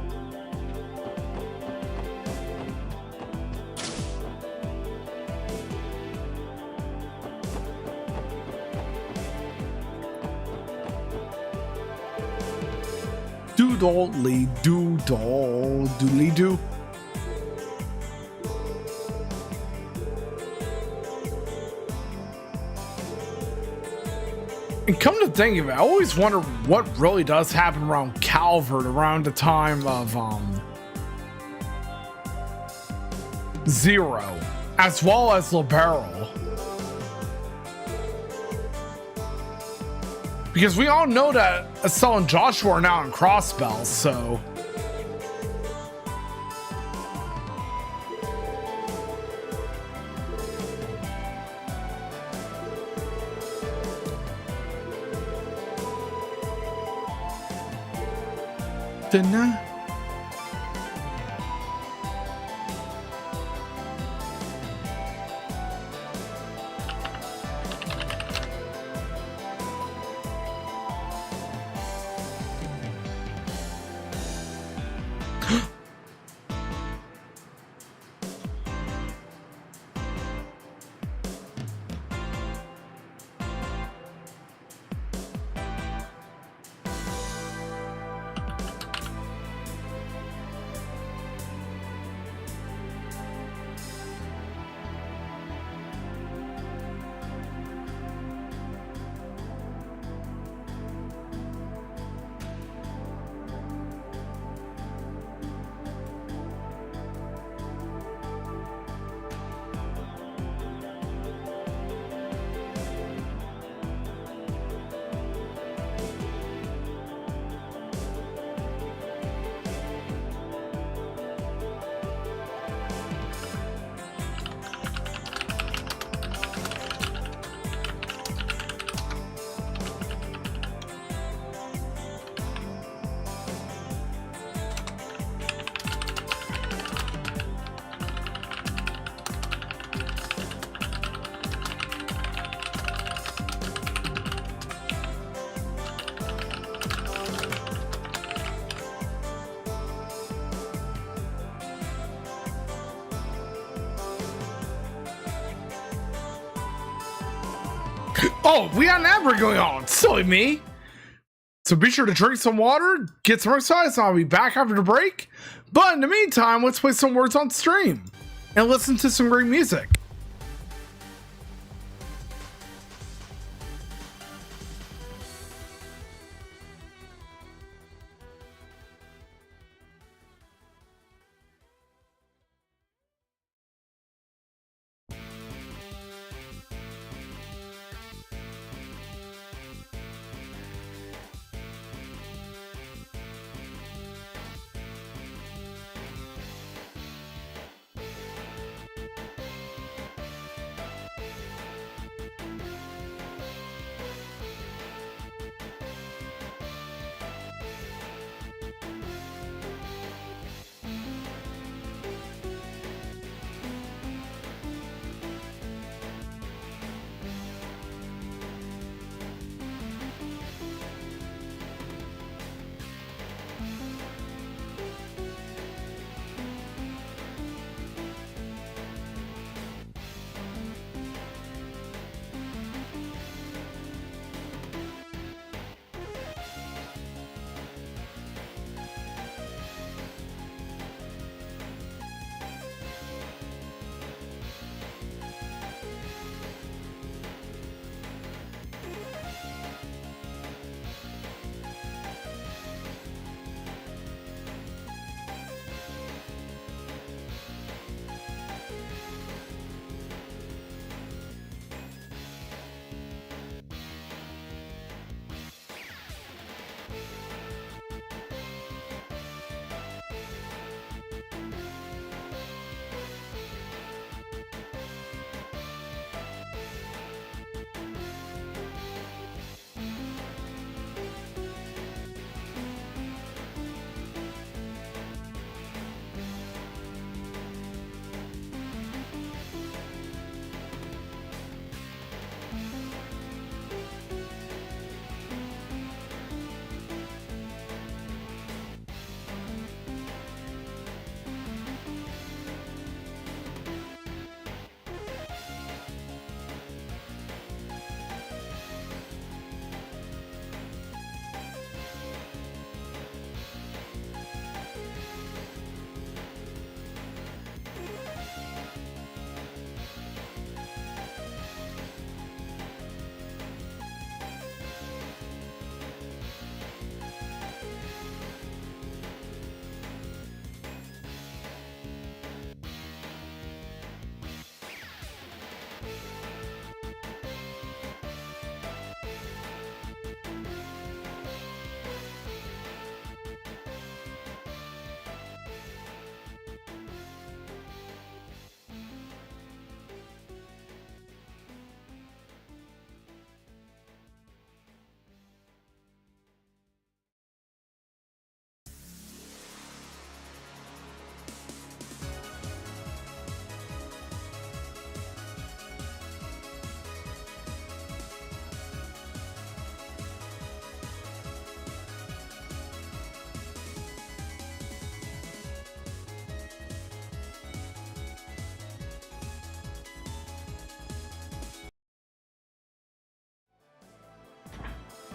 Doodly doodle doodly doo. And come to think of it, I always wonder what really does happen around Calvert around the time of Zero, as well as Liberal. Because we all know that Estelle and Joshua are now in Crossbell, so. Didn't Oh, we got an ad break going on. Silly me. So be sure to drink some water, get some exercise, and I'll be back after the break. But in the meantime, let's play some words on stream and listen to some great music.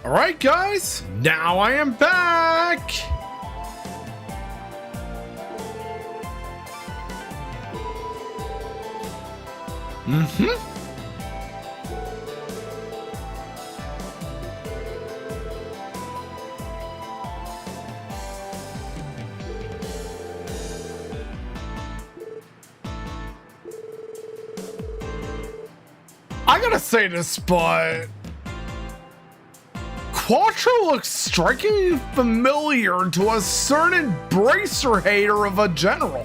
All right, guys, now I am back. I gotta say this, but Quattro looks strikingly familiar to a certain bracer hater of a general.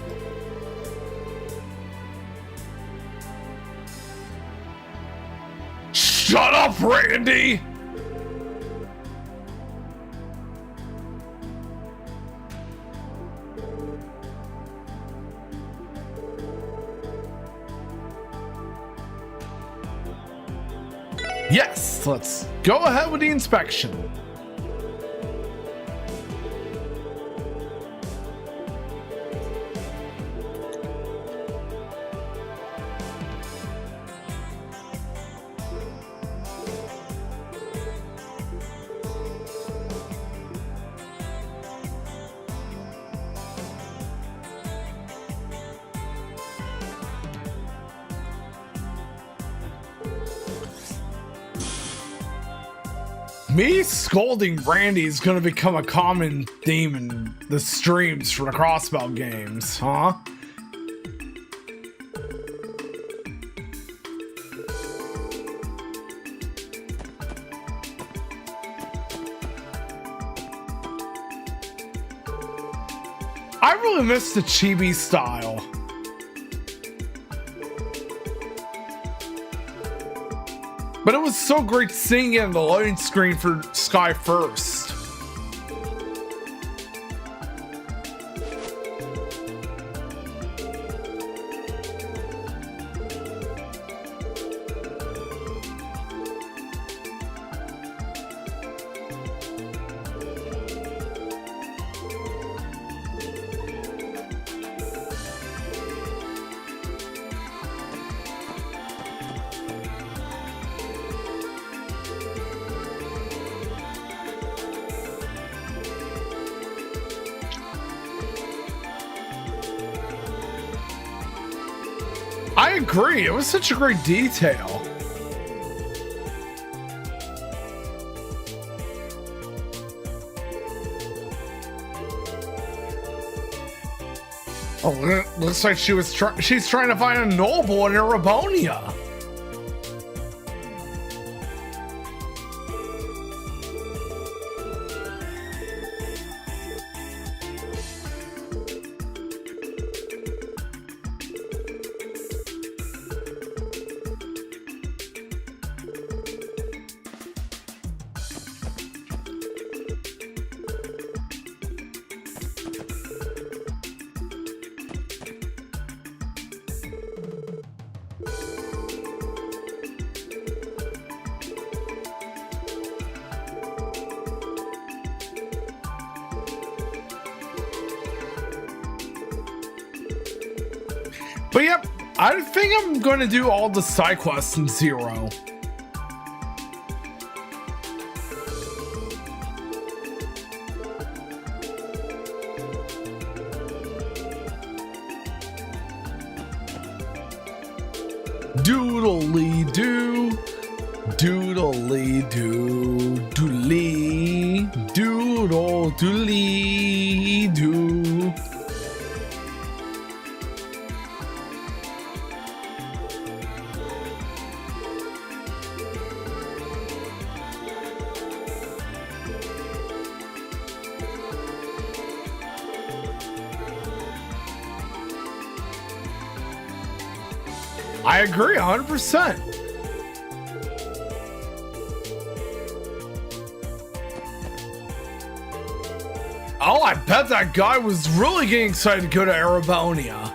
Shut up, Randy! Yes, let's go ahead with the inspection. Me scolding Randy is going to become a common theme in the streams for the Crossbow games, huh? I really miss the chibi style. But it was so great seeing it on the loading screen for Sky First. I agree, it was such a great detail. Oh, looks like she's trying to find a noble in Erebonia. But yep, I think I'm going to do all the side quests in Zero. Doodly-doo, doodly-doo, doodly, doodle, doodly-doo. I agree 100%. Oh, I bet that guy was really getting excited to go to Erebonia.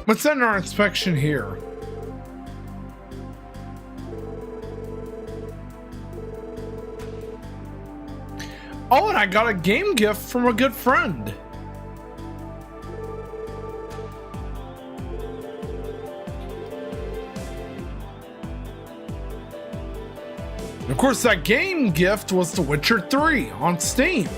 What's under our inspection here? Oh, and I got a game gift from a good friend. course, that game gift was The Witcher 3 on Steam.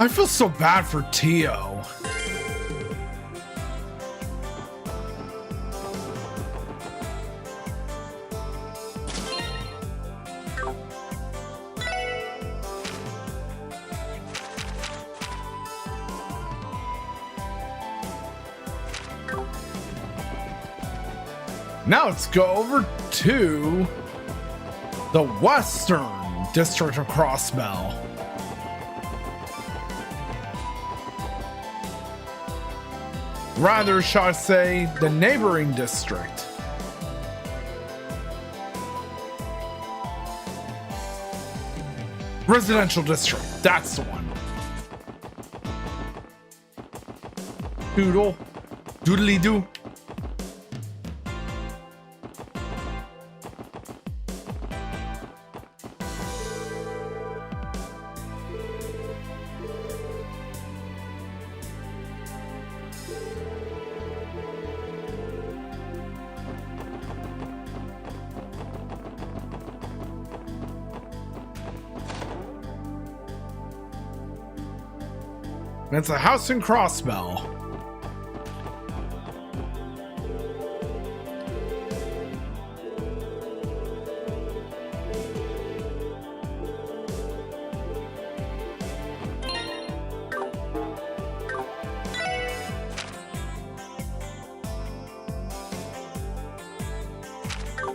I feel so bad for Tio. Now let's go over to the Western District of Crossbell. Rather, shall I say, the neighboring district. Residential district, that's the one. Doodle, doodly doo. It's a house in Crossbell.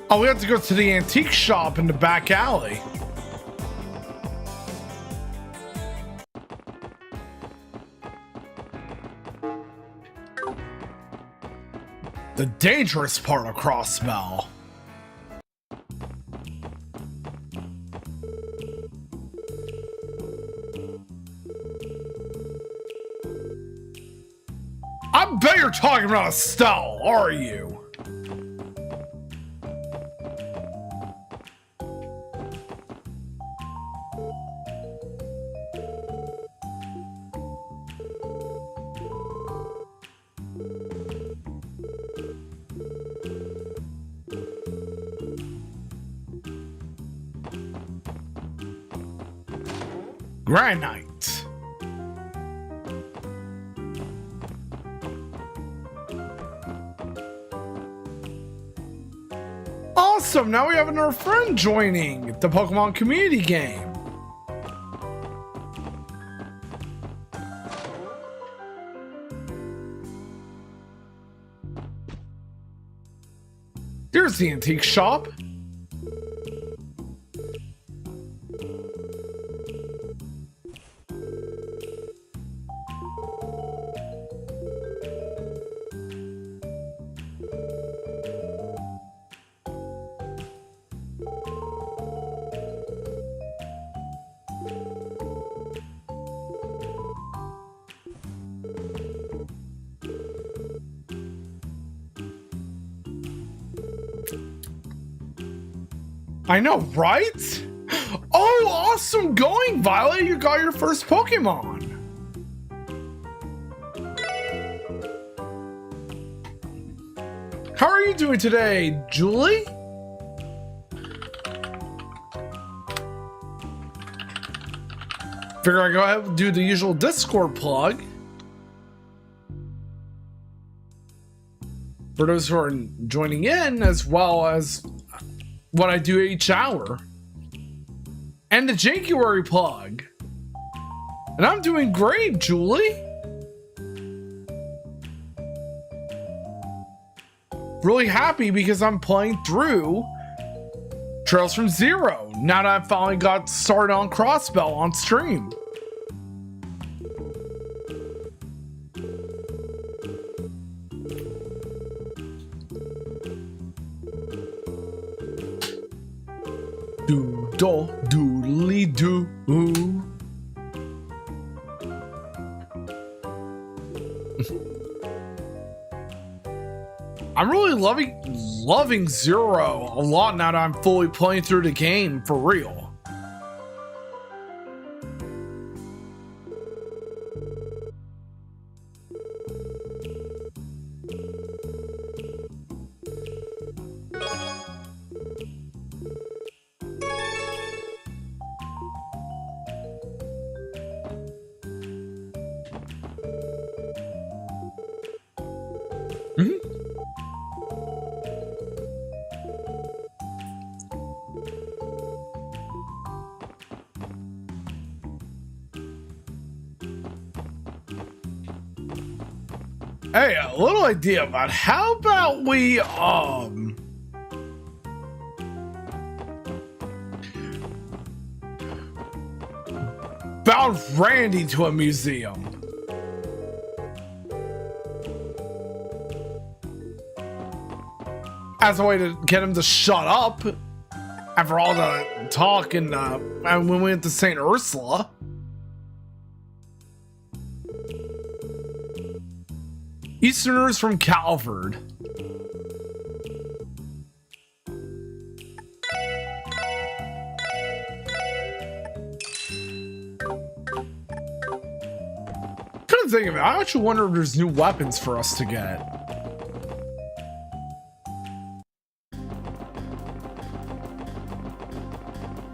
Oh, we have to go to the antique shop in the back alley. The dangerous part of Crossbell. I bet you're talking about Estelle, are you? Granite. Awesome, now we have another friend joining the Pokemon community game. Here's the antique shop. I know, right? Oh, awesome going, Violet. You got your first Pokemon. How are you doing today, Julie? Figure I go ahead and do the usual Discord plug. For those who are joining in, as well as what I do each hour. And the January plug. And I'm doing great, Julie. Really happy because I'm playing through Trails from Zero now that I finally got started on Crossbell on stream. Doodle doodly doo. I'm really loving Zero a lot now that I'm fully playing through the game for real. Hey, a little idea about how about we bound Randy to a museum. As a way to get him to shut up after all the talk and when we went to St. Ursula. Easterners from Calvard. Couldn't think of it. I actually wonder if there's new weapons for us to get.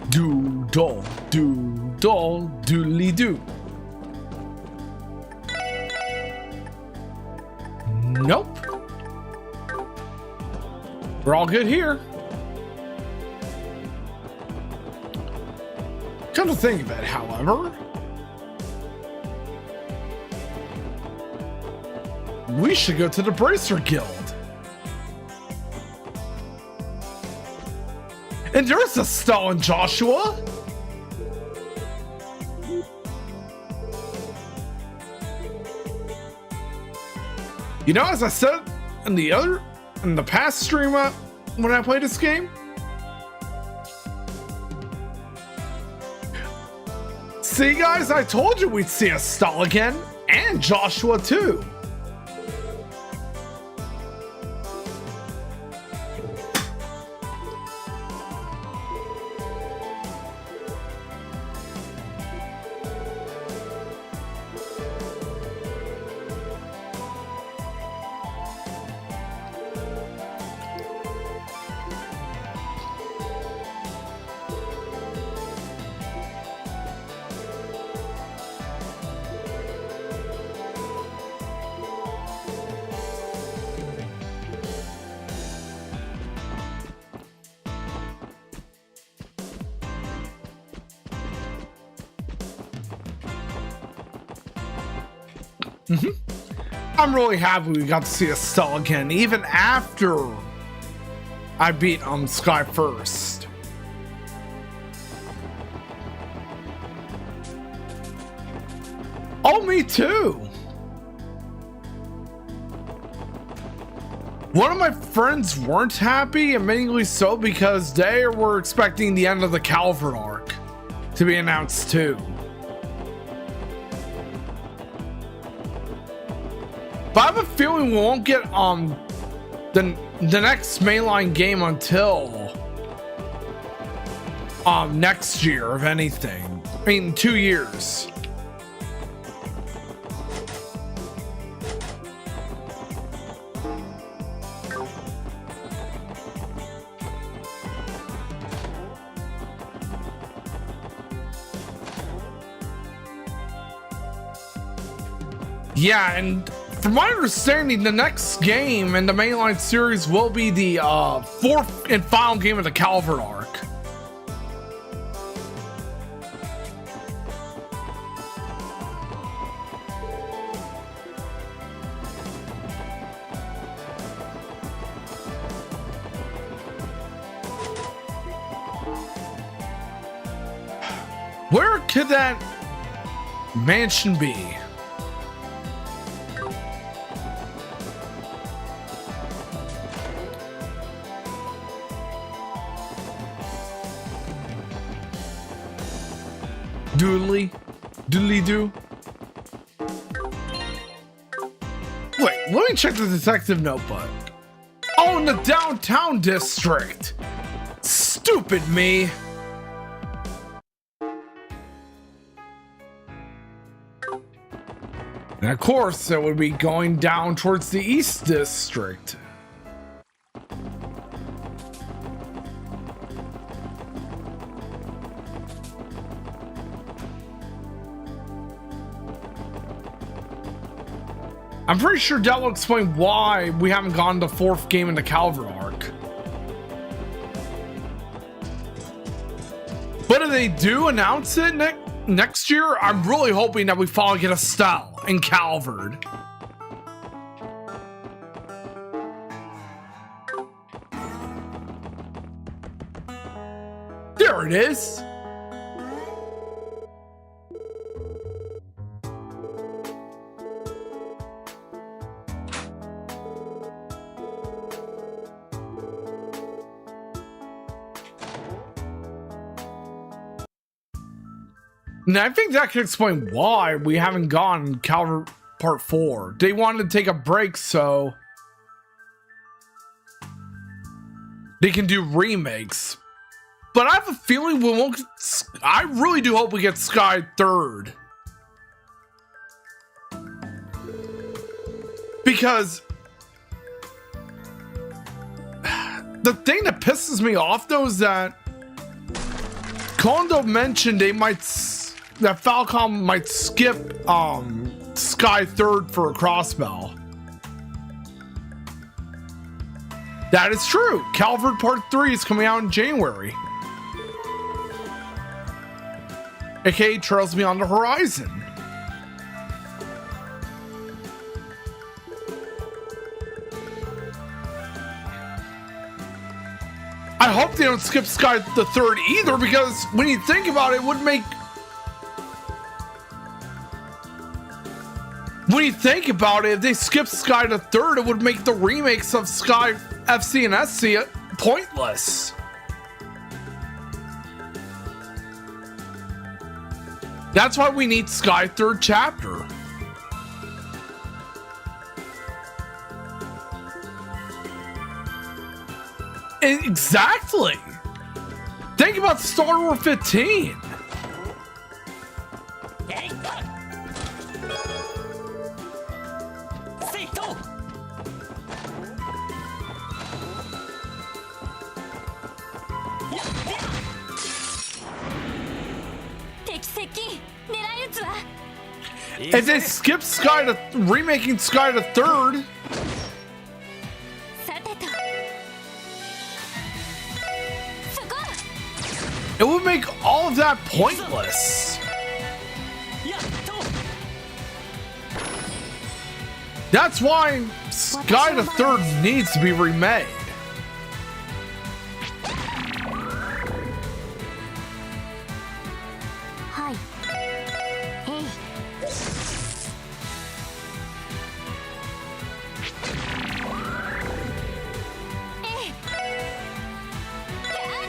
Do-do, do-do, doodly-doo. Nope. We're all good here. Come to think of it, however, we should go to the Bracer Guild. And there's Estelle and Joshua. You know, as I said in the past stream when I played this game, see guys, I told you we'd see Estelle again, and Joshua too. I'm really happy we got to see Estelle again, even after I beat Sky first. Oh, me too. One of my friends weren't happy, admittingly so, because they were expecting the end of the Calvert arc to be announced too. But I have a feeling we won't get the next mainline game until next year, if anything. I mean, 2 years. Yeah, and from my understanding, the next game in the mainline series will be the fourth and final game of the Calvert arc. Where could that mansion be? Doodly-doo. Wait, let me check the detective notebook. Oh, in the downtown district. Stupid me. And of course, it would be going down towards the East District. I'm pretty sure that will explain why we haven't gone to 4th game in the Calvert arc. But if they do announce it next year, I'm really hoping that we finally get Estelle in Calvert. There it is. And I think that could explain why we haven't gone Calvert Part 4. They wanted to take a break so they can do remakes. But I have a feeling we won't. I really do hope we get Sky 3rd. Because the thing that pisses me off though is that Kondo mentioned that Falcom might skip Sky 3rd for a crossbell. That is true. Calvert Part 3 is coming out in January. AKA Trails Beyond the Horizon. I hope they don't skip Sky the 3rd either, because when you think about it, it would make... When you think about it, if they skip Sky the 3rd, it would make the remakes of Sky FC and SC pointless. That's why we need Sky 3rd chapter. Exactly. Think about Star Wars 15. If they skip Sky to remaking Sky to 3rd, it would make all of that pointless. That's why Sky to 3rd needs to be remade.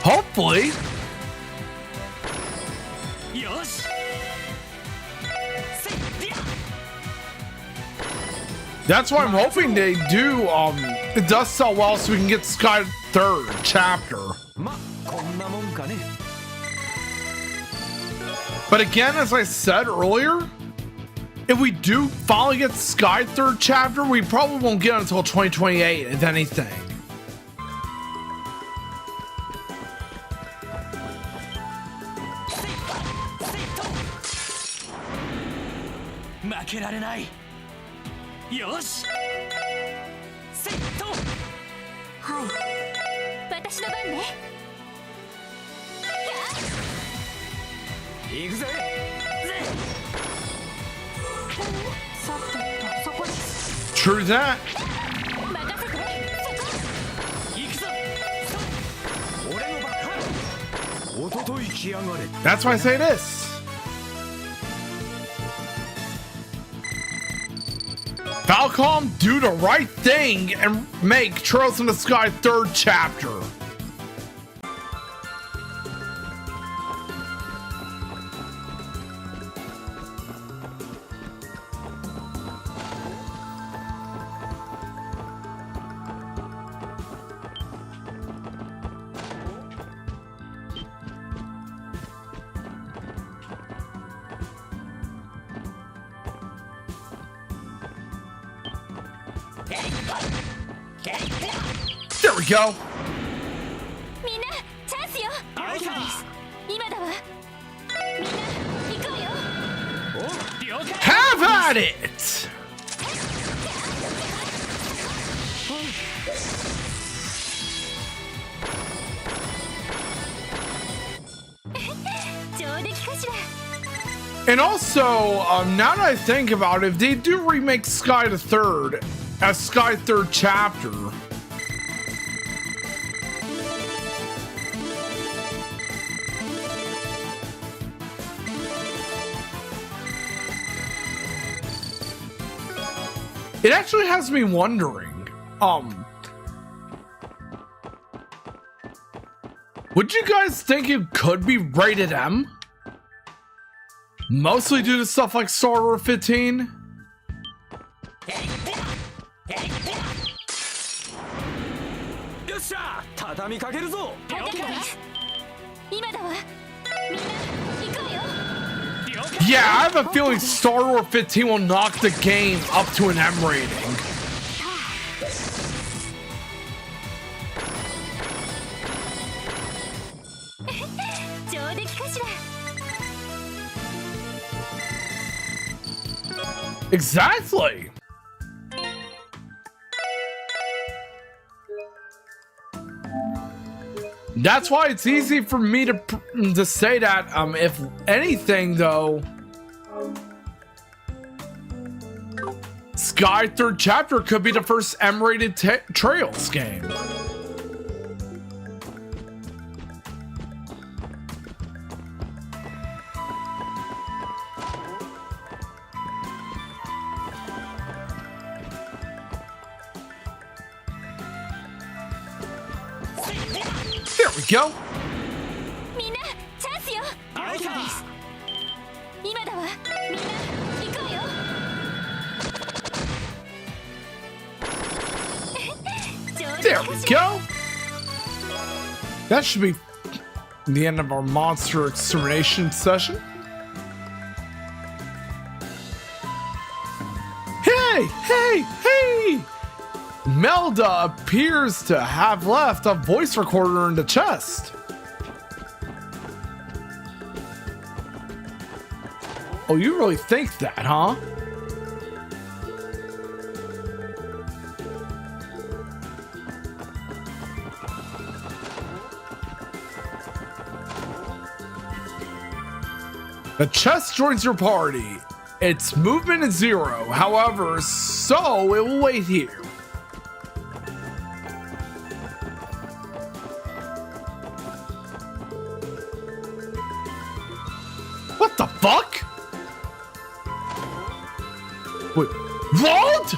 Hopefully. That's why I'm hoping they do, it does sell well so we can get Sky 3rd chapter. But again, as I said earlier, if we do finally get Sky 3rd chapter, we probably won't get it until 2028, if anything. True that. That's why I say this. Falcom, do the right thing and make Trails in the Sky 3rd chapter. There we go. みんなチャンスよ。今だわ。みんな行こうよ。 Have at it. 上出来かしら。 And also, now that I think about it, if they do remake Sky the Third as Sky Third Chapter, it actually has me wondering, would you guys think it could be rated M? Mostly due to stuff like Star Wars 15? Yeah, I have a feeling Star Wars 15 will knock the game up to an M rating. Exactly. That's why it's easy for me to say that. If anything, though, Sky Third Chapter could be the first M-rated Trails game. There we go. みんなチャンスよ。今だわ。みんな行こうよ。 There we go. That should be the end of our monster extermination session. Hey, hey, hey! Melda appears to have left a voice recorder in the chest. Oh, you really think that, huh? The chest joins your party. Its movement is 0, however, so it will wait here. What the fuck? Wait, what?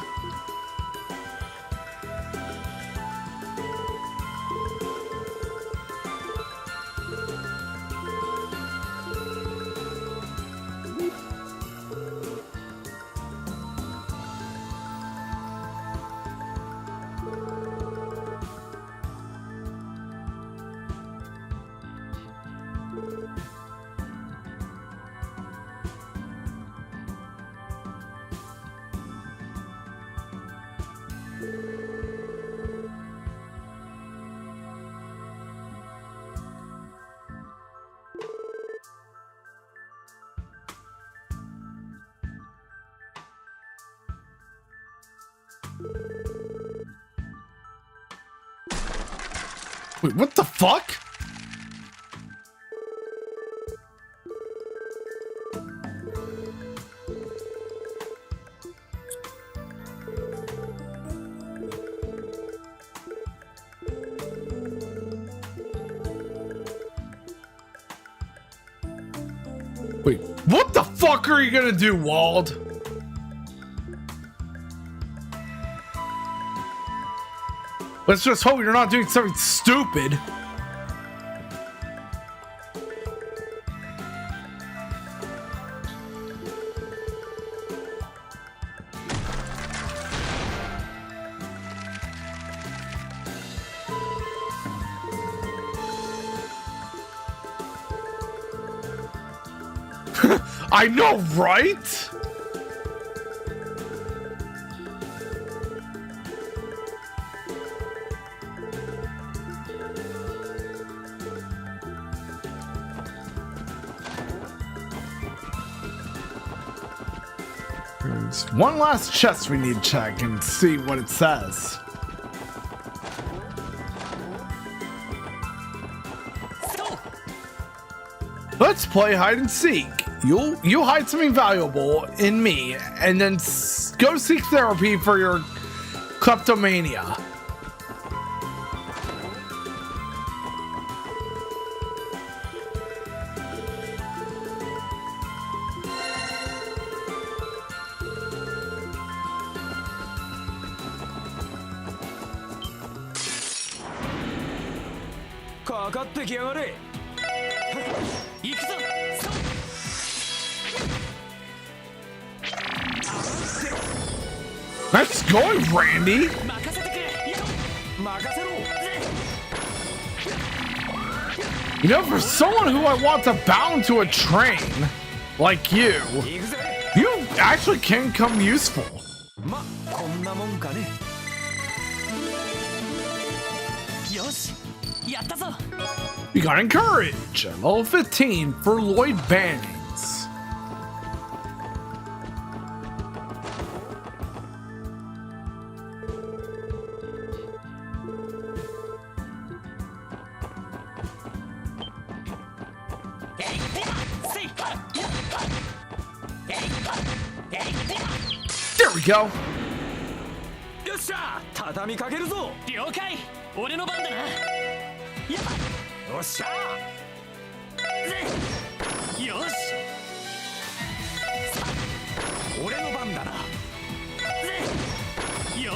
Wait, what the fuck? Wait, what the fuck are you gonna do, Wald? Let's just hope you're not doing something stupid. I know, right? There's one last chest we need to check and see what it says. Let's play hide and seek. You hide something valuable in me, and then go seek therapy for your kleptomania. Let's go, Randy. You know, for someone who I want to bound to a train like you actually can come useful. You got encourage at level 15 for Lloyd Bannings. There we go. よっしゃ畳みかけるぞ了解俺の番だなよっしゃよし俺の番だなよ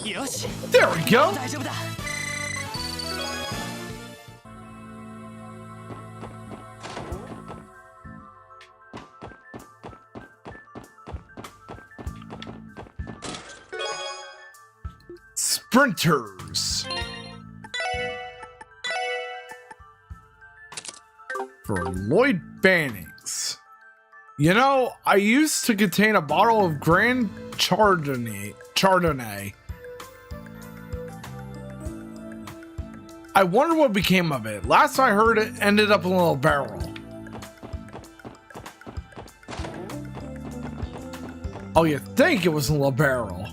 しよし There we go. 大丈夫だSprinters. For Lloyd Bannings. You know, I used to contain a bottle of Grand Chardonnay. I wonder what became of it. Last I heard, it ended up in a little barrel. Oh, you think it was in a little barrel?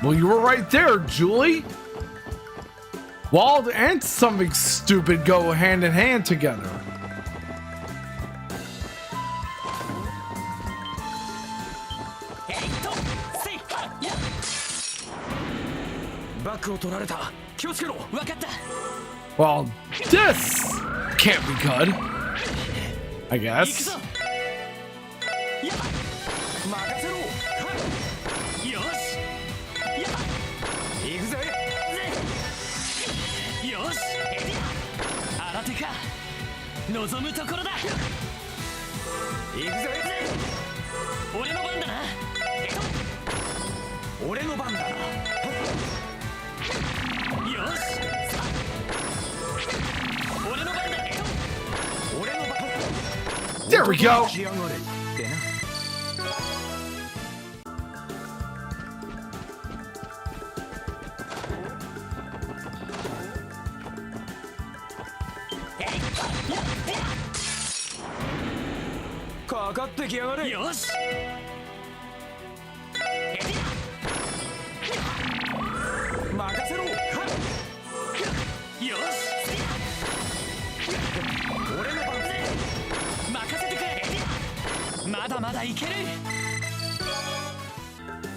Well, you were right there, Julie. Wild and something stupid go hand in hand together. Well, this can't be good, I guess. There we go.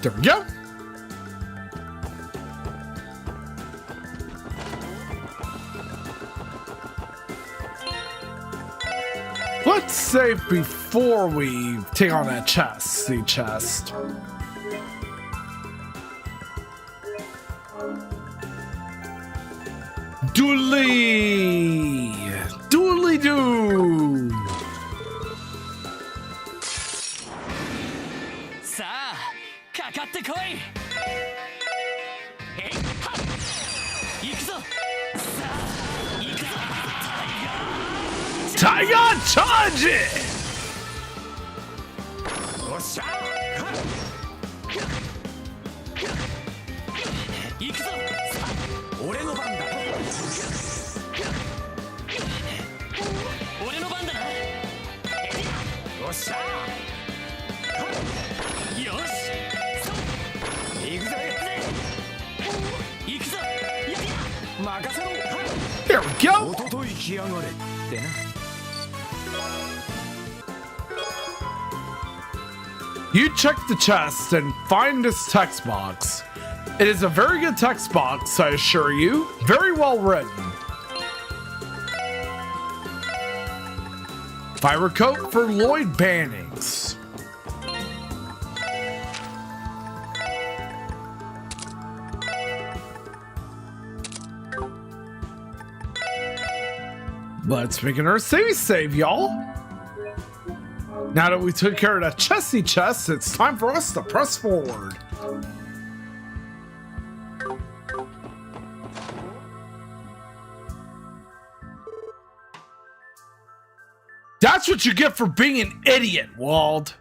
There we go. Let's save before we take on that chest, the chest. Doodly! Doodly doo! Tiger charge it! 行くぞ。俺の番だ。俺の番だな。よっしゃー。よし。行くぞ。行くぞ。任せろ。 Here we go. おととい来やがれってな。 You check the chest and find this text box. It is a very good text box, I assure you. Very well written. Fiber coat for Lloyd Bannings. Let's make another save, y'all. Now that we took care of that chesty chest, it's time for us to press forward. That's what you get for being an idiot, Wald.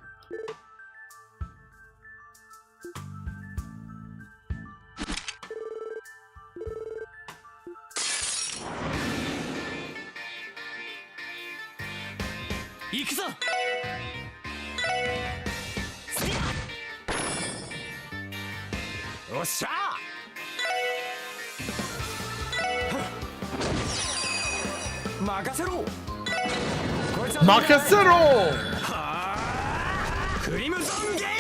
Makasero! Crimson Gale!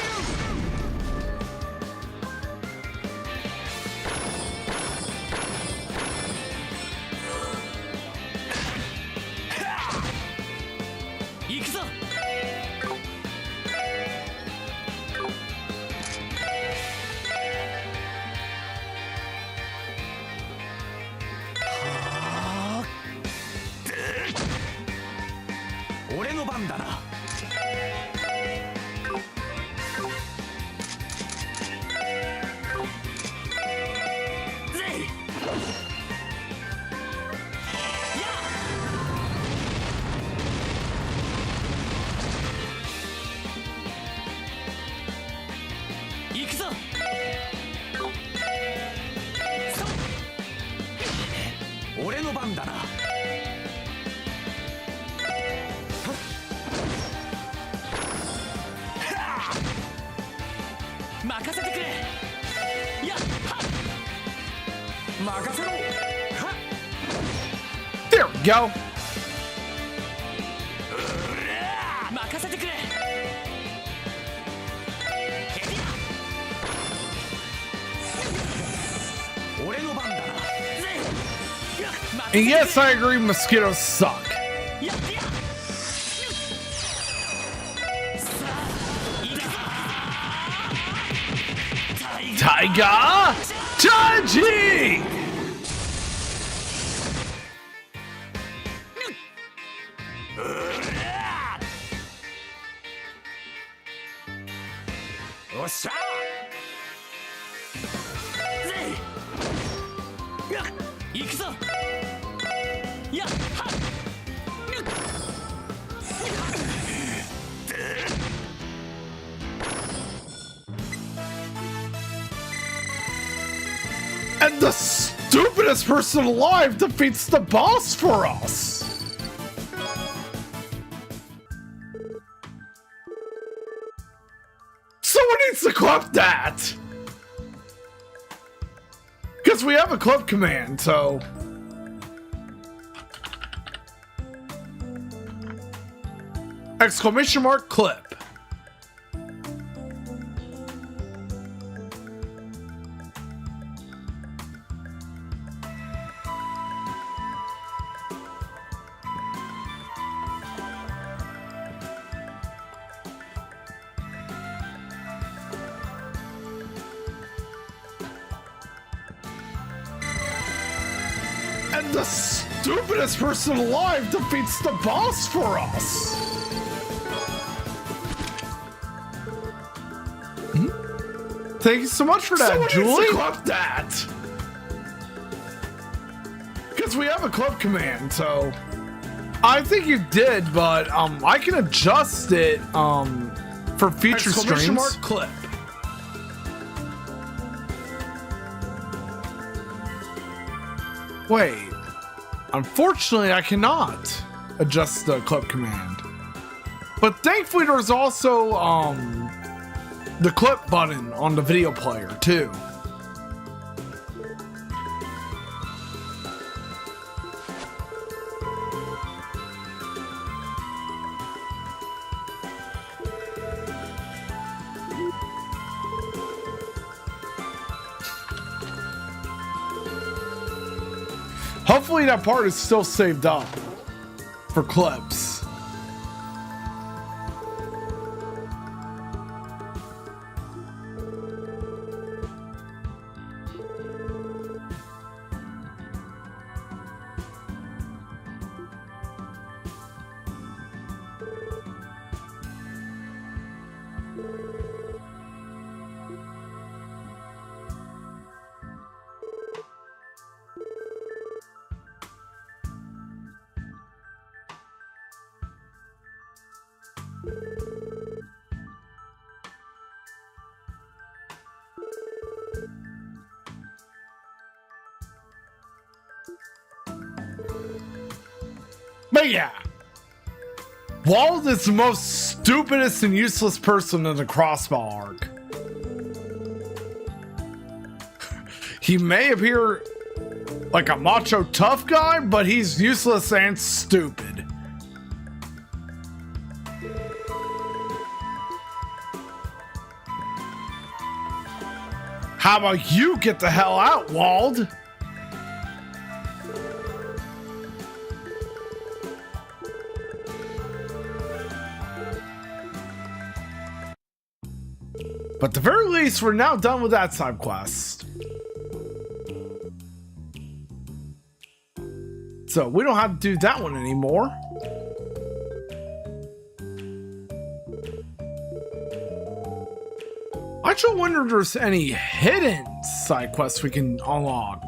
There we go. And yes, I agree, mosquitoes suck. Tiger Taiji! And the stupidest person alive defeats the boss for us! Someone needs to clip that! Because we have a clip command, so... Exclamation mark clip. And the stupidest person alive defeats the boss for us! Thank you so much for that, Someone Julie! needs to clip that! Because we have a clip command, so... I think you did, but I can adjust it for future streams. Mark clip. Wait. Unfortunately, I cannot adjust the clip command. But thankfully, there's also the clip button on the video player too. Hopefully that part is still saved up for clips. But yeah, Wald is the most stupidest and useless person in the Crossbow arc. He may appear like a macho tough guy, but he's useless and stupid. How about you get the hell out, Wald? But at the very least, we're now done with that side quest. So we don't have to do that one anymore. I just wonder if there's any hidden side quests we can unlock.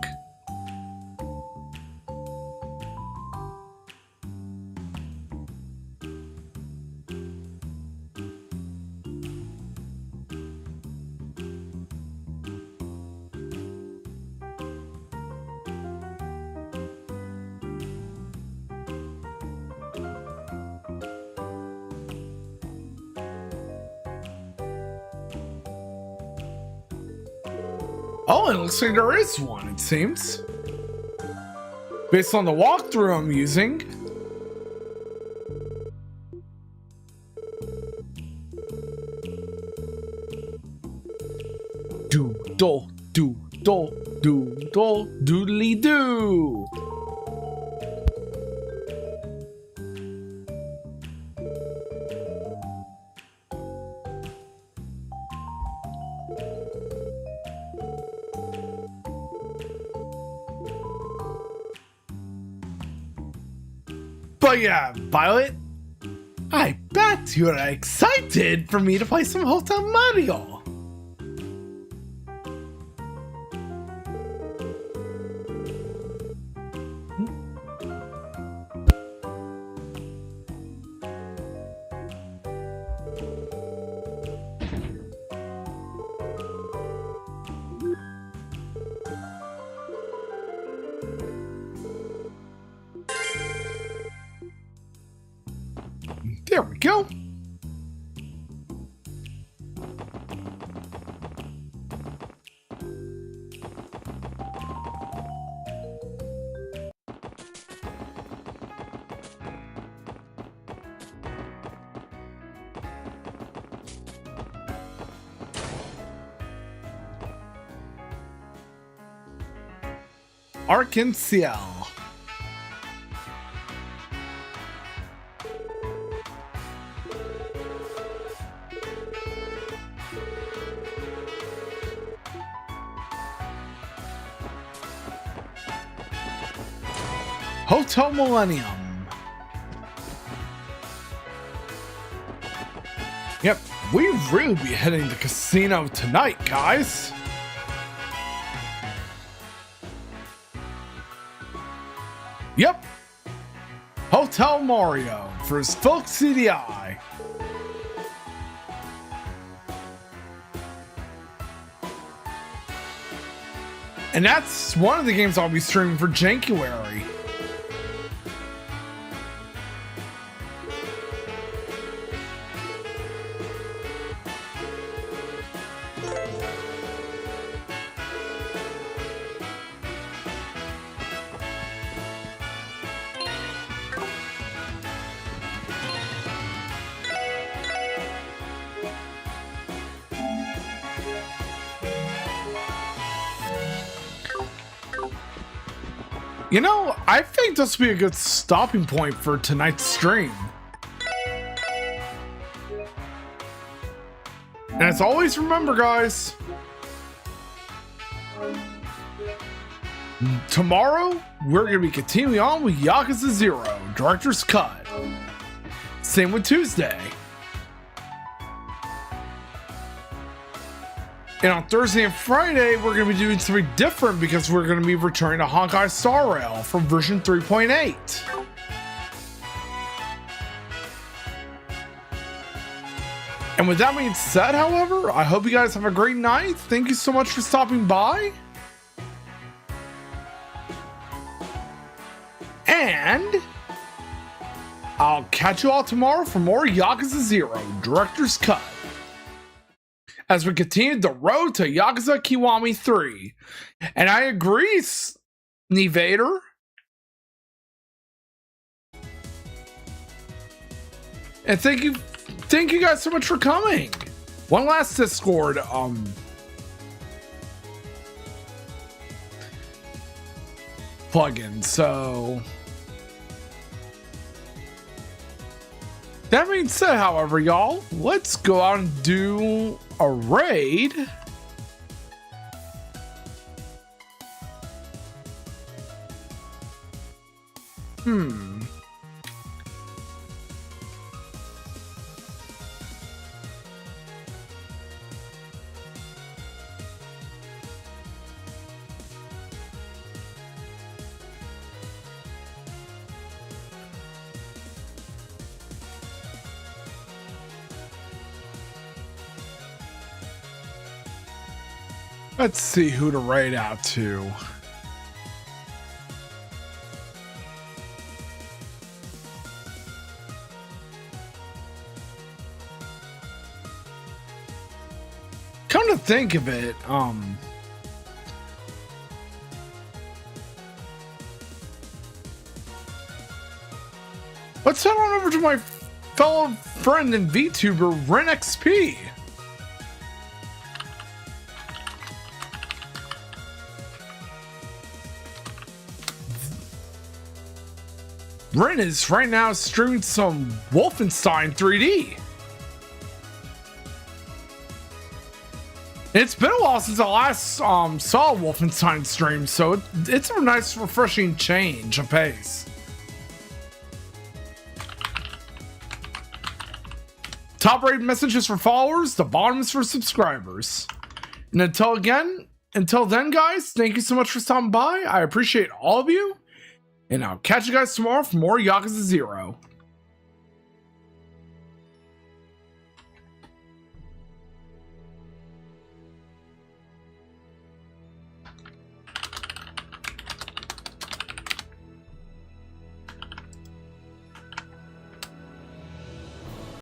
Oh, it looks like there is one, it seems. Based on the walkthrough I'm using. Doodly doo. But yeah, Violet, I bet you're excited for me to play some Hotel Mario. There we go. Arc-en-Ciel. Hotel Millennium. Yep, we really be heading to casino tonight, guys. Yep. Hotel Mario for his folksy the eye. And that's one of the games I'll be streaming for January. You know, I think this will be a good stopping point for tonight's stream. And as always, remember, guys, tomorrow we're going to be continuing on with Yakuza 0, Director's Cut. Same with Tuesday. And on Thursday and Friday, we're going to be doing something different because we're going to be returning to Honkai Star Rail from version 3.8. And with that being said, however, I hope you guys have a great night. Thank you so much for stopping by. And I'll catch you all tomorrow for more Yakuza 0, Director's Cut, as we continue the road to Yakuza Kiwami 3. And I agree, Nevator. And thank you guys so much for coming. One last Discord plugin. So that being said, however, y'all, let's go out and do a raid. Let's see who to raid out to. Come to think of it, let's head on over to my fellow friend and VTuber, RenXP. Ren is right now streaming some Wolfenstein 3D. It's been a while since I last saw Wolfenstein stream, so it's a nice, refreshing change of pace. Top rated messages for followers, the bottom is for subscribers. And until then, guys, thank you so much for stopping by. I appreciate all of you. And I'll catch you guys tomorrow for more Yakuza 0.